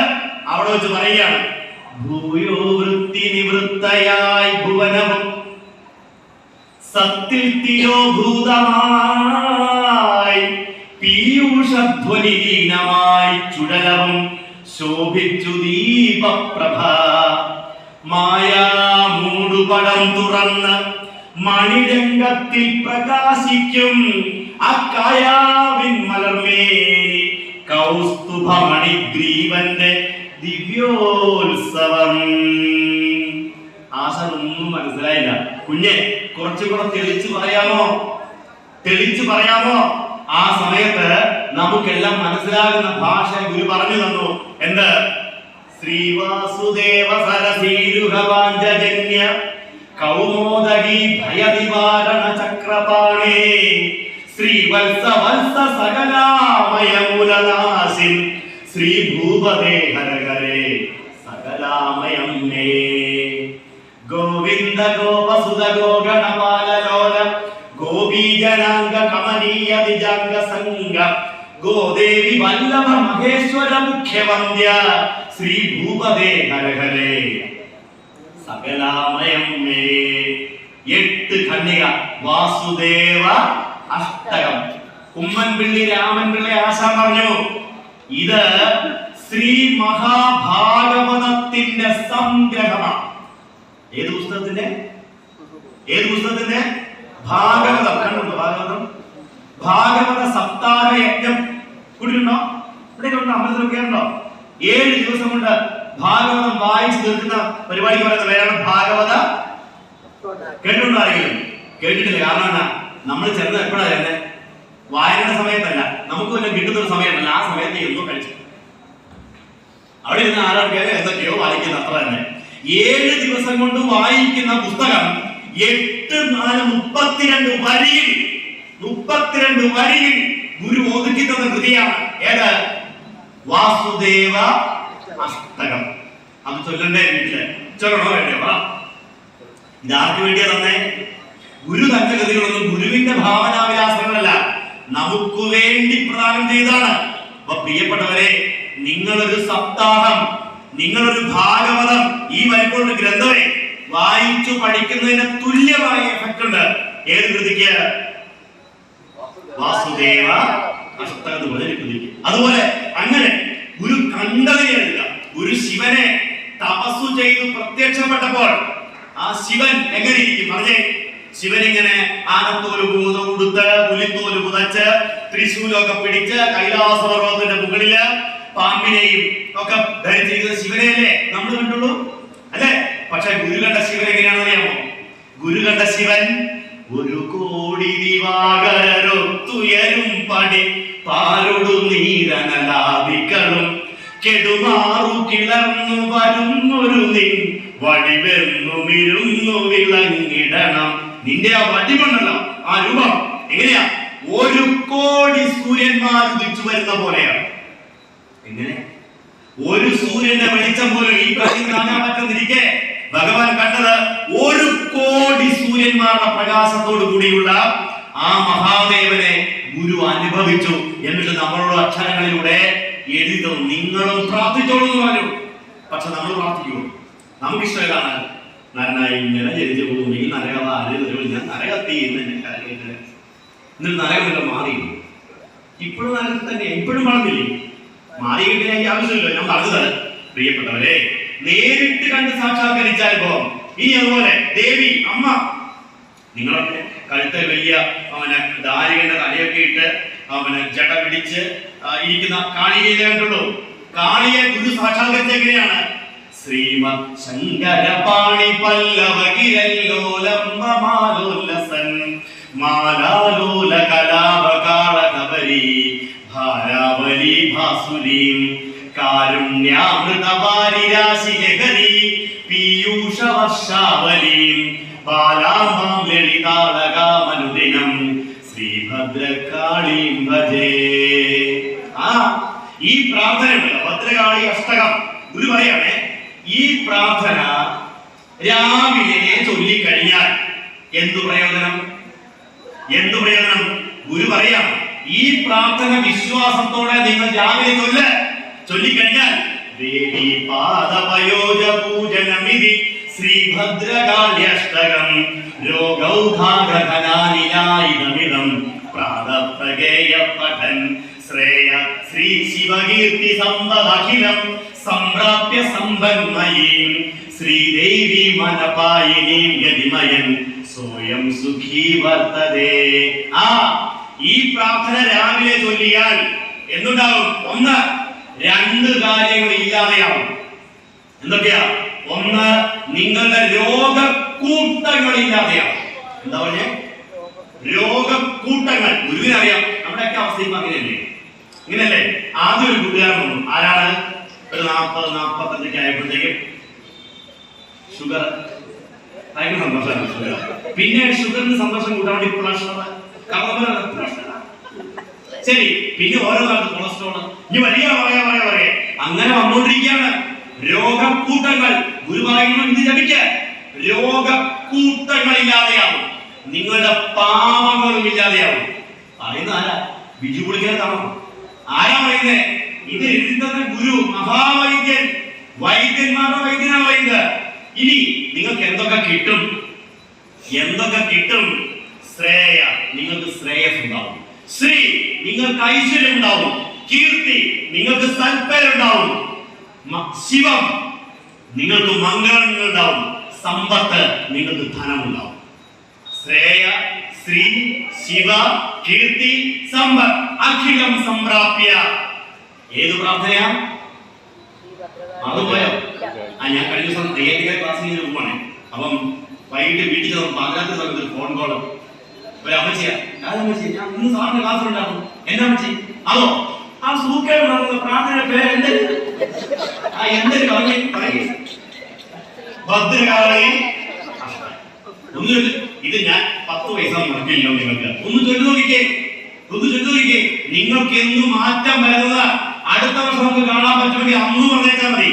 അവിടെ വെച്ച് പറയുകയാണ്, ഭൂയോ വൃത്തി നിവൃത്തയായി ഭുവനവും സത്തിൽ തിരോഭൂതമായി പീയൂഷധ്വനിലീനമായി ചുടലവും ശോഭിച്ചു ദീപപ്രഭ മായാ മൂടുപടം തുറന്ന് മണിരംഗത്തിൽ പ്രകാശിക്കും അക്കായാവിൻ മലർമേനി കൗസ്തുഭമണിഗ്രീവന്റെ ദിവ്യോത്സവം. ആശാനൊന്നും മനസ്സിലായില്ല. കുഞ്ഞെ കുറച്ചുകൂടെ തെളിച്ച് പറയാമോ? തെളിച്ചു പറയാമോ? ആ സമയത്ത് നമുക്കെല്ലാം മനസ്സിലാകുന്ന ഭാഷ ഗുരു പറഞ്ഞു തന്നു. എന്ത്? ശ്രീവാസുദേവ സരസീരുഹവാഞ്ജന്യ കൗമോദഗീ ഭയനിവാരണ ചക്രപാണേ ശ്രീവത്സ വത്സ സകലാമയ മൂലനാശിൻ ശ്രീ ഭൂപതേ ഹരഹരേ സകലാമയം മേ ഗോവിന്ദ ഗോപസുത ഗോഗണപാലലോല ഗോപീജനാംഗ കമനീയ നിജാംഗ സംഗ ഗോദേവി വല്ലഭ മഹേശ്വര മുഖ്യവന്ദ്യ ശ്രീ ഭൂപതേ ഹരഹരേ സകലാമയം മേ. 8 ഖണ്ഡിക വാസുദേവ അഷ്ടകം. ഉമ്മൻപിള്ളി രാമൻപിള്ളി ആശാൻ പറഞ്ഞു, ഇത് ശ്രീ മഹാഭാഗവതത്തിന്റെ സംഗ്രഹമാണ്. ഏത് പുസ്തകത്തിന്റെ? ഭാഗവതം. കണ്ടുണ്ടോ ഭാഗവതം? ഭാഗവത സപ്താഹ യജ്ഞം കൂടിയിട്ടുണ്ടോ? ഇവിടെ ഉണ്ടോ? അമ്പലത്തിലൊക്കെ ഉണ്ടോ? 7 ദിവസം കൊണ്ട് ഭാഗവതം വായിച്ചു തീർക്കുന്ന പരിപാടിക്ക് പറയുന്ന പേരാണ് ഭാഗവത. കേട്ടിട്ടുണ്ടോ ആരെങ്കിലും? കേട്ടിട്ടില്ല. കാരണം എന്നാ, നമ്മൾ ചെറുത് എപ്പോഴാണ് ചെന്നത്? വായനയുടെ സമയത്തല്ല, നമുക്ക് വല്ല കിട്ടുന്ന ഒരു സമയമല്ല. ആ സമയത്ത് എന്തോ കഴിച്ചു അവിടെ ഇരുന്ന് ആരോഗ്യം എന്തൊക്കെയോ വായിക്കുന്ന അത്ര തന്നെ. 7 ദിവസം കൊണ്ട് വായിക്കുന്ന പുസ്തകം 8×4 32 വരിയിൽ ഗുരു ഒതുക്കി തന്ന കൃതിയാണ്. ഏത്? വാസുദേവ അഷ്ടകം. അത് ചൊല്ലണ്ടേ വീട്ടില്? ചൊല്ലണോ വേണ്ടിയോ? ഇതാർക്ക് വേണ്ടിയാ തന്നെ? ഗുരു തന്റെ കൃതികളൊന്നും ഗുരുവിന്റെ ഭാവനാവിലാസങ്ങളല്ല, നമുക്ക് വേണ്ടി പ്രദാനം ചെയ്താണ്. അപ്പൊ പ്രിയപ്പെട്ടവരെ, നിങ്ങളൊരു സപ്താഹം, നിങ്ങളൊരു ഭാഗവതം, ഈ വരുമ്പോഴൊരു ഗ്രന്ഥമേ വായിച്ചു പഠിക്കുന്നതിന് തുല്യമായ എഫക്ട് ഉണ്ട്. ഏത് കൃതിക്ക്? വാസുദേവ അഷ്ടകം കൃതിക്ക്. അതുപോലെ അങ്ങനെ ഗുരു കണ്ടതിനെ എഴുതുക. ഗുരു ശിവനെ തപസ്സു ചെയ്തു പ്രത്യക്ഷപ്പെട്ടപ്പോൾ ആ ശിവൻ എങ്ങനെ ഇരിക്കും? പറഞ്ഞേ. ശിവൻ ഇങ്ങനെ ആനത്തോല് ഉടുത്ത് പുലിത്തോല് പുതച്ച് ത്രിശൂലൊക്കെ പിടിച്ച് കൈലാസ പർവ്വതത്തിന്റെ മുകളില് പാമ്പിനെയും ഒക്കെ ധരിച്ചിരിക്കുന്ന ശിവനെയല്ലേ നമ്മൾ കണ്ടുള്ളൂ, അല്ലെ? പക്ഷെ ഗുരു കണ്ട ശിവൻ എങ്ങനെയാണെന്ന് അറിയാമോ? ഗുരു കണ്ട ശിവൻ ഒരു കോടി ദിവാകരൊത്തുയരും പടി പാലൊടു നീരനലാദികളും കെടുമാറു കിളർന്നു വരുന്നൊരു നിൻ വടിവെന്നുമിരുന്നു വിളങ്ങിടണം. നിന്റെ ആ വടിവുണ്ടല്ലോ, ആ രൂപം എങ്ങനെയാ? 1 കോടി സൂര്യന്മാർ ഉദിച്ചു വരുന്ന പോലെയാണ്. എങ്ങനെ? ഒരു സൂര്യന്റെ വെളിച്ചം പോലും ഈ പ്രകൃതി കാണാൻ പറ്റുന്നിരിക്കെ ഭഗവാൻ കണ്ടത് 1 കോടി സൂര്യന്മാരുടെ പ്രകാശത്തോടു കൂടിയുള്ള ആ മഹാദേവനെ ഗുരു അനുഭവിച്ചു. എന്നിട്ട് നമ്മളോട് അക്ഷരങ്ങളിലൂടെ എഴുതി തന്നു, നിങ്ങളും പ്രാർത്ഥിച്ചോളൂ എന്ന് പറഞ്ഞു. പക്ഷെ നമ്മൾ പ്രാർത്ഥിക്കുമോ? നമുക്കിഷ്ടം ഏതാണ്? നരനായി ഇങ്ങനെ ജനിച്ചു പോകുമെങ്കിൽ നരകത ഞാൻ നരകത്തി എന്നിട്ട് നരകമല്ല മാറിയില്ല. ഇപ്പോഴും നരകത്തിൽ തന്നെ, ഇപ്പോഴും വളർന്നില്ലേ? മാറി കിട്ടിയ എനിക്ക് ആവശ്യമില്ല. ഞാൻ പറഞ്ഞതാണ് പ്രിയപ്പെട്ടവരെ, നേരിട്ട് കണ്ട് സാക്ഷാത്കരിച്ചാൽ അനുഭവം. ഇനി അതുപോലെ ദേവി അമ്മ, നിങ്ങളൊക്കെ കഴുത്ത് വലിയ ദാരികന്റെ തലയൊക്കെ ഇട്ട് ജട പിടിച്ച് ഇരിക്കുന്ന കാളിയെ കണ്ടുള്ളൂ. കാളിയെ ഗുരു സാക്ഷാത്കരിച്ച എങ്ങനെയാണ്? ശ്രീമത് ശങ്കരപാണി പല്ലവ കിരല്ലോലംബമാലോലസൻ മാലാലോല കലാപകാള കബരി ഭാരാവലി ഭാസുരീം കാരുണ്യാമൃതവാരിരാശിലഹരി പീയൂഷ വർഷാവലീം ബാലാമാം ലളിതാളകാമനുദിനം ശ്രീഭദ്രകാളീം ഭജേ. ഈ പ്രാർത്ഥനയുണ്ടല്ലോ, ഭദ്രകാളി അഷ്ടകം. ഗുരു പറയാണ്, ഈ പ്രാർത്ഥന രാവിലെ ചൊല്ലിക്കഴിഞ്ഞാൽ എന്തു പ്രയോജനം? ഗുരു പറയാം, ഈ പ്രാർത്ഥന വിശ്വാസത്തോടെ നിങ്ങൾ രാവിലെ ചൊല്ലിക്കഴിഞ്ഞാൽ ദേവി പാദപയോജ പൂജനമിതി ശ്രീഭദ്രകാള്യഷ്ടകം രോഗൗഘാഘനാനിലായിതമിതം പ്രാതപ്രഗേയ പഠൻ ശ്രേയ ശ്രീ ശിവകീർത്തി സമ്പദഖിലം സംപ്രാപ്യ സമ്പന്മയീം ശ്രീദേവി മനപായിനീം യതിമയൻ സ്വയം സുഖീ വർത്തതേ. ഈ പ്രാർത്ഥന രാവിലെ ചൊല്ലിയാൽ എന്തുണ്ടാവും? 2 കാര്യങ്ങൾ ഇല്ലാതെയാവും. എന്തൊക്കെയാ? 1, നിങ്ങളുടെ രോഗക്കൂട്ടങ്ങൾ ഇല്ലാതെയാവും. എന്താ പറഞ്ഞേ? രോഗക്കൂട്ടങ്ങൾ. ഗുരുവിനറിയാം നമ്മുടെയൊക്കെ അവസ്ഥ ഇപ്പൊ അങ്ങനെയല്ലേ, ഇങ്ങനെയല്ലേ? ആദ്യം ഒരു കൂട്ടുകാരൻ വന്നു. ആരാണ്? ഒരു 40-45 ആയപ്പോഴത്തേക്കും ഷുഗർ, ഭയങ്കര സന്തോഷമാണ് ഷുഗർ. പിന്നെ ഷുഗറിന് സന്തോഷം കൂട്ടാൻ വേണ്ടി ശരി, പിന്നെ ഓരോ നാട്ടിൽ കൊളസ്ട്രോള്, ഇനി വലിയ പറയാ അങ്ങനെ വന്നുകൊണ്ടിരിക്കുകയാണ് രോഗക്കൂട്ടങ്ങൾ. ഗുരു പറയുന്നു ഇത് ജപിക്ക്, രോഗക്കൂട്ടങ്ങൾ ഇല്ലാതെയാവും, നിങ്ങളുടെ പാപങ്ങളും ഇല്ലാതെയാവും. പറയുന്ന ആരാ? ബിജു പുളിക്കാരാണോ? ആരാ പറയുന്നേ? ഇത് എഴുതുന്ന ഗുരു, മഹാവൈദ്യൻ, വൈദ്യന്മാരുടെ വൈദ്യനാണ് പറയുന്നത്. ഇനി നിങ്ങൾക്ക് എന്തൊക്കെ കിട്ടും? എന്തൊക്കെ കിട്ടും? ശ്രേയ, നിങ്ങൾക്ക് ശ്രേയസ് ഉണ്ടാവും. ശ്രീ, നിങ്ങൾക്ക് ഐശ്വര്യം ഉണ്ടാവും. കീർത്തി, നിങ്ങൾക്ക് സൽപ്പേരുണ്ടാവും. ശിവം, നിങ്ങൾക്ക് മംഗളങ്ങൾ ഉണ്ടാവും. സമ്പത്ത്, നിങ്ങൾക്ക് ധനമുണ്ടാവും. ശ്രേയ, ശ്രീ, ശിവ, കീർത്തി, സമ്പത്ത്, അഖിലം സംപ്രാപ്യ. ഏത് പ്രാർത്ഥനയാ? അത് പോയോ? ഞാൻ കഴിഞ്ഞ ദിവസം ക്ലാസ്സിൽ പോവാണേ. അപ്പം വൈകിട്ട് വീട്ടിൽ ചെന്ന് പാതിരാത്രി സമയത്ത് ഫോൺ കോള്. ഒരു അമ്മച്ചിയാ, ഞാൻ ഇന്ന് സാറിന്റെ ക്ലാസ്സിലുണ്ടാകും. എന്നാ അമ്മച്ചി? അതോ ആ സൂക്കേട് നടന്ന പ്രാർത്ഥനയുടെ പേര് എന്ത്? എന്തൊരു ഭദ്രകാളി. ഒന്ന് ഇത് ഞാൻ 10 പൈസ മുടക്കില്ലോ നിങ്ങൾക്ക്. ഒന്ന് ചൊല്ലു നോക്കിക്കേ, നിങ്ങൾക്ക് എന്നും മാറ്റം വരുന്നത് അടുത്ത വർഷം നമുക്ക് കാണാൻ പറ്റുമെങ്കിൽ അന്ന് പറഞ്ഞേച്ചാൽ മതി.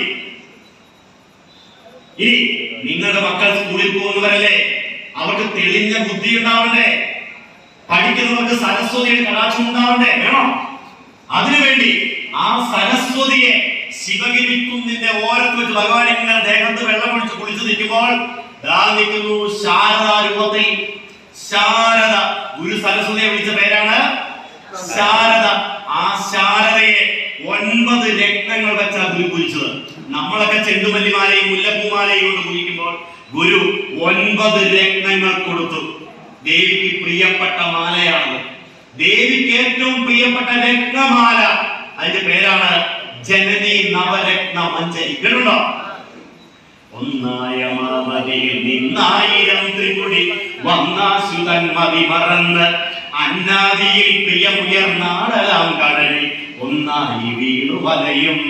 ഇനി നിങ്ങളുടെ മക്കൾ സ്കൂളിൽ പോകുന്നവരല്ലേ, അവർക്ക് തെളിഞ്ഞ ബുദ്ധി ഉണ്ടാവണ്ടേ, പഠിക്കുന്നവർക്ക് സരസ്വതിയുടെ കടാക്ഷം ഉണ്ടാവണ്ടേ, വേണോ? അതിനുവേണ്ടി ആ സരസ്വതിയെ ശിവഗിരി കുന്നിന്റെ ഓരത്ത് വെച്ച് ഭഗവാൻ ഇങ്ങനെ ദേഹത്ത് വെള്ളം ഒഴിച്ച് കുളിച്ചു നിൽക്കുമ്പോൾ നിൽക്കുന്നു ശാരദാ രൂപത്തിൽ. ശാരദ, ഗുരു സരസ്വതിയെ വിളിച്ച പേരാണ് ശാരദ. ആ ശാരദയെ 9 രത്നങ്ങൾ വെച്ചാ ഗുരു കുലിച്ചത്. നമ്മളൊക്കെ ചെണ്ടുമല്ലിമാലയും മുല്ലപ്പൂമാലയും കൊണ്ട് കുലിക്കുമ്പോൾ ഗുരു 9 രത്നങ്ങൾ കൊടുത്തു. ദേവിക്ക് പ്രിയപ്പെട്ട മാലയാണ്, ദേവിക്ക് ഏറ്റവും പ്രിയപ്പെട്ട രത്നമാല. അതിന്റെ പേരാണ് ജനനി നവരത്ന മഞ്ജരി. കേട്ടോ? ഒന്നായ മാമതിയിൽ നിന്നായിരം ത്രിപുടി വന്നാശുതൻ മതി മറന്ന് അന്നാദിയിൽ പ്രിയമുയർന്നാടലാം കടലിൽ ഒന്നായി വീണു വലയും.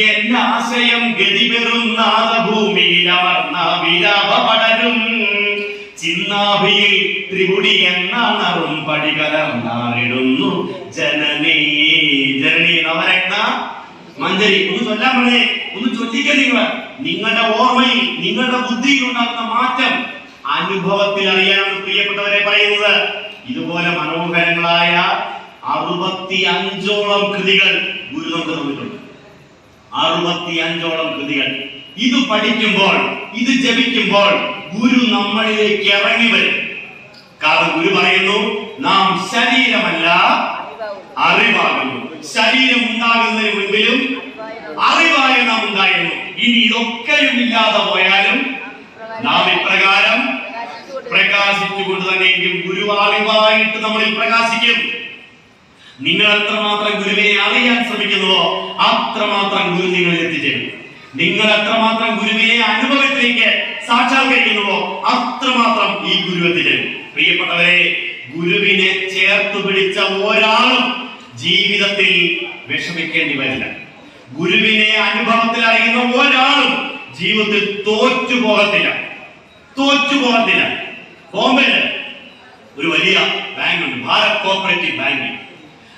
എന്നാശയം ഗതിപെറുന്നാഥ ഭൂമിയിൽ അമർന്ന വിലാപ പടരും ചിന്നാഭിയിൽ ത്രിപുടി എന്നാണറും പടികലർന്നാറിടുന്നു ജനനീ. ജനനീ നവരത്ന മഞ്ജരി. ഒന്ന് ചൊല്ലാൻ പറഞ്ഞേ, ഒന്ന് ചൊല്ലിക്ക. നിങ്ങളുടെ ഓർമ്മയിൽ, നിങ്ങളുടെ ബുദ്ധിയിൽ ഉണ്ടാകുന്ന മാറ്റം അനുഭവത്തിൽ അറിയാനാണ് പ്രിയപ്പെട്ടവരെ പറയുന്നത്. ഇതുപോലെ മനോഹരങ്ങളായ 65ഓളം കൃതികൾ ഗുരു നമുക്ക് തന്നിട്ടുണ്ട്. 65ഓളം കൃതികൾ. ഇത് പഠിക്കുമ്പോൾ, ഇത് ജപിക്കുമ്പോൾ ഗുരു നമ്മളിലേക്ക് ഇറങ്ങി വരും. കാരണം ഗുരു പറയുന്നു, നാം ശരീരമല്ല അറിവാകുന്നു. ശരീരം ഉണ്ടാകുന്നതിന് മുൻപിലും അറിവായി നാം ഉണ്ടായിരുന്നു. ഇനി ഇതൊക്കെയും ഇല്ലാതെ പോയാലും നാം ഇപ്രകാരം പ്രകാശിച്ചുകൊണ്ട് തന്നെയെങ്കിലും ഗുരു അറിവായിട്ട് നമ്മളിൽ പ്രകാശിക്കും. നിങ്ങൾ എത്രമാത്രം ഗുരുവിനെ അറിയാൻ ശ്രമിക്കുന്നുവോ അത്രമാത്രം ഗുരു നിങ്ങളിൽ എത്തിച്ചേരും. നിങ്ങൾ എത്രമാത്രം ഗുരുവിനെ അനുഭവത്തിലേക്ക് സാക്ഷാത്കരിക്കുന്നുവോ അത്രമാത്രം ഈ ഗുരു എത്തിച്ചേരും. പ്രിയപ്പെട്ടവരെ, ഗുരുവിനെ ചേർത്ത് പിടിച്ച ഒരാളും ജീവിതത്തിൽ വിഷമിക്കേണ്ടി വരില്ല. ഗുരുവിനെ അനുഭവത്തിൽ അറിയുന്ന ഒരാളും ജീവിതത്തിൽ തോറ്റുപോകത്തില്ല. ബോംബെയില് ഒരു വലിയ ബാങ്ക് ഉണ്ട്, ഭാരത് കോപ്പറേറ്റീവ് ബാങ്ക്.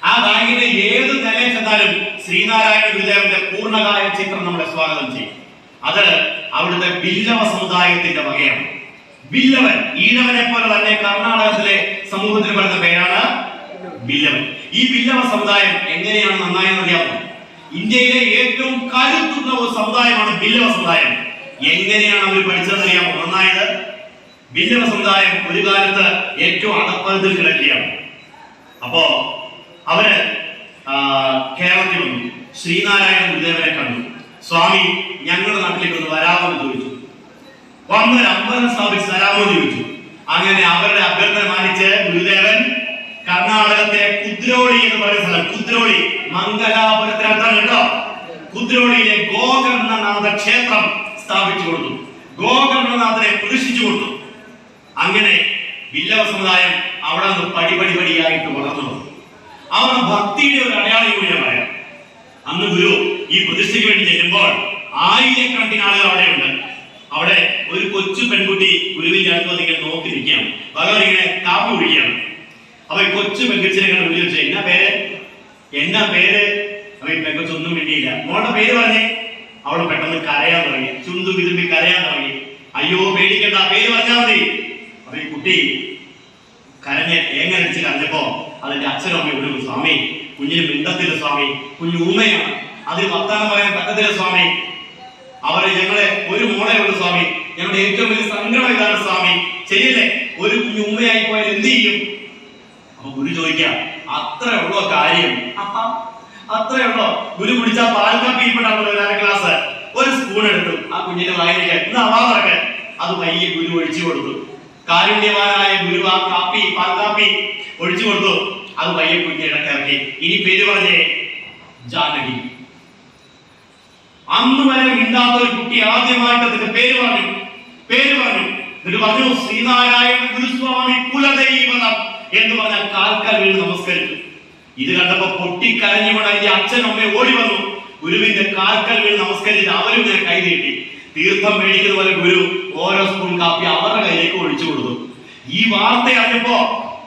ആ ബാങ്കിന്റെ ഏത് നിലയിൽ ചെന്നാലും ശ്രീനാരായണ ഗുരുദേവന്റെ പൂർണ്ണകായ ചിത്രം നമ്മളെ സ്വാഗതം ചെയ്യും. അത് അവിടുത്തെ ബില്ലവ സമുദായത്തിന്റെ വകയാണ്. ബില്ലവൻ, ഈഴവനെ പോലെ തന്നെ കർണാടകത്തിലെ സമൂഹത്തിന് പറയുന്ന പേരാണ് ബില്ലവൻ. ഈ ബില്ലവ സമുദായം എങ്ങനെയാണ് നന്നായെന്ന് അറിയാമോ? ഇന്ത്യയിലെ ഏറ്റവും കരുത്തുള്ള ഒരു സമുദായമാണ് ബില്ലവ സമുദായം. എങ്ങനെയാണ് അവർ പഠിച്ചതെന്ന് അറിയാമോ നന്നായത്? ബില്ലവ സമുദായം ഒരു കാലത്ത് ഏറ്റവും അധപ്പതത്തിൽ കിടക്കുകയാണ്. അപ്പോ അവര് കേരളത്തിൽ വന്നു. ശ്രീനാരായണ ഗുരുദേവനെ കണ്ടു. സ്വാമി, ഞങ്ങളുടെ നാട്ടിലേക്ക് ഒന്ന് വരാമെന്ന് ചോദിച്ചു. വന്നൊരു അമ്പലം സ്ഥാപിച്ച് തരാമെന്ന് ചോദിച്ചു. അങ്ങനെ അവരുടെ അഭ്യർത്ഥന മാനിച്ച് ഗുരുദേവൻ കർണാടകത്തിലെ കുദ്രോളി എന്ന് പറയുന്ന സ്ഥലം, കുദ്രോളി മംഗലാപുരത്തിനടുത്താണ് കേട്ടോ, കുദ്രോളിയിലെ ഗോകർണനാഥ ക്ഷേത്രം സ്ഥാപിച്ചു കൊടുത്തു. ഗോകർണനാഥനെ പ്രതിഷ്ഠിച്ചു കൊടുത്തു. അങ്ങനെ ബില്ലവ സമുദായം അവിടെ നിന്ന് പടിപടിയായിട്ട് വളർന്നു വന്നു. അവരുടെ ഭക്തിയുടെ ഒരു അടയാളം കൂടി ഞാൻ പറയാം. അന്ന് ഗുരു ഈ പ്രതിഷ്ഠയ്ക്ക് വേണ്ടി ചെല്ലുമ്പോൾ ആയിരക്കണക്കിന് ആളുകൾ അവിടെയുണ്ട്. അവിടെ ഒരു കൊച്ചു പെൺകുട്ടി ഗുരുവിന്റെ അടുത്ത് വന്നിങ്ങനെ നോക്കി നിൽക്കുകയാണ്. ഭഗവാൻ ഇങ്ങനെ കാപ്പി കുടിക്കുകയാണ്. അപ്പൊ ഈ കൊച്ചു പെൺകുച്ചിനെ കണ്ട് വിളിച്ചു ചോദിച്ചു, എന്നാ പേര്? അപ്പൊ ഈ പെൺകൊച്ചൊന്നും വേണ്ടിയില്ല. മോളുടെ പേര് പറഞ്ഞേ. അവൾ പെട്ടെന്ന് കരയാൻ തുടങ്ങി, ചുണ്ടു വിരുമ്പി കരയാൻ തുടങ്ങി. അയ്യോ പേടിക്കണ്ട, പേര് പറഞ്ഞാൽ മതി. അപ്പൊ ഈ കുട്ടി കരഞ്ഞ് ഏങ്ങടിച്ച് കരഞ്ഞപ്പോ അതിന്റെ അച്ഛനും അമ്മയും വിളിച്ചു, സ്വാമി കുഞ്ഞിന് മിണ്ടത്തില്ല സ്വാമി, കുഞ്ഞു ഊമയാണ്, അതിന് വർത്താനം പറയാൻ പറ്റത്തില്ല സ്വാമി, ഞങ്ങളെ ഒരു മോളെ ഉള്ളു സ്വാമി, ഞങ്ങളുടെ ഏറ്റവും വലിയ സങ്കടം ഇതാണ് സ്വാമി, ശരിയല്ലേ? ഒരു കുഞ്ഞു ഊമയായി പോയാൽ എന്ത് ചെയ്യും? അപ്പൊ ഗുരു ചോദിക്കാം, അത്രേ ഉള്ളോ കാര്യം? അത്രയുള്ളോ? ഗുരു കുടിച്ച പാൽ കാപ്പി ഇപ്പോഴാണല്ലോ ഒരു ക്ലാസ്, ഒരു സ്പൂൺ എടുത്തു ആ കുഞ്ഞിന്റെ വായിലേക്ക് ഇന്ന് അവാറൊക്കെ അത് പയ്യെ ഗുരു ഒഴിച്ചു കൊടുത്തു. കാരുണ്യവാനായ ഗുരു ആ കാപ്പി പാൽ കാപ്പി ഒഴിച്ചു കൊടുത്തു. അത് പയ്യെ കുഞ്ഞിനെ ഇടക്കിറക്കി. ഇനി പേര് പറഞ്ഞേ, ജാനകി. അന്ന് വരെ മിണ്ടാത്ത ഒരു കുട്ടി ആദ്യമായിട്ട് അതിന്റെ പേര് പറഞ്ഞു. എന്നിട്ട് പറഞ്ഞു, ശ്രീനാരായണ ഗുരുസ്വാമി കുലദൈവതം എന്ന് പറഞ്ഞാൽ കാൽക്കാൽ വീണ് നമസ്കരിച്ചു. ഇത് കണ്ടപ്പോ പൊട്ടിക്കരഞ്ഞുകൊണ്ട് അതിന്റെ അച്ഛനും അമ്മയും ഓടി വന്നു. ഗുരുവിന്റെ കാൽക്കൽ വീണ് നമസ്കരിച്ച് അവരും ഇങ്ങനെ കൈ നീട്ടി. തീർത്ഥം മേടിക്കുന്ന പോലെ ഗുരു ഓരോ സ്പൂൺ കാപ്പി അവരുടെ കയ്യിലേക്ക് ഒഴിച്ചു കൊടുത്തു. ഈ വാർത്ത അറിഞ്ഞപ്പോ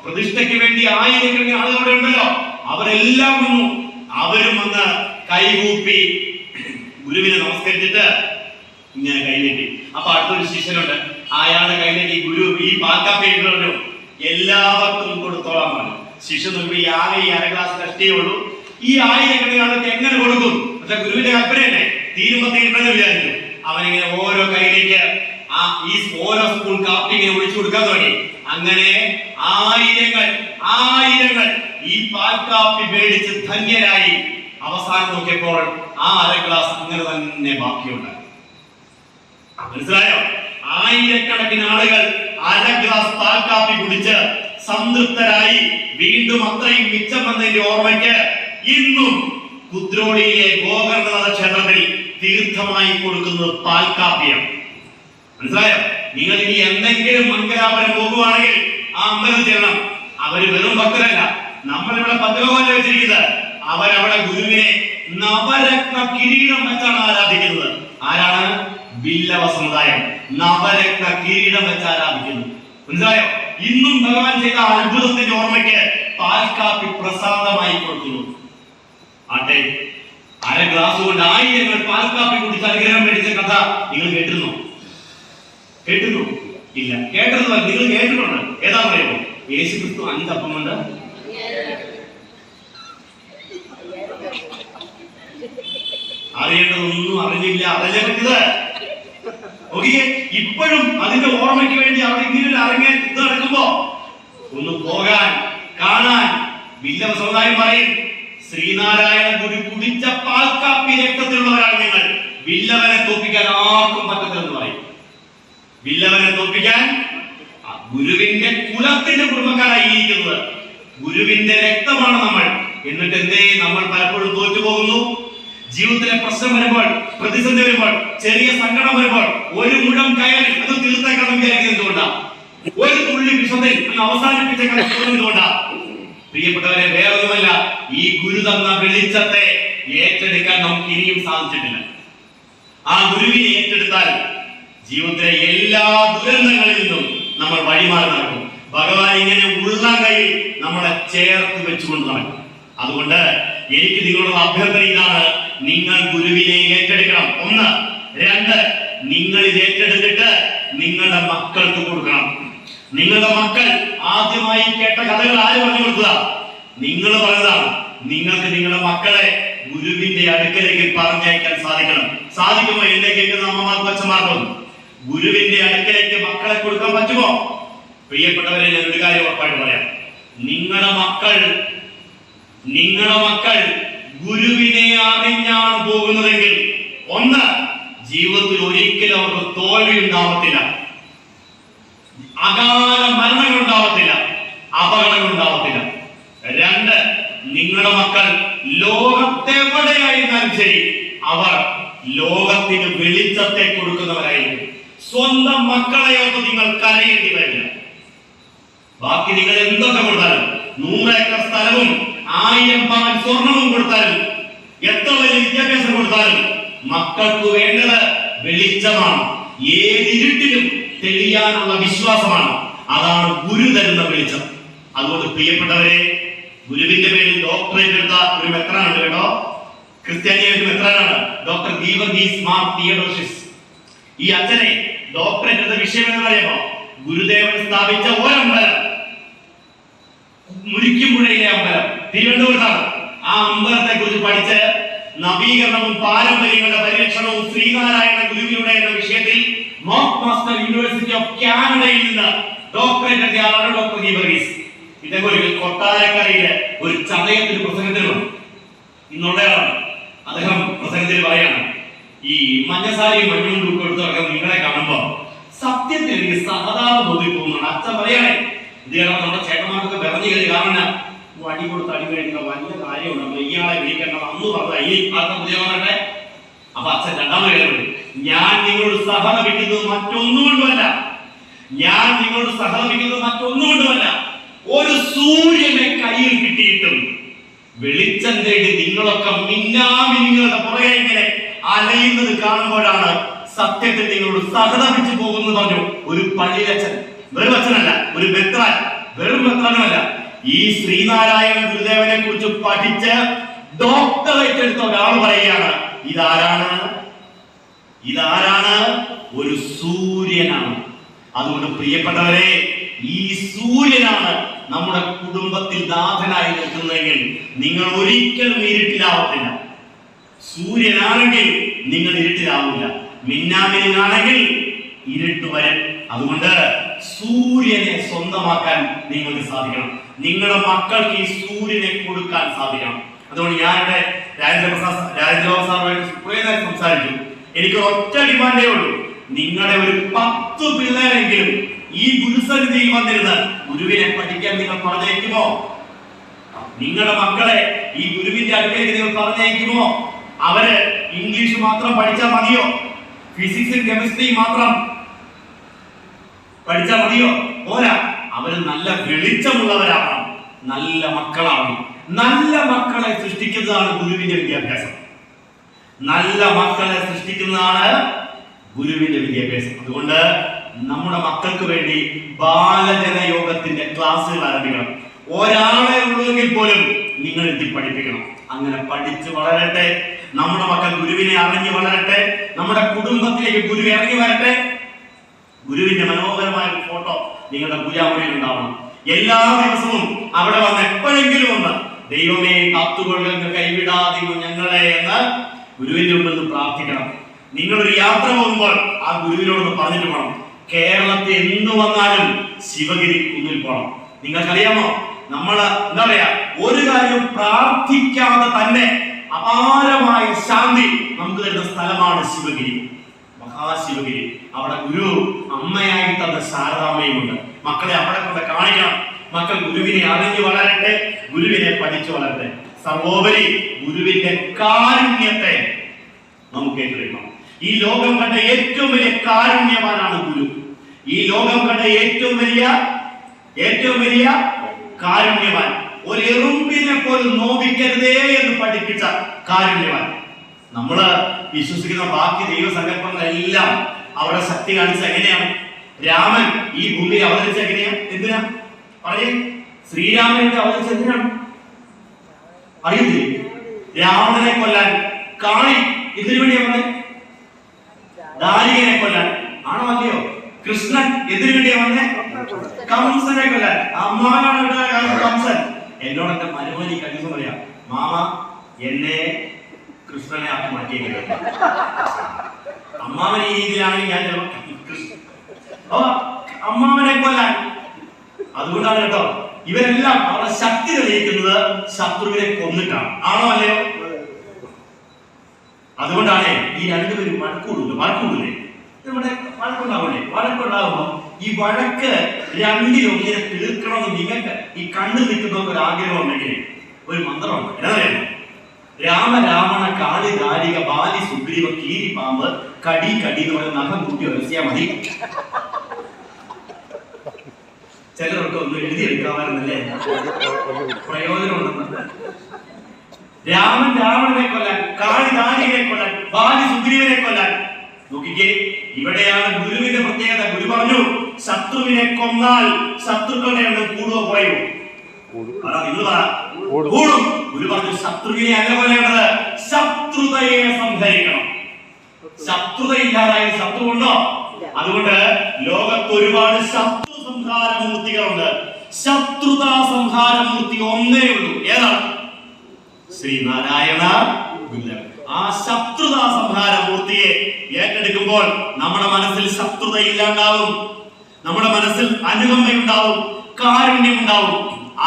പ്രതിഷ്ഠയ്ക്ക് വേണ്ടി ആയിരക്കണക്കിന് ആളുകൾ ഉണ്ടല്ലോ, അവരെല്ലാം വന്നു. അവരും വന്ന് കൈകൂപ്പി ഗുരുവിനെ നമസ്കരിച്ചിട്ട് ഇങ്ങനെ കൈ നീട്ടി. അപ്പൊ അടുത്തൊരു ശിഷ്യനുണ്ട്, അയാളുടെ കയ്യിലേക്ക് ഗുരു ഈ പാൽക്കാപ്പി പറഞ്ഞു, എല്ലാവർക്കും കൊടുത്തോളാൻ പറഞ്ഞു. ശിഷ്യ നോക്കി ആകെ ഈ അര ഗ്ലാസ് കഷ്ടിയേ ഉള്ളൂ, ഈ ആയിരക്കണക്കിന് ആൾക്ക് എങ്ങനെ കൊടുക്കും? പക്ഷെ ഗുരുവിന്റെ കൽപ്പനയല്ലേ, തീരുമ്പോ തീരുമെന്ന് വിചാരിച്ചു. അവനിങ്ങനെ ഓരോ കയ്യിലേക്ക് ഈ ഓരോ സ്പൂൺ കാപ്പി ഇങ്ങനെ ഒഴിച്ചു കൊടുക്കാൻ തുടങ്ങി. അങ്ങനെ ആയിരങ്ങൾ ഈ പാൽക്കാപ്പി മേടിച്ച് ധന്യരായി. അവസാനം നോക്കിയപ്പോൾ ആ അര ഗ്ലാസ് അങ്ങനെ തന്നെ ബാക്കിയുണ്ട്. മനസ്സിലായോ? ആയിരക്കണക്കിന് ആളുകൾ അര ഗ്ലാസ് പാൽക്കാപ്പി കുടിച്ച് സംതൃപ്തരായി. വീണ്ടും അത്രയും മിച്ചം വന്നതിന്റെ ഓർമ്മയ്ക്ക് ഇന്നും കുദ്രോളിയിലെ ഗോകർണനാഥ ക്ഷേത്രത്തിൽ തീർത്ഥമായി കൊടുക്കുന്നത് പാൽക്കാപ്പിയാണ്. മനസ്സിലായോ? നിങ്ങൾ ഇനി എന്തെങ്കിലും മംഗലാപുരം പോകുവാണെങ്കിൽ ആ അമ്പലത്തിൽ ചെല്ലണം. അവര് വെറും ഭക്തരല്ല, നമ്മളിവിടെ പദ്മകോല വെച്ചിരിക്കുന്നത്. അവരവിടെ ഗുരുവിനെ നവരത്ന കിരീടം വെച്ചാണ് ആരാധിക്കുന്നത്. ആരാണ്? ബില്ലവ സമുദായം നവരത്ന കിരീടം വെച്ച് ആരാധിക്കുന്നു. മനസ്സിലായോ? ഇന്നും ഭഗവാൻ ചെയ്ത അത്ഭുതത്തിന്റെ ഓർമ്മയ്ക്ക് പാൽക്കാപ്പി പ്രസാദമായി കൊടുക്കുന്നു. ആട്ടെ, അര ഗ്ലാസ് കൊണ്ട് ആയിരങ്ങൾ പാൽക്കാപ്പി കുടിച്ച് അനുഗ്രഹം മേടിച്ച കഥ നിങ്ങൾ കേട്ടിരുന്നോ? ഇല്ല. കേട്ടിരുന്നോ? നിങ്ങൾ കേട്ടിട്ടുണ്ട്. ഏതാ പറയുമോ? യേശു ക്രിസ്തു 5 അപ്പം കൊണ്ട് അറിയേണ്ടതൊന്നും അറിഞ്ഞില്ല, അതല്ലേ പറ്റിയത്. ഇപ്പോഴും അതിന്റെ ഓർമ്മയ്ക്ക് വേണ്ടി അവിടെ ഇങ്ങനെ ഇറങ്ങി ഇത് നടക്കുമ്പോ ഒന്ന് പോകാൻ കാണാൻ ബില്ലവ സമുദായം പറയും, ശ്രീനാരായണ ഗുരു കുടിച്ച പാൽക്കാപ്പി രക്തത്തിലുള്ളവരാണ് ഞങ്ങൾ. ബില്ലവനെ തോൽപ്പിക്കാൻ ആർക്കും പറ്റത്തില്ലെന്ന് പറയും. ബില്ലവനെ തോൽപ്പിക്കാൻ ഗുരുവിന്റെ കുലത്തിന്റെ കുടുംബക്കാരായിരിക്കുന്നത്. ഗുരുവിന്റെ രക്തമാണ് നമ്മൾ. എന്നിട്ട് എന്തേ നമ്മൾ പലപ്പോഴും തോറ്റുപോകുന്നു? ജീവിതത്തിലെ പ്രശ്നം വരുമ്പോൾ, പ്രതിസന്ധി വരുമ്പോൾ, ചെറിയ സങ്കടം വരുമ്പോൾ ഒരു മുഴം കയറി അത് തീർത്തേക്കണം വിചാരിക്കുന്നത് എന്തുകൊണ്ടാണ്? ഒരു തുള്ളി വിഷത്തിൽ അവസാനിപ്പിച്ചേക്കണം എന്തുകൊണ്ടാണ്? പ്രിയപ്പെട്ടവരെ, വേറൊന്നുമല്ല, ഈ ഗുരു തന്ന വെളിച്ചത്തെ ഏറ്റെടുക്കാൻ നമുക്ക് ഇനിയും സാധിച്ചിട്ടില്ല. ആ ഗുരുവിനെ ഏറ്റെടുത്താൽ ജീവിതത്തിലെ എല്ലാ ദുരന്തങ്ങളിൽ നിന്നും നമ്മൾ വഴിമാറി നടക്കും. ഭഗവാൻ ഇങ്ങനെ ഉള്ള കൈയിൽ നമ്മളെ ചേർത്ത് വെച്ചുകൊണ്ട് നടക്കും. അതുകൊണ്ട് എനിക്ക് നിങ്ങളുടെ അഭ്യർത്ഥന ഇതാണ്, നിങ്ങൾ ഗുരുവിനെ ഏറ്റെടുക്കണം. 1. 2, നിങ്ങൾ ഇത് ഏറ്റെടുത്തിട്ട് നിങ്ങളുടെ മക്കൾക്ക് കൊടുക്കണം. നിങ്ങളുടെ മക്കൾ ആദ്യമായി കേട്ട കഥകൾ ആര് പറഞ്ഞു കൊടുത്തതാ? നിങ്ങൾ പറഞ്ഞതാണ്. നിങ്ങൾക്ക് നിങ്ങളുടെ മക്കളെ ഗുരുവിന്റെ അടുക്കലേക്ക് പറഞ്ഞയക്കാൻ സാധിക്കണം. സാധിക്കുമോ? എന്നെ കേൾക്കുന്ന അമ്മമാർക്കും അച്ഛന്മാർക്കും ഗുരുവിന്റെ അടുക്കലേക്ക് മക്കളെ കൊടുക്കാൻ പറ്റുമോ? പ്രിയപ്പെട്ടവരെ, ഞാൻ ഒരു കാര്യം ഉറപ്പായിട്ട് പറയാം. നിങ്ങളുടെ മക്കൾ ഗുരുവിനെ അറിഞ്ഞാണ് പോകുന്നതെങ്കിൽ 1, ജീവിതത്തിൽ ഒരിക്കലും അവർക്ക് തോൽവി ഉണ്ടാവത്തില്ല, അകാല മരണങ്ങൾ ഉണ്ടാവത്തില്ല, അപകടങ്ങൾ ഉണ്ടാവത്തില്ല. 2, നിങ്ങളുടെ മക്കൾ ലോകത്തെവിടെയായിരുന്നാലും ശരി, അവർ ലോകത്തിന് വെളിച്ചത്തെ കൊടുക്കുന്നവരായിരിക്കും. സ്വന്തം മക്കളെയോർത്ത് നിങ്ങൾ കരയേണ്ടി വരില്ല. ബാക്കി നിങ്ങൾ എന്തൊക്കെ കൊടുത്താലും, 100 ഏക്കർ സ്ഥലവും 1000 പവൻ സ്വർണവും കൊടുത്താലും, എത്ര വലിയ വിദ്യാഭ്യാസം കൊടുത്താലും, മക്കൾക്ക് വേണ്ടത് വെളിച്ചമാണ്. ഏത് ഇരുട്ടിലും തെളിയാനുള്ള വിശ്വാസമാണ്. അതാണ് ഗുരു തരുന്ന വെളിച്ചം. അതുകൊണ്ട് പ്രിയപ്പെട്ടവരെ, ഗുരുവിന്റെ പേരിൽ ഡോക്ടറേറ്റ് എടുത്ത ഒരു മെത്രാനുണ്ട് കേട്ടോ. ക്രിസ്ത്യാനിയ ഒരു മെത്രാനാണ്, ഡോക്ടർ ഗീവർഗീസ് മാർ തിയഡോഷ്യസ്. ഈ അച്ഛനെ ഡോക്ടറേറ്റ് എടുത്ത വിഷയം എന്ന് പറയുമ്പോ ഗുരുദേവൻ സ്ഥാപിച്ച ഒരമ്പലം, മുരിക്കുംപുഴയിലെ അമ്പലം, തിരുവനന്തപുരത്താണ്. ആ അമ്പലത്തെ കുറിച്ച് പഠിച്ച് നവീകരണവും പാരമ്പര്യങ്ങളുടെ പരിരക്ഷണവും ശ്രീനാരായണ ഗുരുവിലൂടെ എന്ന വിഷയത്തിൽ മൗണ്ട് മാസ്റ്റർ യൂണിവേഴ്സിറ്റി ഓഫ് കാനഡയിൽ നിന്ന് ഡോക്ടറേറ്റ് എടുത്ത ആളാണ് ഡോക്ടർ ഗീവർഗീസ്. ഇദ്ദേഹം ഒരു കൊട്ടാരക്കരയിലെ ഒരു ചതയത്തിൽ പ്രസംഗത്തിൽ വന്നു. ഇന്നുള്ളയാളാണ്. അദ്ദേഹം പ്രസംഗത്തിൽ പറയാണ്, ഈ മഞ്ഞസാരിയും മഞ്ഞും കൊടുത്തവർക്ക് നിങ്ങളെ കാണുമ്പോ സത്യത്തിൽ എനിക്ക് സഹതാപം തോന്നി പോകുന്നുണ്ട്. അച്ഛൻ പറയണേ, ഇത് കാരണം നമ്മുടെ ചേട്ടന്മാർക്ക് പറഞ്ഞു കയറി, കാരണം വടി കൊടുത്ത് അടി കഴിക്കുന്ന വലിയ കാര്യമുണ്ടല്ലോ, ഇയാളെ വിളിക്കേണ്ട അന്ന് പറഞ്ഞ ഈ ആർക്കും പുതിയ പറഞ്ഞെ. അപ്പൊ അച്ഛൻ രണ്ടാമത് കേൾക്കുന്നത്, ഞാൻ നിങ്ങളോട് സഹതപിക്കുന്നത് മറ്റൊന്നുകൊണ്ടുമല്ല, ഞാൻ നിങ്ങളോട് സഹതപിക്കുന്നത് മറ്റൊന്നുകൊണ്ടുമല്ല, ഒരു സൂര്യനെ കയ്യിൽ കിട്ടിയിട്ടും വെളിച്ചം തേടി നിങ്ങളൊക്കെ മിന്നാമിനിങ്ങളുടെ പുറകെ ഇങ്ങനെ അലയുന്നത് കാണുമ്പോഴാണ് സത്യത്തിൽ നിങ്ങളോട് സഹതപിച്ചു പോകുന്നത് പറഞ്ഞു. ഒരു പള്ളിയിലച്ഛൻ, വെറും അച്ഛനല്ല, ഒരു മെത്രാൻ, വെറും മെത്രാനുമല്ല, ഈ ശ്രീനാരായണ ഗുരുദേവനെ കുറിച്ച് പഠിച്ച് ഡോക്ടറേറ്റ് എടുത്ത ഒരാൾ പറയുകയാണ്, ഇതാരാണ്? ഒരു സൂര്യനാണ്. അതുകൊണ്ട് പ്രിയപ്പെട്ടവരെ, ഈ സൂര്യനാണ് നമ്മുടെ കുടുംബത്തിൽ നാഥനായി നിൽക്കുന്നതെങ്കിൽ നിങ്ങൾ ഒരിക്കലും ഇരുട്ടിലാവത്തില്ല. സൂര്യനാണെങ്കിൽ നിങ്ങൾ ഇരുട്ടിലാവില്ല. മിന്നാമിനാണെങ്കിൽ ഇരുട്ട് വരും. അതുകൊണ്ട് സൂര്യനെ സ്വന്തമാക്കാൻ നിങ്ങൾക്ക് സാധിക്കണം. നിങ്ങളുടെ മക്കൾക്ക് ഈ സൂര്യനെ കൊടുക്കാൻ സാധിക്കണം. അതുകൊണ്ട് ഞാനിവിടെ രാജേന്ദ്രബാബു സാറുമായിട്ട് കുറേ നേരം സംസാരിച്ചു. എനിക്ക് ഒറ്റ ഡിമാൻഡേ ഉള്ളൂ, നിങ്ങളുടെ ഒരു 10 പിള്ളേരെങ്കിലും ഈ ഗുരുസന്നിധിയിൽ വന്നിരുന്ന് ഗുരുവിനെ പഠിക്കാൻ നിങ്ങൾ പറഞ്ഞയക്കുമോ? നിങ്ങളുടെ മക്കളെ ഈ ഗുരുവിന്റെ അടുത്തേക്ക് നിങ്ങൾ പറഞ്ഞയക്കുമോ? അവര് ഇംഗ്ലീഷ് മാത്രം പഠിച്ചാൽ മതിയോ? ഫിസിക്സും കെമിസ്ട്രിയും മാത്രം പഠിച്ചാൽ മതിയോ? പോരാ, അവര് നല്ല വെളിച്ചമുള്ളവരാണ്, നല്ല മക്കളാണ്. നല്ല മക്കളെ സൃഷ്ടിക്കുന്നതാണ് ഗുരുവിന്റെ വിദ്യാഭ്യാസം. നല്ല മക്കളെ സൃഷ്ടിക്കുന്നതാണ് ഗുരുവിന്റെ വിദ്യാഭ്യാസം. അതുകൊണ്ട് നമ്മുടെ മക്കൾക്ക് വേണ്ടി ബാലജന യോഗത്തിന്റെ ക്ലാസ്സുകൾ ആരംഭിക്കണം. ഒരാളെ ഉള്ളെങ്കിൽ പോലും നിങ്ങൾ എത്തി പഠിപ്പിക്കണം. അങ്ങനെ പഠിച്ച് വളരട്ടെ. നമ്മുടെ മക്കൾ ഗുരുവിനെ അറിഞ്ഞ് വളരട്ടെ. നമ്മുടെ കുടുംബത്തിലേക്ക് ഗുരു ഇറങ്ങി വരട്ടെ. ഗുരുവിന്റെ മനോഹരമായ ഒരു ഫോട്ടോ നിങ്ങളുടെ പൂജാമുറിയിൽ ഉണ്ടാവണം. എല്ലാ ദിവസവും അവിടെ വന്ന് എപ്പോഴെങ്കിലും ഒന്ന് ദൈവമേ കാത്തുകൊള്ളുക കൈവിടാതെ ഞങ്ങളെ എന്ന് ഗുരുവിന്റെ മുമ്പിൽ നിന്ന് പ്രാർത്ഥിക്കണം. നിങ്ങളൊരു യാത്ര പോകുമ്പോൾ ആ ഗുരുവിനോടൊന്ന് പറഞ്ഞിട്ട് പോകണം, കേരളത്തിൽ എന്ത് വന്നാലും ശിവഗിരി കുന്നിൽ പോകണം. നിങ്ങൾക്കറിയാമോ, നമ്മള് എന്താ പറയാ, ഒരു കാര്യം പ്രാർത്ഥിക്കാതെ തന്നെ അപാരമായ ശാന്തി നമുക്ക് തരുന്ന സ്ഥലമാണ് ശിവഗിരി, മഹാശിവഗിരി. അവിടെ ഗുരു അമ്മയായി തന്ന ശാരദാമ്മയുമുണ്ട്. മക്കളെ അവിടെ കൊണ്ട് കാണിക്കണം. മക്കൾ ഗുരുവിനെ അറിഞ്ഞു വളരട്ടെ, ഗുരുവിനെ പഠിച്ചു വളരട്ടെ. സർവോപരി ഗുരുവിന്റെ കാരുണ്യത്തെ നമുക്ക് ഏറ്റെടുക്കണം. ഈ ലോകം കണ്ട ഏറ്റവും വലിയ കാരുണ്യവാനാണ് ഗുരു. ഈ ലോകം കണ്ട ഏറ്റവും വലിയ കാരുണ്യവാൻ, ഒരു എറുമ്പിനെ പോലും നോവിക്കരുതേ എന്ന് പഠിപ്പിച്ച കാരുണ്യവാൻ. നമ്മള് വിശ്വസിക്കുന്ന ബാക്കി ദൈവസങ്കല്പങ്ങളെല്ലാം അവരുടെ ശക്തി കാണിച്ച എങ്ങനെയാണ്? രാമൻ ഈ ഭൂമിയിൽ അവതരിച്ച എങ്ങനെയാണ്? എന്തിനാ പറയേ? ശ്രീരാമനെ അവതരിച്ച എന്തിനാണ് അറിയത്തില്ലേ? രാവണനെ കൊല്ലാൻ. കാണി ഇതിനു വേണ്ടിയാ വന്നേ? ദാരികനെ കൊല്ലാൻ ആണോ അല്ലയോ? കൃഷ്ണൻ എന്തിനു വേണ്ടിയാ വന്നേ? കംസനെ കൊല്ലാൻ. അമ്മാനാണ് കംസൻ. എന്നോട് എന്റെ മരുമോനി കഴിഞ്ഞ പറയാ, മാമ എന്നെ കൃഷ്ണനെ ആക്കി മാറ്റിയേക്കുന്നത്. അമ്മാവൻ ഈ രീതിയിലാണെങ്കിൽ ഞാൻ അമ്മാവനെ കൊല്ലാൻ. അതുകൊണ്ടാണ് കേട്ടോ ഇവരെല്ലാം അവരുടെ ശക്തി തെളിയിക്കുന്നത് ശത്രുവിനെ കൊന്നിട്ടാണ്. ആണോ അല്ലയോ? അതുകൊണ്ടാണ് ഈ രണ്ടുപേരും വഴക്കൂടില്ലേ? നമ്മുടെ വഴക്കുണ്ടാവുമ്പോ ഈ വഴക്ക് രണ്ടിലും ഇങ്ങനെ തീർക്കണമെന്ന് നിങ്ങൾക്ക് ഈ കണ്ടു നിൽക്കുന്നവർക്ക് ഒരു ആഗ്രഹം ഉണ്ടെങ്കിൽ ഒരു മന്ത്രമുണ്ട്. എന്താ പറയുക? രാമ രാവണ കാളി ദാരിക ബാലി സുഗ്രീവ കീരി പാമ്പ് കടി എന്ന് പറയുന്ന നഖം കൂട്ടി വരസിയാ മതി. ചിലരൊക്കെ ഒന്ന് എഴുതിയെടുക്കാമായിരുന്നല്ലേ, പ്രയോജനമുണ്ടെന്ന്. രാമൻ രാവണനെ കൊല്ലാൻ, കാളി ദാനിയെ കൊല്ലാൻ, ബാലി സുഗ്രീവനെ കൊല്ലാൻ. നോക്കിക്കേ, ഇവിടെയാണ് ഗുരുവിന്റെ പ്രത്യേകത. ഗുരു പറഞ്ഞു, ശത്രുവിനെ കൊന്നാൽ ശത്രുക്കളുടെ എണ്ണം കൂടുവോ കുറയോ? കൂടും. ഗുരു പറഞ്ഞു, ശത്രുവിനെ അല്ല കൊല്ലേണ്ടത്, ശത്രുതയെ സംഹരിക്കണം. ശത്രുതയില്ലാതായ ശത്രു ഉണ്ടോ? അതുകൊണ്ട് ലോകത്ത് ഒരുപാട് ശത്രു സംഹാരമൂർത്തികളുണ്ട്. ശത്രുതാ സംഹാരമൂർത്തി ഒന്നേ ഉള്ളൂ. ഏതാണ്? ശ്രീനാരായണ ഗുരു. ആ ശത്രുതാ സംഹാരമൂർത്തിയെ ഏറ്റെടുക്കുമ്പോൾ നമ്മുടെ മനസ്സിൽ ശത്രുത ഇല്ലാണ്ടാവും, നമ്മുടെ മനസ്സിൽ അനുകമ്പയുണ്ടാവും, കാരുണ്യമുണ്ടാവും.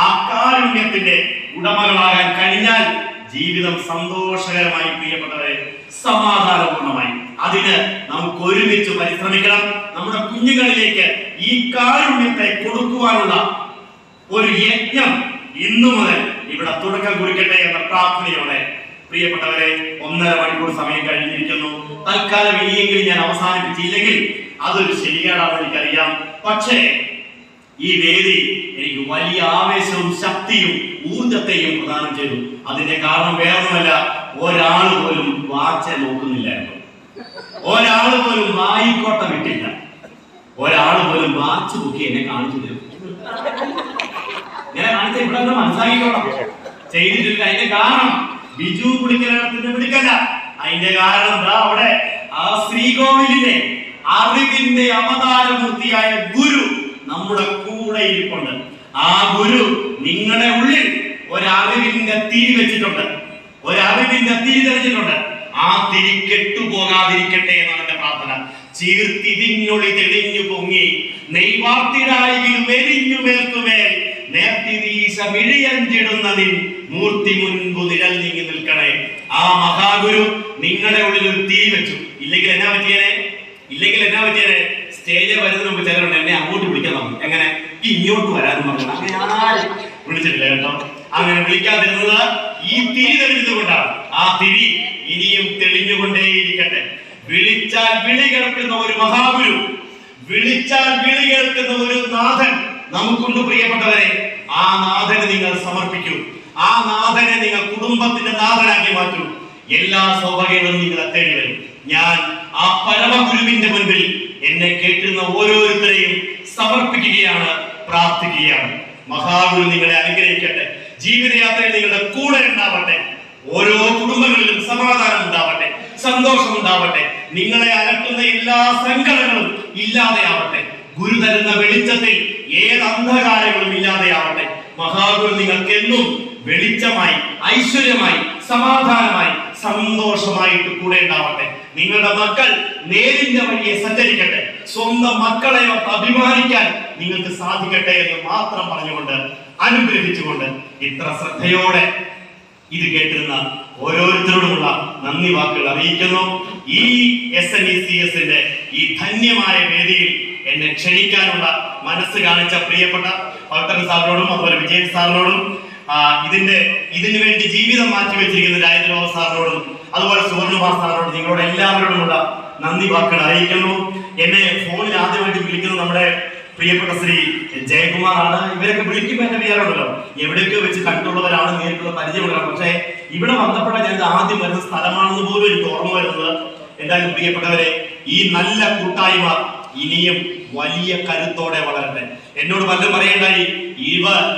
ആ കാരുണ്യത്തിന്റെ ഉടമകളാകാൻ കഴിഞ്ഞാൽ ജീവിതം സന്തോഷകരമായി, പ്രിയപ്പെട്ടവരെ, സമാധാനപൂർണമായി. അതിന് നമുക്ക് ഒരുമിച്ച് പരിശ്രമിക്കണം. നമ്മുടെ കുഞ്ഞുങ്ങളിലേക്ക് ഈ കാരുണ്യത്തെ കൊടുക്കുവാനുള്ള ഒരു യജ്ഞം ഇന്നു മുതൽ ഇവിടെ തുടക്കം കുറിക്കട്ടെ എന്ന പ്രാർത്ഥനയോടെ, പ്രിയപ്പെട്ടവരെ, 1.5 മണിക്കൂർ സമയം കഴിഞ്ഞിരിക്കുന്നു. തൽക്കാലം ഇനിയെങ്കിലും ഞാൻ അവസാനിപ്പിച്ചില്ലെങ്കിൽ അതൊരു ശരിയാണെന്ന് എനിക്കറിയാം. പക്ഷേ ഈ വേദി എനിക്ക് വലിയ ആവേശവും ശക്തിയും ഊർജത്തെയും പ്രദാനം ചെയ്തു. അതിന്റെ കാരണം വേറൊന്നുമല്ല, ഒരാൾ പോലും വാച്ച് നോക്കുന്നില്ലായിരുന്നു, ഒരാൾ പോലും വായിക്കോട്ട വിട്ടില്ല, ഒരാൾ പോലും വാച്ച് നോക്കി എന്നെ കാണിച്ചു തരും. ഞാൻ കാണിച്ച ഇവിടെ മനസ്സിലാക്കിക്കോണം, ചെയ്തിട്ടില്ല. അതിന്റെ കാരണം ബിജു കുടിക്കലത്തിന്റെ പിടിക്കല്ല. അതിന്റെ കാരണം എന്താ? അവിടെ ആ ശ്രീകോവിലിലെ അറിവിന്റെ അവതാരമൂർത്തിയായ ഗുരു നമ്മുടെ കൂടെ ഇരിപ്പുണ്ട്. ആ ഗുരു നിങ്ങളുടെ ഉള്ളിൽ ഒരറിവിന്റെ തിരി വെച്ചിട്ടുണ്ട്, ഒരറിവിന്റെ തിരി തെളിച്ചിട്ടുണ്ട്. ആ തിരി കെട്ടുപോകാതിരിക്കട്ടെ എന്നാണ് എന്റെ പ്രാർത്ഥന. ചീർത്തിതിഞ്ഞൊളി തെളിഞ്ഞു പൊങ്ങി നെയ്വാർത്തിരായെങ്കിലും എരിഞ്ഞു മേൽക്കുമേൽ നേർത്തിരീശ മിഴിയഞ്ചിടുന്നതിൽ മൂർത്തി മുൻപു നിഴൽ നീങ്ങി നിൽക്കണേ. ആ മഹാഗുരു നിങ്ങളുടെ ഉള്ളിൽ ഒരു തിരി വെച്ചു. ഇല്ലെങ്കിൽ എന്നാ പറ്റിയേനെ? സ്റ്റേജിൽ വരുന്നതിന് മുമ്പ് ചിലരുണ്ട് എന്നെ അങ്ങോട്ട് വിളിക്കാൻ നോക്കും. എങ്ങനെ? ഇങ്ങോട്ട് വരാനും പറഞ്ഞു. അങ്ങനെ ആരും വിളിച്ചിട്ടില്ല കേട്ടോ. അങ്ങനെ വിളിക്കാതിരുന്നത് ഈ തിരി തെളിഞ്ഞത് കൊണ്ടാണ്. ആ തിരി ഇനിയും തെളിഞ്ഞുകൊണ്ടേയിരിക്കട്ടെ. വിളിച്ചാൽ വിളി കേൾക്കുന്ന ഒരു മഹാഗുരു, വിളിച്ചാൽ വിളി കേൾക്കുന്ന ഒരു നാഥൻ നമുക്കുണ്ട്, പ്രിയപ്പെട്ടവരെ. ആ നാഥനെ നിങ്ങൾ സമർപ്പിക്കൂ. ആ നാഥനെ നിങ്ങൾ കുടുംബത്തിന്റെ നാഥനാക്കി മാറ്റൂ. എല്ലാ സൗഭാഗ്യങ്ങളും നിങ്ങളെ തേടി വരും. ഞാൻ ആ പരമഗുരുവിന്റെ മുൻപിൽ എന്നെ കേട്ടുന്ന ഓരോരുത്തരെയും സമർപ്പിക്കുകയാണ്, പ്രാർത്ഥിക്കുകയാണ്. മഹാഗുരു നിങ്ങളെ അനുഗ്രഹിക്കട്ടെ. ജീവിതയാത്രയിൽ നിങ്ങളുടെ കൂടെ ഉണ്ടാവട്ടെ. ഓരോ കുടുംബങ്ങളിലും സമാധാനം ഉണ്ടാവട്ടെ, സന്തോഷം ഉണ്ടാവട്ടെ. നിങ്ങളെ അലട്ടുന്ന എല്ലാ സങ്കടങ്ങളും ഇല്ലാതെയാവട്ടെ. ഗുരു തരുന്ന വെളിച്ചത്തിൽ ഏത് അന്ധകാരങ്ങളും ഇല്ലാതെയാവട്ടെ. മഹാഗുരു നിങ്ങൾക്ക് എന്നും വെളിച്ചമായി, ഐശ്വര്യമായി, സമാധാനമായി, സന്തോഷമായിട്ട് കൂടെ ഉണ്ടാവട്ടെ. നിങ്ങളുടെ മക്കൾ നേരിന്റെ വഴിയെ സഞ്ചരിക്കട്ടെ. സ്വന്തം മക്കളെ അഭിമാനിക്കാൻ നിങ്ങൾക്ക് സാധിക്കട്ടെ എന്ന് മാത്രം പറഞ്ഞുകൊണ്ട്, അനുഗ്രഹിച്ചുകൊണ്ട്, ഇത്ര ശ്രദ്ധയോടെ ഇത് കേട്ടിരുന്ന ഓരോരുത്തരോടുമുള്ള നന്ദി വാക്കുകൾ അറിയിക്കുന്നു. ഈ SNECSന്റെ ഈ ധന്യമായ വേദിയിൽ എന്നെ ക്ഷണിക്കാനുള്ള മനസ്സ് കാണിച്ച പ്രിയപ്പെട്ട ഭക്തൻ സാറിനോടും അതുപോലെ വിജയൻ സാറിനോടും ഇതിനു വേണ്ടി ജീവിതം മാറ്റിവെച്ചിരിക്കുന്ന രാജേന്ദ്ര സാറിനോടും അതുപോലെ സുവർണകുമാർ സാറിനോടും നിങ്ങളോട് എല്ലാവരോടുമുള്ള നന്ദി വാക്കുകൾ അറിയിക്കുന്നു. എന്നെ ഫോണിൽ ആദ്യമായിട്ട് വിളിക്കുന്നത് നമ്മുടെ പ്രിയപ്പെട്ട ശ്രീ ജയകുമാറാണ്. ഇവരൊക്കെ വിളിക്കുമ്പോൾ എന്നെ വിചാരമുണ്ടല്ലോ എവിടെയൊക്കെ വെച്ച് കണ്ടുള്ളവരാണ്, നേരിട്ടുള്ള പരിചയമുള്ളവരാണ്. പക്ഷേ ഇവിടെ വന്നപ്പോഴാണ് ഞാൻ ആദ്യം വരുന്ന സ്ഥലമാണെന്ന് പോലും എനിക്ക് ഓർമ്മ വരുന്നത്. എന്തായാലും പ്രിയപ്പെട്ടവരെ, ഈ നല്ല കൂട്ടായ്മ ഇനിയും വലിയ കരുത്തോടെ വളരട്ടെ. എന്നോട് പലരും പറയേണ്ടായി,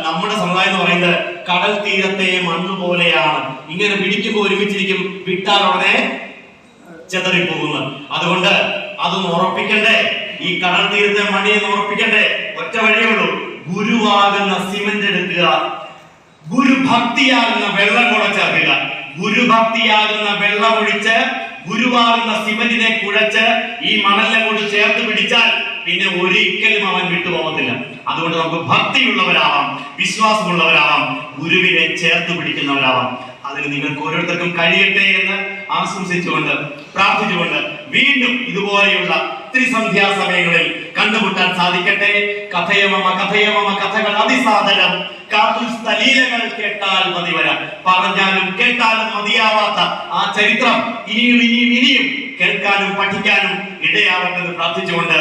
നമ്മുടെ സമുദായം എന്ന് പറയുന്നത് കടൽ തീരത്തെ മണ്ണ് പോലെയാണ്, ഇങ്ങനെ പിടിക്കുമ്പോൾ ഒരുമിച്ചിരിക്കും, വിട്ടാൽ ഉടനെ ചെതറിപ്പോകുന്നു. അതുകൊണ്ട് അതൊന്ന് ഉറപ്പിക്കണ്ടേ, ഈ കടൽ തീരത്തെ മണ്ണിനെ ഉറപ്പിക്കണ്ടേ? ഒറ്റ വഴിയേ ഉള്ളൂ, ഗുരുവാകുന്ന സിമന്റ് എടുക്കുക, ഗുരുഭക്തിയാകുന്ന വെള്ളം കൂടെ ചേർക്കുക. ഗുരുഭക്തിയാകുന്ന വെള്ളം ഒഴിച്ച് ഗുരുവാകുന്ന സിമന്റിനെ കുഴച്ച് ഈ മണലിനെ കൊണ്ട് ചേർത്ത് പിടിച്ചാൽ പിന്നെ ഒരിക്കലും അവൻ വിട്ടുപോകത്തില്ല. അതുകൊണ്ട് നമുക്ക് ഭക്തിയുള്ളവരാവാം, വിശ്വാസമുള്ളവരാവാം, ഗുരുവിനെ ചേർത്ത് പിടിക്കുന്നവരാവാം. അതിന് നിങ്ങൾക്ക് ഓരോരുത്തർക്കും കഴിയട്ടെ എന്ന് ആശംസിച്ചുകൊണ്ട്, പ്രാർത്ഥിച്ചുകൊണ്ട്, വീണ്ടും ഇതുപോലെയുള്ള ത്രിസന്ധ്യാ സമയങ്ങളിൽ കണ്ടുമുട്ടാൻ സാധിക്കട്ടെ. കഥയമമ കഥയമമ കഥകൾ അതിസാദരം കാത്തുസ്ഥലീലകൾ കേട്ടാൽ മതി വരാം. പറഞ്ഞാലും കേട്ടാലും മതിയാവാത്ത ആ ചരിത്രം ഇനിയും ഇനിയും ഇനിയും കേൾക്കാനും പഠിക്കാനും ഇടയാവട്ടെന്ന് പ്രാർത്ഥിച്ചുകൊണ്ട്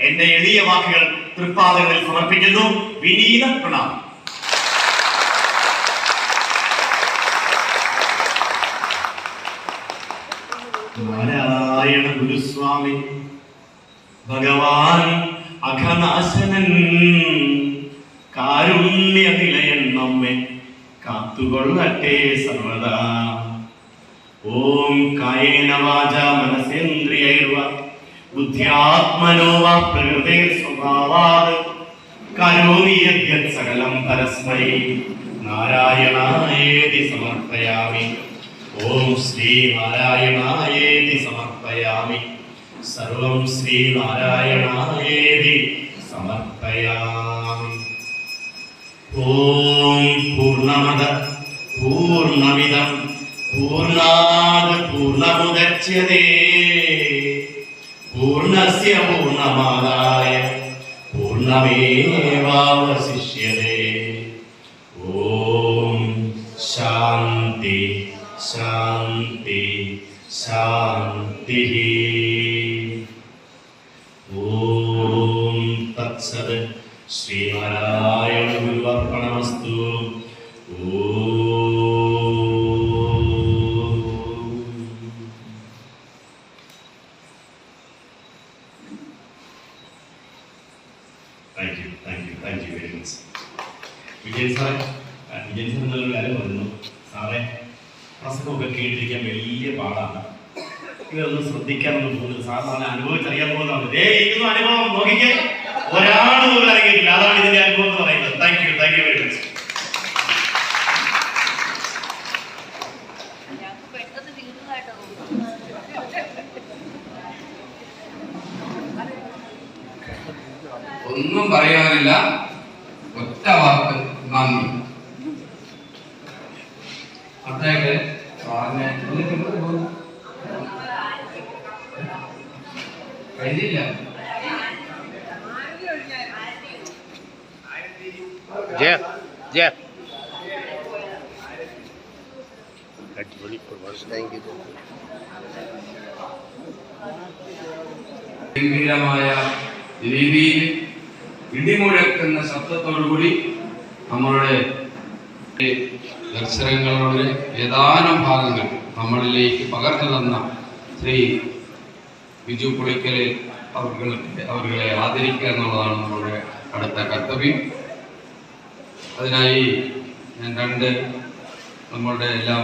എന്റെ എളിയ വാക്കുകൾ തൃപ്പാദങ്ങളിൽ സമർപ്പിക്കുന്നു. വിനീത പ്രണാമം. നാരായണ ഗുരുസ്വാമി ഭഗവാൻ അഘനാശനൻ കാരുണ്യനിലയൻ നമ്മെ കാത്തുകൊള്ളട്ടെ സർവദാ. ഓം കായേന വാചാ മനസേന്ദ്രിയൈർവ ബുദ്ധ്യാത്മനോ വാ പ്രകൃതേ സ്വഭാവാത് കരോമി യദ്യത് സകലം പരസ്മൈ നാരായണായേതി സമർപ്പയാമി. ഓം ശ്രീ നാരായണായേതി സമർപ്പയാമി. സർവം ശ്രീ നാരായണായേതി സമർപ്പയാമി. ഓം പൂർണ്ണമദ പൂർണ്ണമിദം പൂർണ്ണാത് പൂർണ്ണമുദച്യതേ പൂർണ്ണസ്യ പൂർണ്ണമാദായ പൂർണ്ണമേവാവശിഷ്യതേ. ഓം ശാന്തി ശാന്തി ശാന്തി. ഓം തത്സത്. ശ്രീനാരായണ ഗുരുവർപ്പണമസ്തു. Thank you very much. Vijayan സാറേ, വിജയൻ സാർ നല്ലൊരു കാര്യം പറഞ്ഞു. സാറേ പ്രസംഗമൊക്കെ കേട്ടിരിക്കാൻ വലിയ പാടാണ്. ഇതൊന്നും ശ്രദ്ധിക്കാനൊന്നും തോന്നുന്നു. സാറിന് അനുഭവിച്ചറിയാൻ പോകുന്നതാണ്. ഇരിക്കുന്ന അനുഭവം നോക്കിക്കേ, ഒരാൾ പോലും അറിയില്ല. അതാണ് ഇതിന്റെ അനുഭവം എന്ന് പറയുന്നത്. Thank you very much. ഒന്നും പറയാനില്ല, ഒറ്റ വാക്ക് നന്ദി. അദ്ദേഹത്തെ കഴിഞ്ഞില്ല. ഗംഭീരമായ രീതിയിൽ ഇടിമുഴക്കുന്ന ശബ്ദത്തോടുകൂടി നമ്മളുടെ ദർശനങ്ങളുടെ ഏതാനും ഭാഗങ്ങൾ നമ്മളിലേക്ക് പകർന്നു തന്ന ശ്രീ ബിജു പുളിക്കലിൽ അവരുടെ ആദരിക്കുക എന്നുള്ളതാണ് നമ്മുടെ അടുത്ത കർത്തവ്യം. അതിനായി ഞാൻ രണ്ട് നമ്മളുടെ എല്ലാം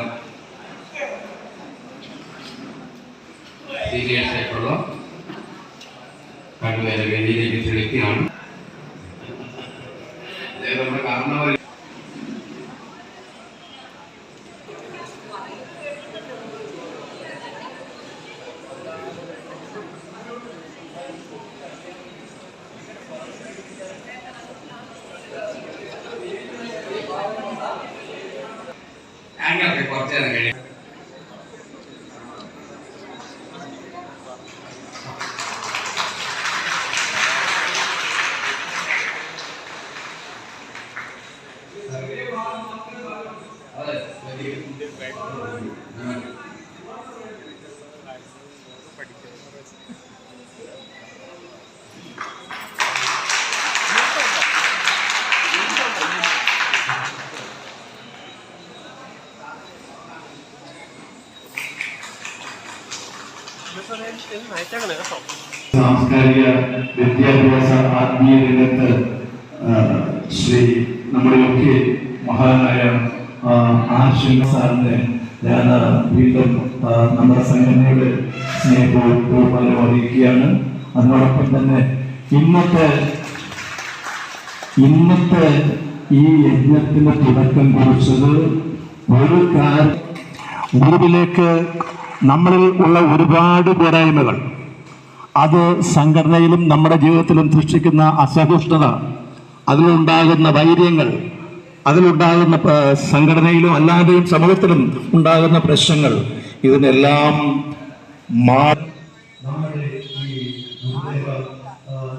സീനിയേഴ്സ് ആയിട്ടുള്ള രണ്ടുപേരെ വേദിയിലേക്ക് ക്ഷണിക്കുകയാണ്. നമ്മുടെ കാരണവർ അങ്ങനെയൊക്കെ കുറച്ചു നേരം കഴിയും. സാംസ്കാരിക വിദ്യാഭ്യാസ ആത്മീയ രംഗത്ത് ശ്രീ നമ്മുടെയൊക്കെ മഹാനായ ആശങ്ക സാറിനെ ഞാൻ വീണ്ടും നമ്മുടെ സംഘടനയുടെ സ്നേഹപൂർവ്വം അറിയിക്കുകയാണ്. അതിനോടൊപ്പം തന്നെ ഇന്നത്തെ ഈ യജ്ഞത്തിന് തുടക്കം കുറിച്ചത് ഒരു ഗ്രൂപ്പിലേക്ക് നമ്മളിൽ ഉള്ള ഒരുപാട് പോരായ്മകൾ, അത് സംഘടനയിലും നമ്മുടെ ജീവിതത്തിലും സൃഷ്ടിക്കുന്ന അസഹിഷ്ണുത, അതിലുണ്ടാകുന്ന വൈര്യങ്ങൾ, അതിലുണ്ടാകുന്ന സംഘടനയിലും അല്ലാതെയും സമൂഹത്തിലും ഉണ്ടാകുന്ന പ്രശ്നങ്ങൾ, ഇതിനെല്ലാം നമ്മുടെ ഈ ഗുരുദേവ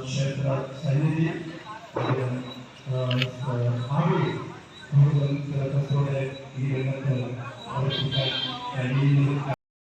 ക്ഷേത്ര സന്നിധി കൂടുതൽ